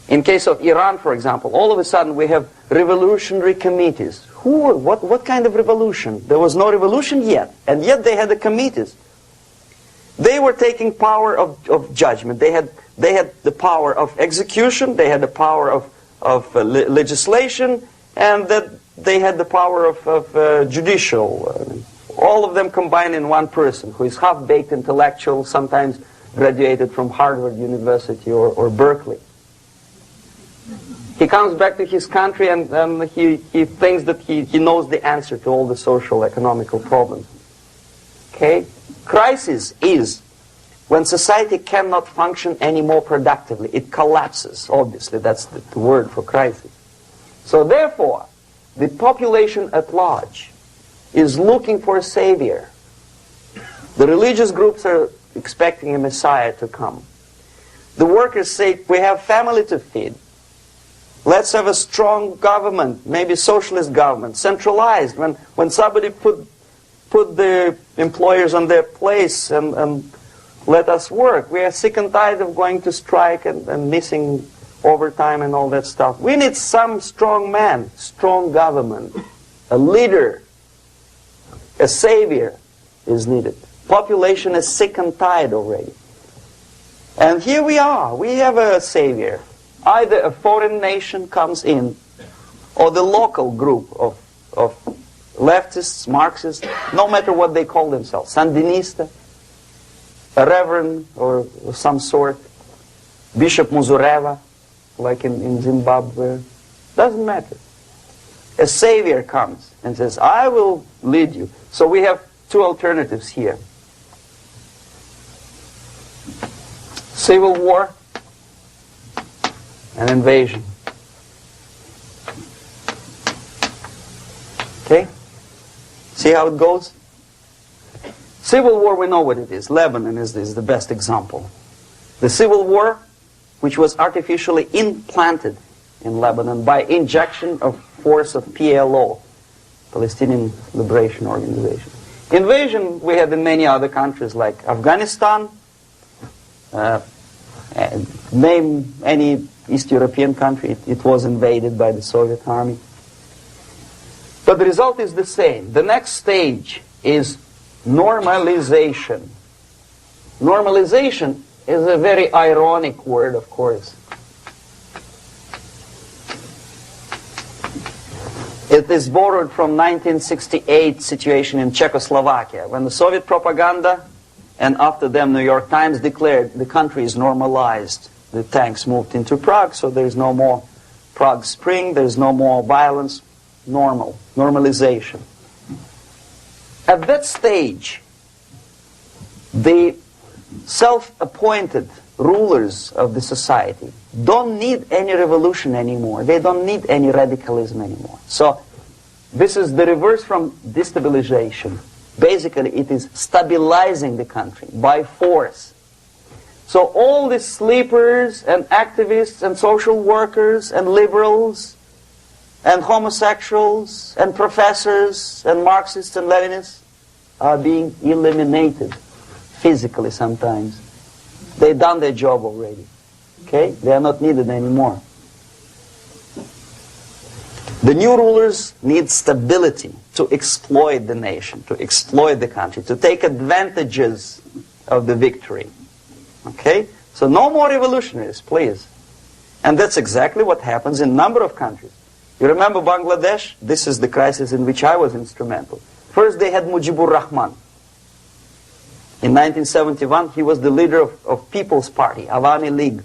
In case of Iran, for example, all of a sudden we have revolutionary committees. What kind of revolution? There was no revolution yet, and yet they had the committees. They were taking power of judgment. They had the power of execution, they had the power of legislation, and that they had the power of judicial All of them combined in one person who is half-baked intellectual, sometimes graduated from Harvard University or Berkeley. He comes back to his country and he thinks that he knows the answer to all the social, economical problems. Okay? Crisis is when society cannot function any more productively. It collapses, obviously. That's the word for crisis. So therefore, the population at large is looking for a savior. The religious groups are expecting a Messiah to come. The workers say, we have family to feed. Let's have a strong government, maybe socialist government, centralized. When somebody put the employers on their place and let us work. We are sick and tired of going to strike and missing overtime and all that stuff. We need some strong man, strong government, a leader, a savior is needed. Population is sick and tired already. And here we are. We have a savior. Either a foreign nation comes in, or the local group of leftists, Marxists, no matter what they call themselves, Sandinista, a reverend or some sort, Bishop Muzureva, like in Zimbabwe, doesn't matter. A savior comes and says, I will lead you. So we have two alternatives here. Civil war and invasion. Okay? See how it goes? Civil war, we know what it is. Lebanon is the best example. The civil war, which was artificially implanted in Lebanon by injection of force of PLO, Palestinian Liberation Organization. Invasion we had in many other countries like Afghanistan, name any East European country, it was invaded by the Soviet army. But the result is the same. The next stage is normalization. Normalization is a very ironic word, of course. It is borrowed from 1968 situation in Czechoslovakia, when the Soviet propaganda and after them New York Times declared the country is normalized. The tanks moved into Prague, so there is no more Prague Spring, there is no more violence. Normalization. At that stage, the self-appointed rulers of the society don't need any revolution anymore. They don't need any radicalism anymore. So this is the reverse from destabilization. Basically, it is stabilizing the country by force. So all the sleepers and activists and social workers and liberals and homosexuals and professors and Marxists and Leninists are being eliminated physically sometimes. They've done their job already. Okay? They are not needed anymore. The new rulers need stability to exploit the nation, to exploit the country, to take advantages of the victory. Okay? So no more revolutionaries, please. And that's exactly what happens in a number of countries. You remember Bangladesh? This is the crisis in which I was instrumental. First they had Mujibur Rahman. In 1971, he was the leader of People's Party, Awami League,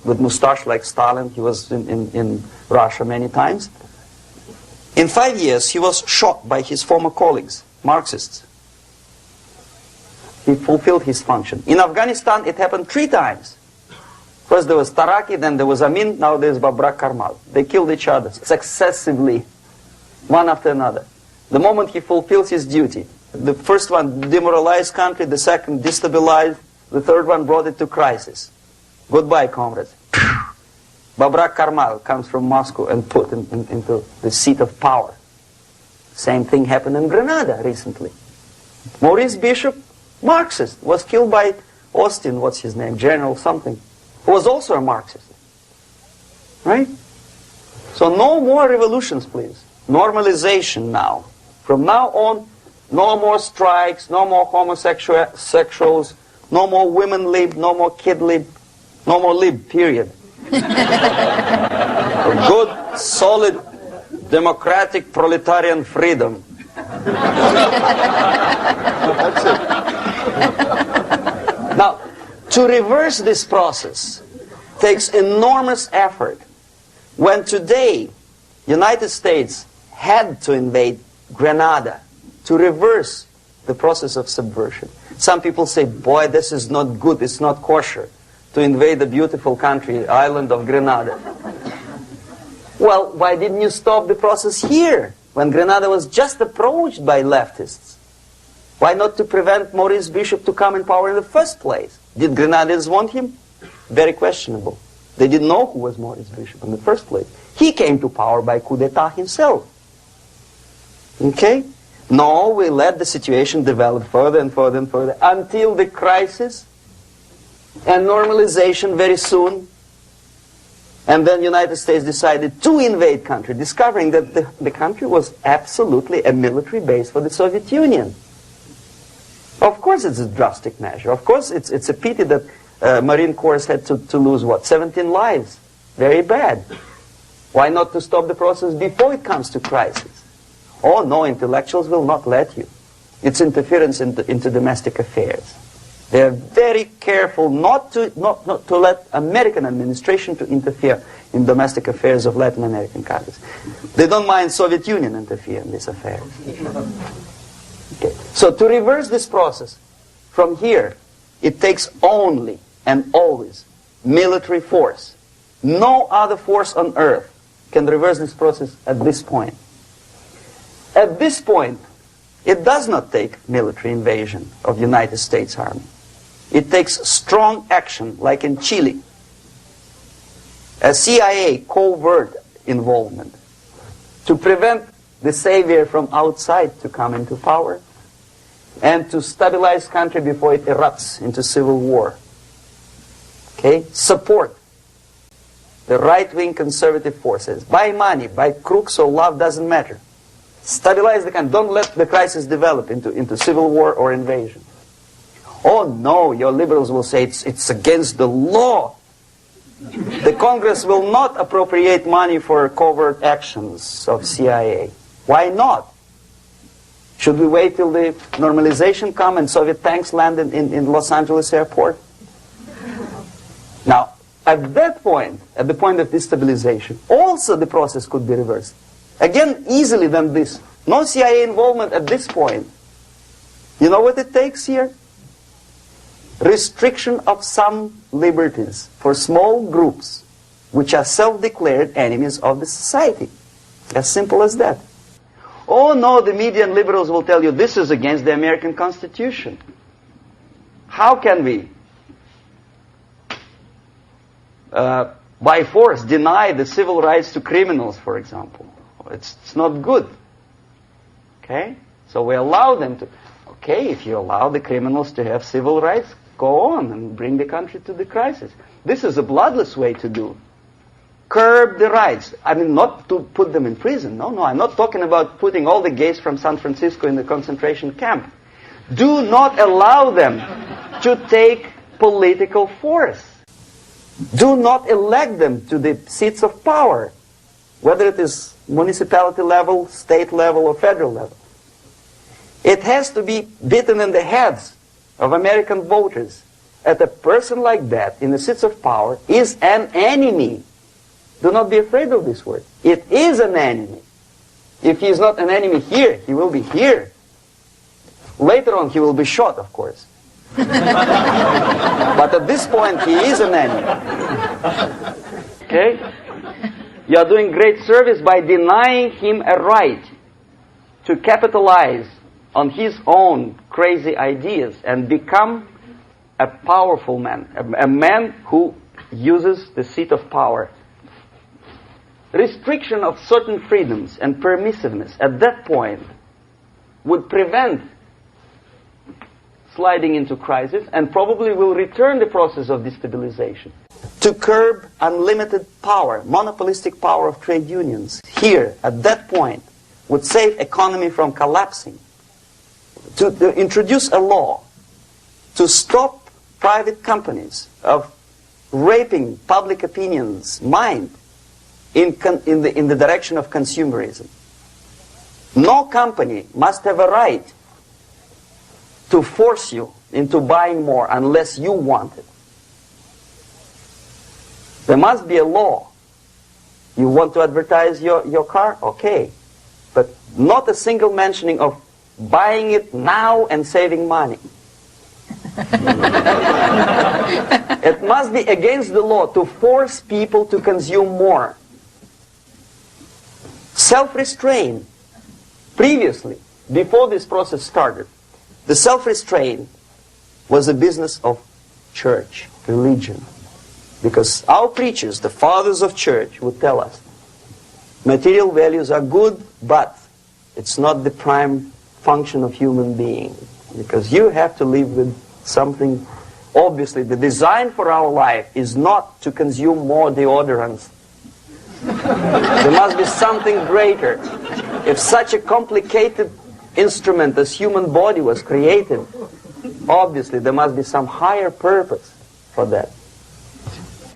with mustache like Stalin. He was in Russia many times. In 5 years, he was shot by his former colleagues, Marxists. He fulfilled his function. In Afghanistan, it happened 3 times. First there was Taraki, then there was Amin, now there's Babrak Karmal. They killed each other successively, one after another. The moment he fulfills his duty, the first one demoralized country, the second destabilized, the third one brought it to crisis. Goodbye, comrades. Babrak Karmal comes from Moscow and put into the seat of power. Same thing happened in Grenada recently. Maurice Bishop, Marxist, was killed by Austin, what's his name, General something, who was also a Marxist. Right? So no more revolutions, please. Normalization now. From now on, no more strikes, no more homosexuals, no more women lib, no more kid lib, no more lib, period. A good, solid, democratic, proletarian freedom. That's it. Now, to reverse this process takes enormous effort. When today, United States had to invade Grenada to reverse the process of subversion. Some people say, boy, this is not good, it's not kosher to invade the beautiful country, island of Grenada. Well, why didn't you stop the process here, when Grenada was just approached by leftists? Why not to prevent Maurice Bishop to come in power in the first place? Did Grenadians want him? Very questionable. They didn't know who was Maurice Bishop in the first place. He came to power by coup d'etat himself. Okay? No, we let the situation develop further and further and further until the crisis and normalization very soon. And then the United States decided to invade country, discovering that the country was absolutely a military base for the Soviet Union. Of course it's a drastic measure. Of course it's a pity that Marine Corps had to lose, what, 17 lives. Very bad. Why not to stop the process before it comes to crisis? Oh no, intellectuals will not let you. It's interference into domestic affairs. They are very careful not to let American administration to interfere in domestic affairs of Latin American countries. They don't mind Soviet Union interfere in these affairs. Okay. So to reverse this process from here, it takes only and always military force. No other force on earth can reverse this process at this point. At this point, it does not take military invasion of the United States Army. It takes strong action, like in Chile. A CIA covert involvement to prevent the savior from outside to come into power and to stabilize country before it erupts into civil war. Okay? Support the right-wing conservative forces. By money, by crooks or love, doesn't matter. Stabilize the country. Don't let the crisis develop into civil war or invasion. Oh no, your liberals will say it's against the law. The Congress will not appropriate money for covert actions of CIA. Why not? Should we wait till the normalization come and Soviet tanks land in Los Angeles airport? Now, at that point, at the point of destabilization, also the process could be reversed. Again, easily than this. No CIA involvement at this point. You know what it takes here? Restriction of some liberties for small groups which are self-declared enemies of the society. As simple as that. Oh no, the media and liberals will tell you this is against the American Constitution. How can we, by force, deny the civil rights to criminals, for example? It's not good. Okay? So we allow them to. Okay, if you allow the criminals to have civil rights, go on and bring the country to the crisis. This is a bloodless way to do. Curb the rights. I mean, not to put them in prison. No, I'm not talking about putting all the gays from San Francisco in the concentration camp. Do not allow them to take political force. Do not elect them to the seats of power, whether it is municipality level, state level, or federal level. It has to be beaten in the heads of American voters that a person like that in the seats of power is an enemy. Do not be afraid of this word. It is an enemy. If he is not an enemy here, he will be here. Later on, he will be shot, of course. But at this point, he is an enemy. Okay? You are doing great service by denying him a right to capitalize on his own crazy ideas and become a powerful man, a man who uses the seat of power. Restriction of certain freedoms and permissiveness at that point would prevent sliding into crisis and probably will return the process of destabilization. To curb unlimited power, monopolistic power of trade unions, here, at that point, would save economy from collapsing. To introduce a law to stop private companies of raping public opinion's mind in the direction of consumerism. No company must have a right to force you into buying more unless you want it. There must be a law. You want to advertise your car? Okay. But not a single mentioning of buying it now and saving money. It must be against the law to force people to consume more. Self-restraint. Previously, before this process started, the self-restraint was a business of church, religion. Because our preachers, the fathers of church, would tell us, material values are good, but it's not the prime function of human being. Because you have to live with something. Obviously, the design for our life is not to consume more deodorants. There must be something greater. If such a complicated instrument as human body was created, obviously there must be some higher purpose for that.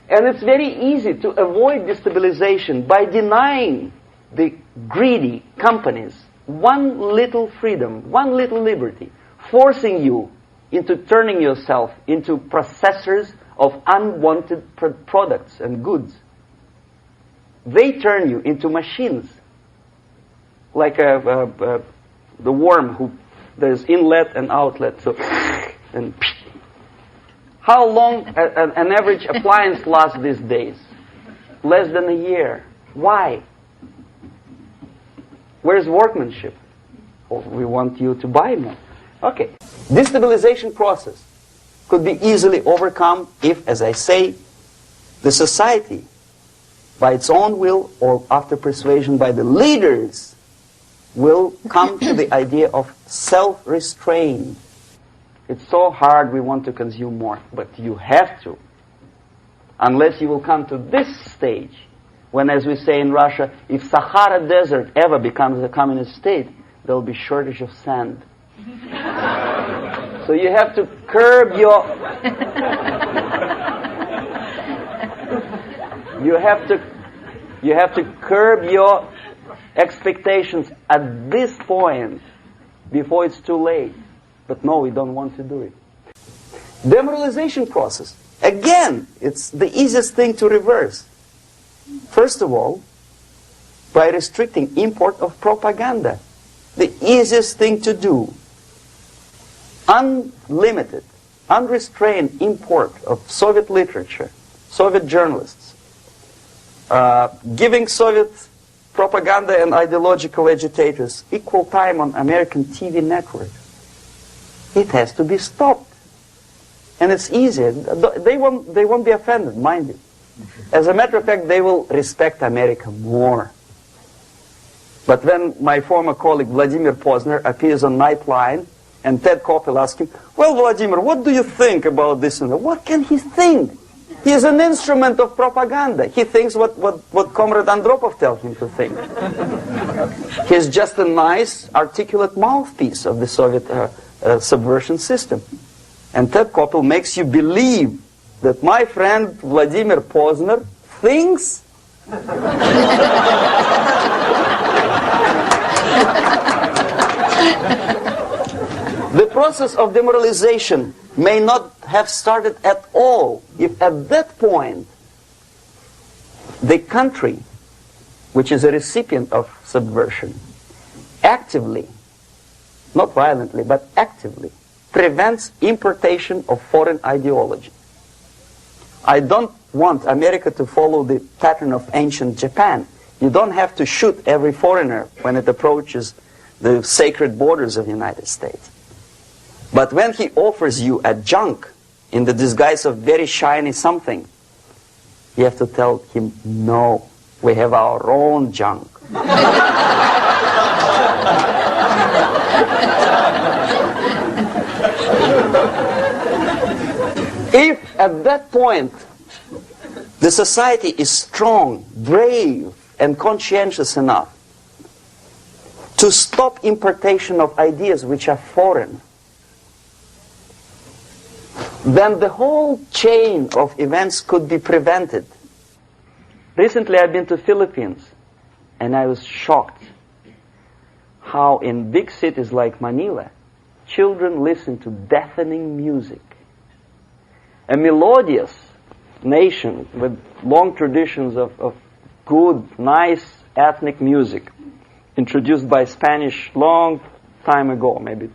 And it's very easy to avoid destabilization by denying the greedy companies one little freedom, one little liberty, forcing you into turning yourself into processors of unwanted products and goods. They turn you into machines, like the worm who there's inlet and outlet. So, and how long an average appliance lasts these days? Less than a year. Why? Where's workmanship? Oh, we want you to buy more. Okay. Destabilization process could be easily overcome if, as I say, the society, by its own will or after persuasion by the leaders, will come to the idea of self-restraint. It's so hard, we want to consume more, but you have to. Unless you will come to this stage, when, as we say in Russia, if Sahara Desert ever becomes a communist state, there will be shortage of sand. So you have to curb your... You have to curb your expectations at this point before it's too late. But no, we don't want to do it. Demoralization process. Again, it's the easiest thing to reverse. First of all, by restricting import of propaganda. The easiest thing to do. Unlimited, unrestrained import of Soviet literature, Soviet journalists, giving Soviet propaganda and ideological agitators equal time on American TV networks. It has to be stopped. And it's easy. They won't be offended, mind you. As a matter of fact, they will respect America more. But when my former colleague Vladimir Posner appears on Nightline and Ted Koppel asks him, well, Vladimir, what do you think about this and that? What can he think? He is an instrument of propaganda. He thinks what Comrade Andropov tells him to think. He's just a nice, articulate mouthpiece of the Soviet subversion system. And Ted Koppel makes you believe that my friend Vladimir Posner thinks the process of demoralization may not have started at all if at that point the country, which is a recipient of subversion, actively, not violently, but actively, prevents importation of foreign ideology. I don't want America to follow the pattern of ancient Japan. You don't have to shoot every foreigner when it approaches the sacred borders of the United States. But when he offers you a junk in the disguise of very shiny something, you have to tell him, no, we have our own junk. If at that point the society is strong, brave, and conscientious enough to stop importation of ideas which are foreign, then the whole chain of events could be prevented. Recently I've been to Philippines and I was shocked how in big cities like Manila, children listen to deafening music. A melodious nation with long traditions of good, nice ethnic music, introduced by Spanish long time ago, maybe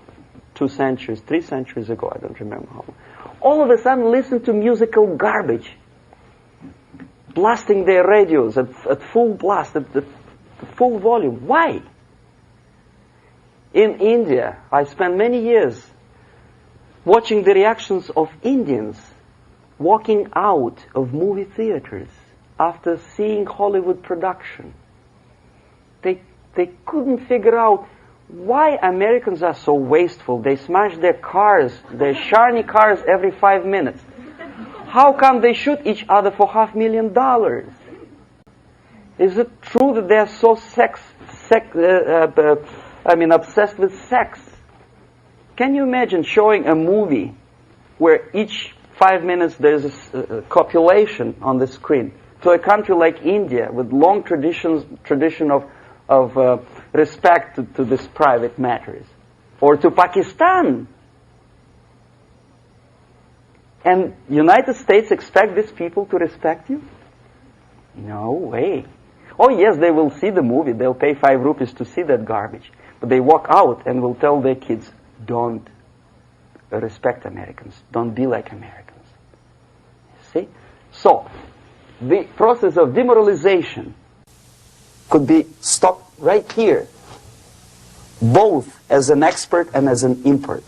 2 centuries, 3 centuries ago, I don't remember how long. All of a sudden listen to musical garbage, blasting their radios at full blast, at full volume. Why? In India, I spent many years watching the reactions of Indians walking out of movie theaters after seeing Hollywood production. They couldn't figure out why Americans are so wasteful. They smash their cars, their shiny cars, every 5 minutes. How come they shoot each other for $500,000? Is it true that they're so obsessed with sex? Can you imagine showing a movie where each 5 minutes there's a copulation on the screen to a country like India with long tradition of respect to these private matters, or to Pakistan? And United States expect these people to respect you? No way. Oh yes, they will see the movie. They'll pay 5 rupees to see that garbage. But they walk out and will tell their kids, don't respect Americans. Don't be like Americans. See? So, the process of demoralization could be stopped right here, both as an expert and as an import.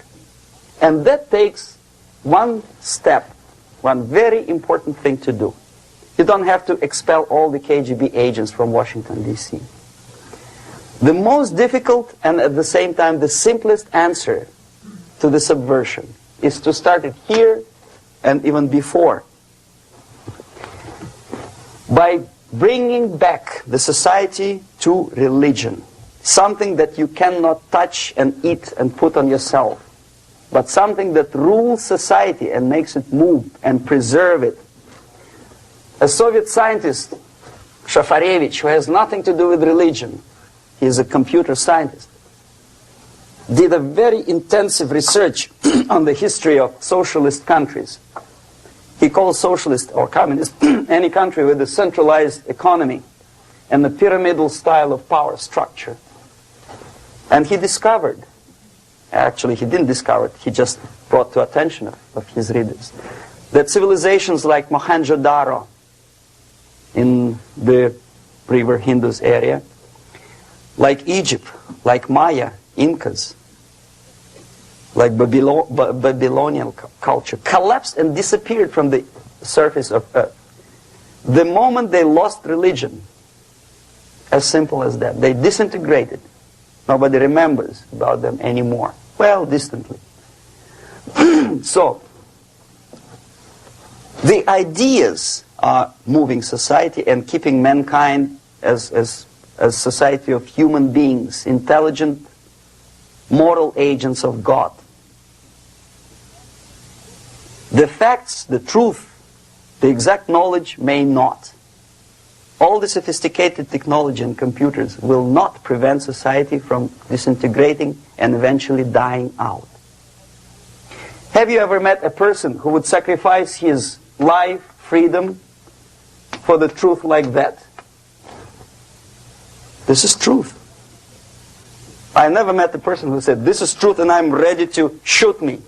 And that takes one step, one very important thing to do. You don't have to expel all the KGB agents from Washington, D.C. The most difficult and at the same time the simplest answer to the subversion is to start it here and even before, by bringing back the society to religion, something that you cannot touch and eat and put on yourself, but something that rules society and makes it move and preserve it. A Soviet scientist, Shafarevich, who has nothing to do with religion, he is a computer scientist, did a very intensive research on the history of socialist countries. He calls socialist or communist any country with a centralized economy and a pyramidal style of power structure. And he discovered, actually he didn't discover it, he just brought to attention of his readers, that civilizations like Mohenjo-Daro in the river Indus area, like Egypt, like Maya, Incas, like Babylonian culture, collapsed and disappeared from the surface of Earth. The moment they lost religion, as simple as that, they disintegrated. Nobody remembers about them anymore. Well, distantly. So, the ideas are moving society and keeping mankind as a society of human beings, intelligent, moral agents of God. The facts, the truth, the exact knowledge may not. All the sophisticated technology and computers will not prevent society from disintegrating and eventually dying out. Have you ever met a person who would sacrifice his life, freedom, for the truth like that? This is truth. I never met a person who said, this is truth and I'm ready to shoot me.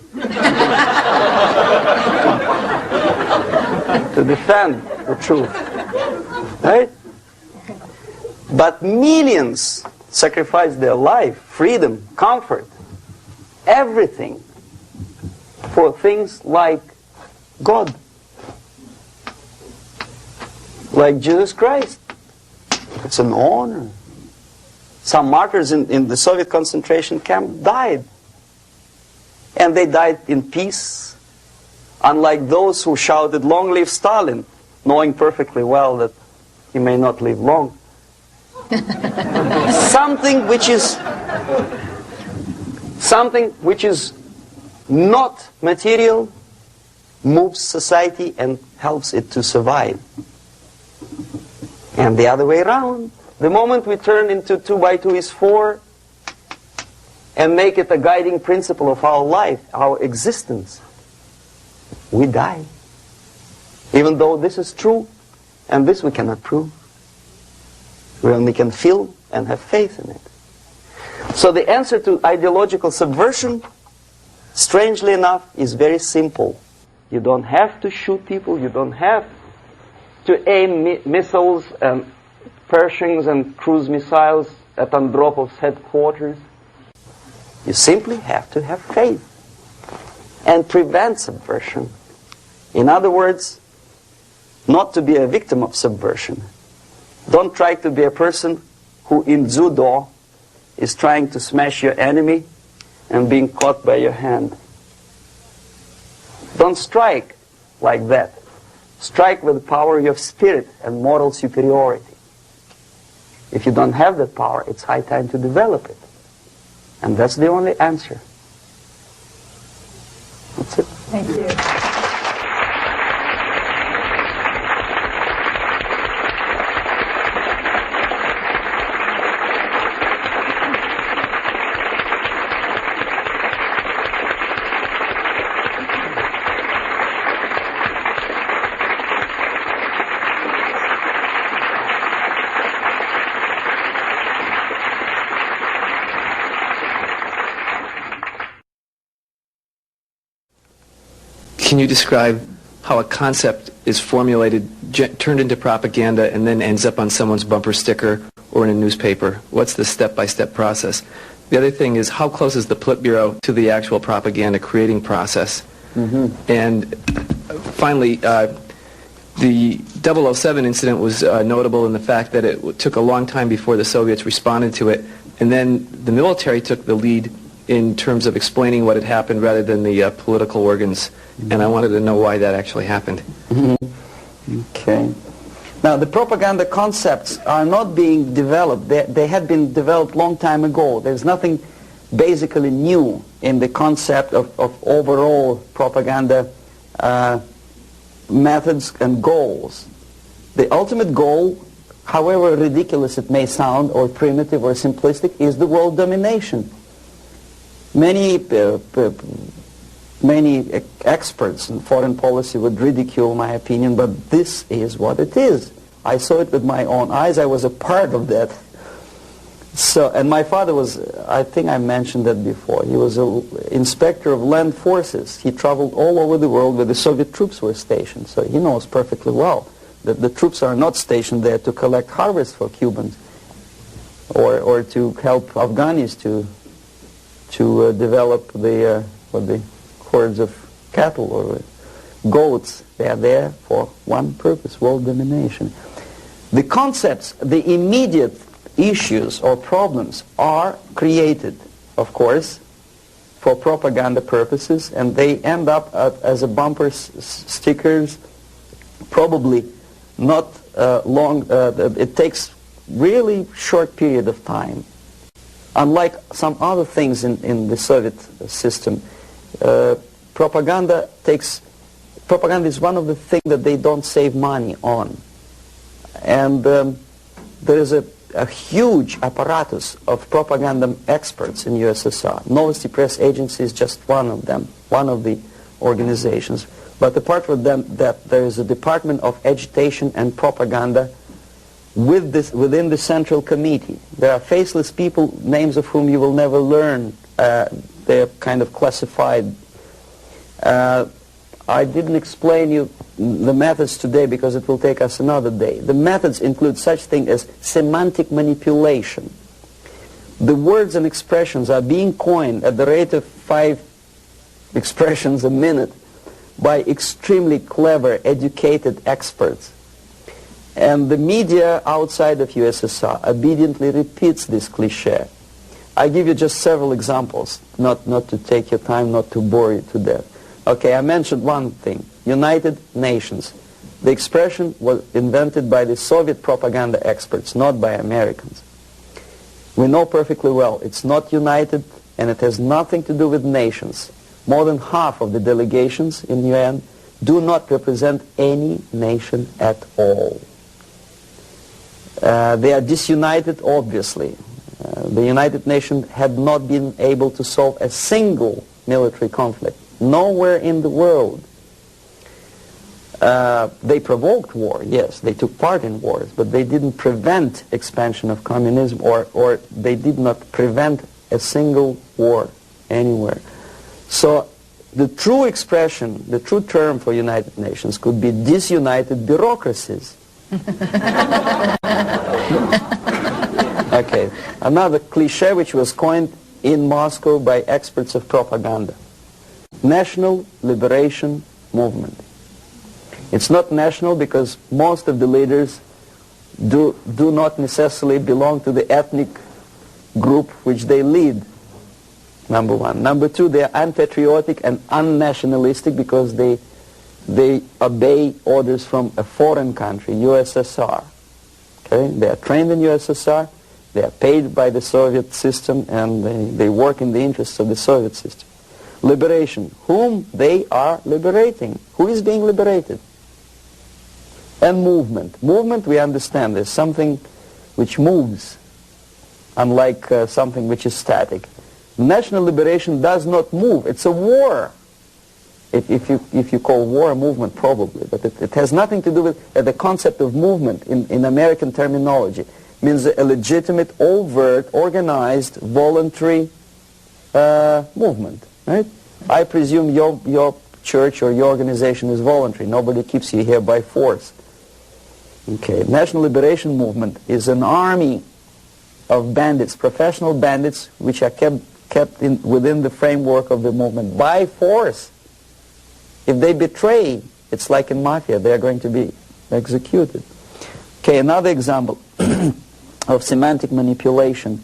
To defend the truth. Right? But millions sacrifice their life, freedom, comfort, everything for things like God. Like Jesus Christ. It's an honor. Some martyrs in the Soviet concentration camp died. And they died in peace. Unlike those who shouted, "Long live Stalin," knowing perfectly well that he may not live long. Something which is not material moves society and helps it to survive. And the other way around. The moment we turn into 2 by 2 is 4, and make it a guiding principle of our life, our existence, we die. Even though this is true, and this we cannot prove. We only can feel and have faith in it. So the answer to ideological subversion, strangely enough, is very simple. You don't have to shoot people, you don't have to aim missiles and Pershings and cruise missiles at Andropov's headquarters. You simply have to have faith and prevent subversion. In other words, not to be a victim of subversion. Don't try to be a person who in judo is trying to smash your enemy and being caught by your hand. Don't strike like that. Strike with the power of spirit and moral superiority. If you don't have that power, it's high time to develop it. And that's the only answer. That's it. Thank you. Can you describe how a concept is formulated, turned into propaganda, and then ends up on someone's bumper sticker or in a newspaper? What's the step-by-step process? The other thing is, how close is the Politburo to the actual propaganda creating process? Mm-hmm. And finally, the 007 incident was notable in the fact that it took a long time before the Soviets responded to it, and then the military took the lead in terms of explaining what had happened rather than the political organs. And I wanted to know why that actually happened. Okay. Now, the propaganda concepts are not being developed. They had been developed long time ago. There's nothing basically new in the concept of overall propaganda methods and goals. The ultimate goal, however ridiculous it may sound, or primitive or simplistic, is the world domination. Many experts in foreign policy would ridicule my opinion, but this is what it is. I saw it with my own eyes. I was a part of that. So, and my father was, I think I mentioned that before, he was an inspector of land forces. He traveled all over the world where the Soviet troops were stationed. So he knows perfectly well that the troops are not stationed there to collect harvest for Cubans or to help Afghanis to develop the hordes of cattle or goats. They are there for one purpose, world domination. The concepts, the immediate issues or problems are created, of course, for propaganda purposes, and they end up as a bumper stickers, probably not long. It takes really short period of time. Unlike some other things in the Soviet system, propaganda is one of the things that they don't save money on. And there is a huge apparatus of propaganda experts in USSR. Novosti Press Agency is just one of them, one of the organizations. But apart from that, there is a Department of Agitation and Propaganda within the Central Committee. There are faceless people, names of whom you will never learn. They are kind of classified. I didn't explain you the methods today because it will take us another day. The methods include such things as semantic manipulation. The words and expressions are being coined at the rate of 5 expressions a minute by extremely clever, educated experts. And the media outside of USSR obediently repeats this cliché. I give you just several examples, not to take your time, not to bore you to death. Okay, I mentioned one thing, United Nations. The expression was invented by the Soviet propaganda experts, not by Americans. We know perfectly well it's not united and it has nothing to do with nations. More than half of the delegations in UN do not represent any nation at all. They are disunited, obviously. The United Nations had not been able to solve a single military conflict. Nowhere in the world. They provoked war, yes, they took part in wars, but they didn't prevent expansion of communism, or they did not prevent a single war anywhere. So the true expression, the true term for United Nations could be disunited bureaucracies. Okay, another cliche which was coined in Moscow by experts of propaganda. National Liberation Movement. It's not national because most of the leaders do not necessarily belong to the ethnic group which they lead, number one. Number two, they are unpatriotic and unnationalistic because they obey orders from a foreign country, USSR. Okay? They are trained in USSR, they are paid by the Soviet system, and they work in the interests of the Soviet system. Liberation. Whom they are liberating? Who is being liberated? And movement. Movement, we understand, is something which moves, unlike something which is static. National liberation does not move. It's a war. If you call war a movement, probably. But it has nothing to do with the concept of movement in American terminology. It means a legitimate, overt, organized, voluntary movement. Right? I presume your church or your organization is voluntary. Nobody keeps you here by force. Okay, National Liberation Movement is an army of bandits, professional bandits, which are kept within the framework of the movement by force. If they betray, it's like in mafia, they are going to be executed. Okay, another example of semantic manipulation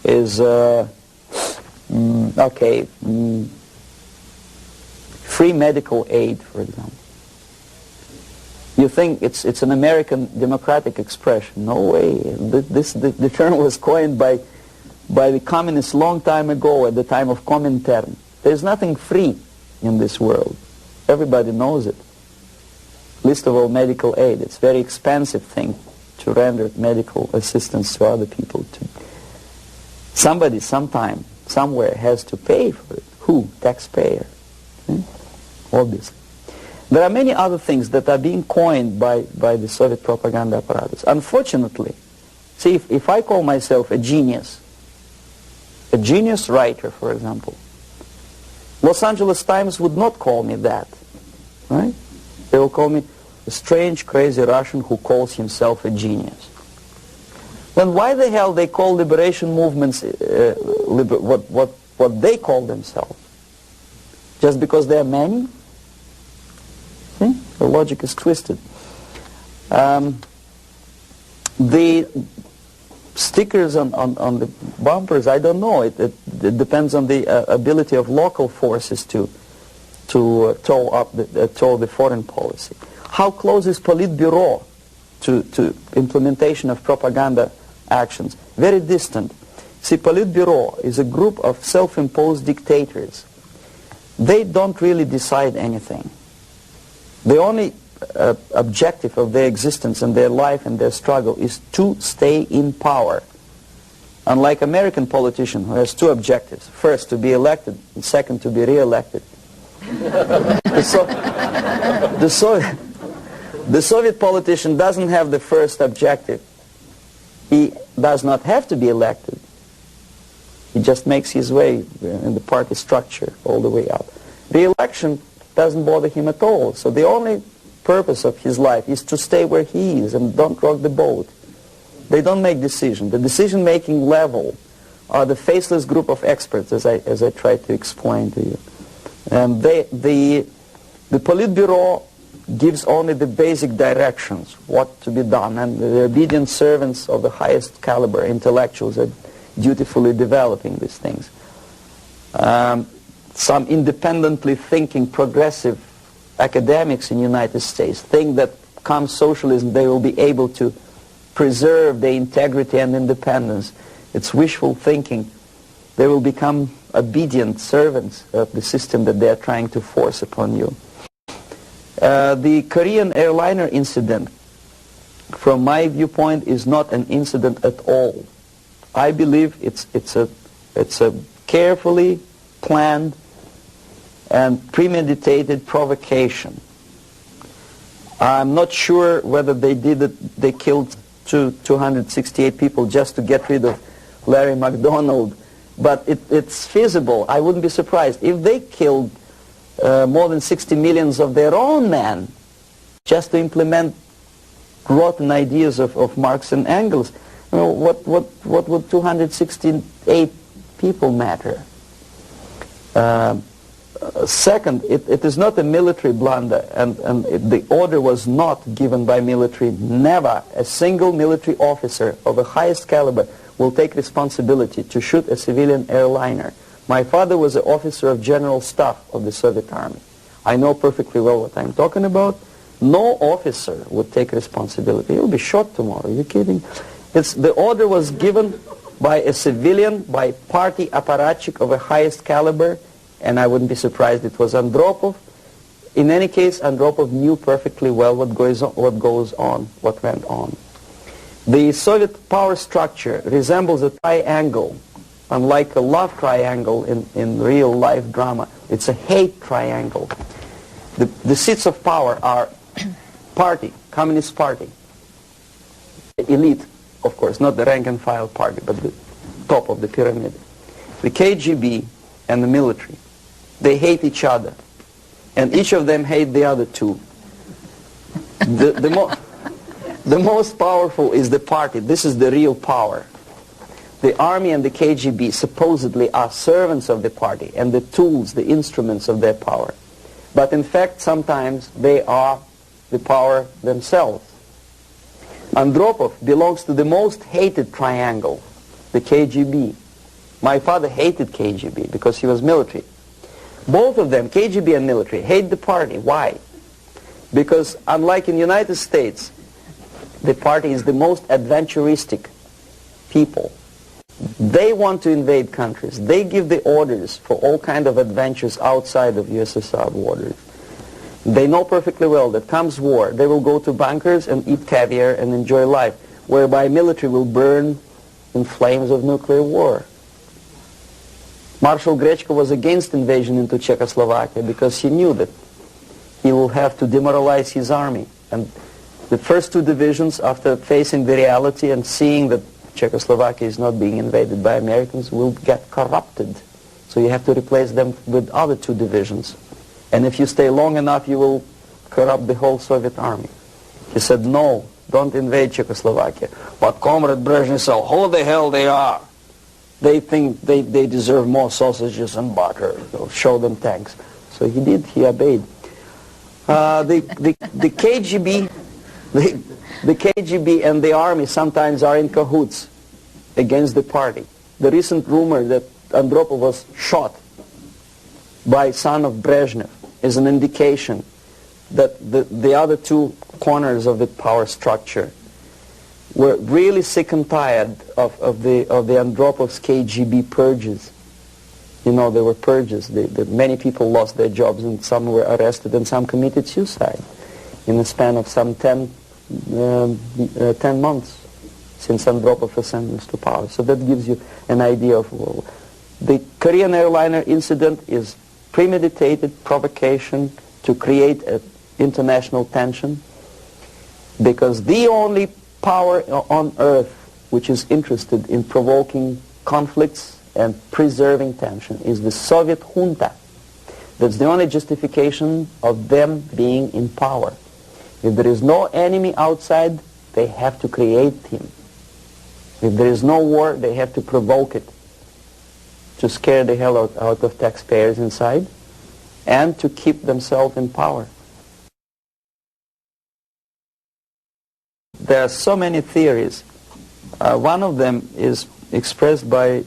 is, free medical aid, for example. You think it's an American democratic expression. No way. The term was coined by the communists long time ago, at the time of Comintern. There's nothing free in this world. Everybody knows it. Least of all medical aid. It's a very expensive thing to render medical assistance to other people. Somebody, sometime, somewhere has to pay for it. Who? Taxpayer. Okay? Obviously. There are many other things that are being coined by the Soviet propaganda apparatus. Unfortunately, see, if I call myself a genius writer, for example, Los Angeles Times would not call me that, right? They will call me a strange, crazy Russian who calls himself a genius. Then why the hell they call liberation movements what they call themselves? Just because they are many? See? The logic is twisted. The stickers on the bumpers, I don't know. It depends on the ability of local forces to toe the foreign policy. How close is Politburo to implementation of propaganda actions? Very distant. See, Politburo is a group of self-imposed dictators. They don't really decide anything. The only objective of their existence and their life and their struggle is to stay in power. Unlike American politician who has two objectives. First, to be elected, and second, to be re-elected. The Soviet politician doesn't have the first objective. He does not have to be elected. He just makes his way in the party structure all the way up. Re-election doesn't bother him at all. So the only purpose of his life is to stay where he is and don't rock the boat. They don't make decisions. The decision-making level are the faceless group of experts, as I tried to explain to you. And the Politburo gives only the basic directions, what to be done, and the obedient servants of the highest caliber, intellectuals, are dutifully developing these things. Some independently thinking progressive academics in the United States think that come socialism they will be able to preserve their integrity and independence. It's wishful thinking. They will become obedient servants of the system that they are trying to force upon you. The Korean airliner incident, from my viewpoint, is not an incident at all. I believe it's a carefully planned and premeditated provocation. I'm not sure whether they did it. They killed 268 people just to get rid of Larry McDonald, but it's feasible. I wouldn't be surprised if they killed more than 60 millions of their own men just to implement rotten ideas of Marx and Engels. You know, what would 268 people matter? Second, it is not a military blunder, and the order was not given by military. Never a single military officer of the highest caliber will take responsibility to shoot a civilian airliner. My father was an officer of general staff of the Soviet Army. I know perfectly well what I'm talking about. No officer would take responsibility. He'll be shot tomorrow. Are you kidding? The order was given by a civilian, by party apparatchik of the highest caliber, and I wouldn't be surprised it was Andropov. In any case, Andropov knew perfectly well what went on. The Soviet power structure resembles a triangle, unlike a love triangle in real life drama. It's a hate triangle. The seats of power are party, Communist Party, elite, of course, not the rank and file party, but the top of the pyramid. The KGB and the military. They hate each other, and each of them hate the other two. The most powerful is the party. This is the real power. The army and the KGB supposedly are servants of the party and the tools, the instruments of their power. But in fact, sometimes they are the power themselves. Andropov belongs to the most hated triangle, the KGB. My father hated KGB because he was military. Both of them, KGB and military, hate the party. Why? Because unlike in the United States, the party is the most adventuristic people. They want to invade countries. They give the orders for all kinds of adventures outside of USSR borders. They know perfectly well that comes war, they will go to bunkers and eat caviar and enjoy life, whereby military will burn in flames of nuclear war. Marshal Grechko was against invasion into Czechoslovakia because he knew that he will have to demoralize his army. And the first two divisions, after facing the reality and seeing that Czechoslovakia is not being invaded by Americans, will get corrupted. So you have to replace them with other two divisions. And if you stay long enough, you will corrupt the whole Soviet army. He said, no, don't invade Czechoslovakia. But Comrade Brezhnev said, who the hell they are? They think they deserve more sausages and butter. So show them tanks. So he did, he obeyed. The KGB, the KGB and the army sometimes are in cahoots against the party. The recent rumor that Andropov was shot by son of Brezhnev is an indication that the other two corners of the power structure were really sick and tired of the Andropov's KGB purges. You know, there were purges. Many people lost their jobs, and some were arrested, and some committed suicide in the span of some 10 months since Andropov was sentenced to power. So that gives you an idea of the Korean airliner incident is premeditated provocation to create an international tension, because the only power on earth which is interested in provoking conflicts and preserving tension is the Soviet junta. That's the only justification of them being in power. If there is no enemy outside, they have to create him. If there is no war, they have to provoke it, to scare the hell out of taxpayers inside, and to keep themselves in power. There are so many theories. One of them is expressed by,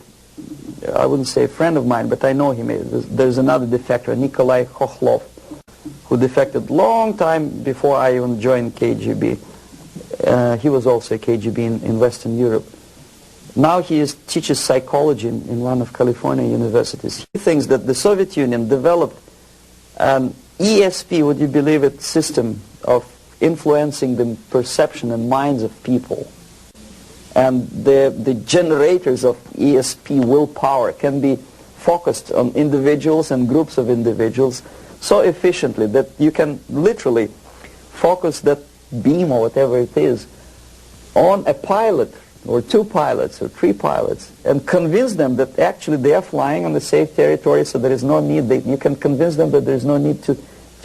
I wouldn't say a friend of mine, but I know him. There's another defector, Nikolai Khokhlov, who defected long time before I even joined KGB. He was also a KGB in Western Europe. Now he teaches psychology in one of California universities. He thinks that the Soviet Union developed an ESP, would you believe it, system of influencing the perception and minds of people. And the generators of ESP willpower can be focused on individuals and groups of individuals so efficiently that you can literally focus that beam or whatever it is on a pilot or two pilots or three pilots and convince them that actually they are flying on the safe territory, so there is no need, you can convince them that there is no need to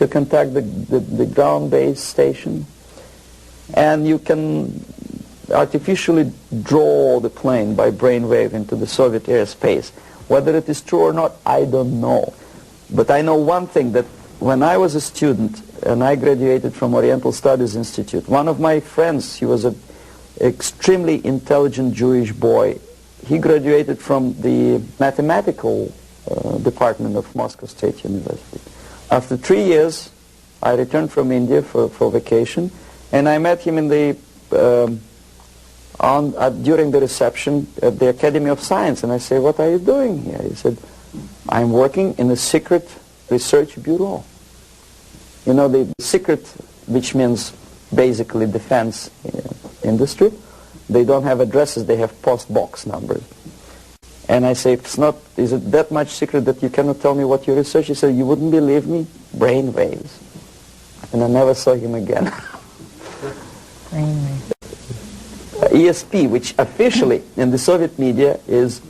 contact the ground-based station. And you can artificially draw the plane by brainwave into the Soviet airspace. Whether it is true or not, I don't know. But I know one thing, that when I was a student and I graduated from Oriental Studies Institute, one of my friends, he was an extremely intelligent Jewish boy. He graduated from the mathematical department of Moscow State University. After 3 years, I returned from India for vacation, and I met him in the during the reception at the Academy of Science, and I say, "What are you doing here?" He said, "I'm working in a secret research bureau." You know, the secret, which means basically defense industry, they don't have addresses, they have post box numbers. And I say, is it that much secret that you cannot tell me what you research? He said, "You wouldn't believe me, brain waves." And I never saw him again. Brainwave. ESP, which officially in the Soviet media is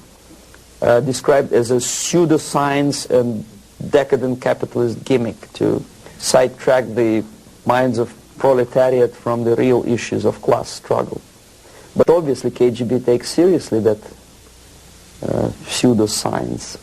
described as a pseudoscience and decadent capitalist gimmick to sidetrack the minds of proletariat from the real issues of class struggle. But obviously KGB takes seriously that pseudoscience.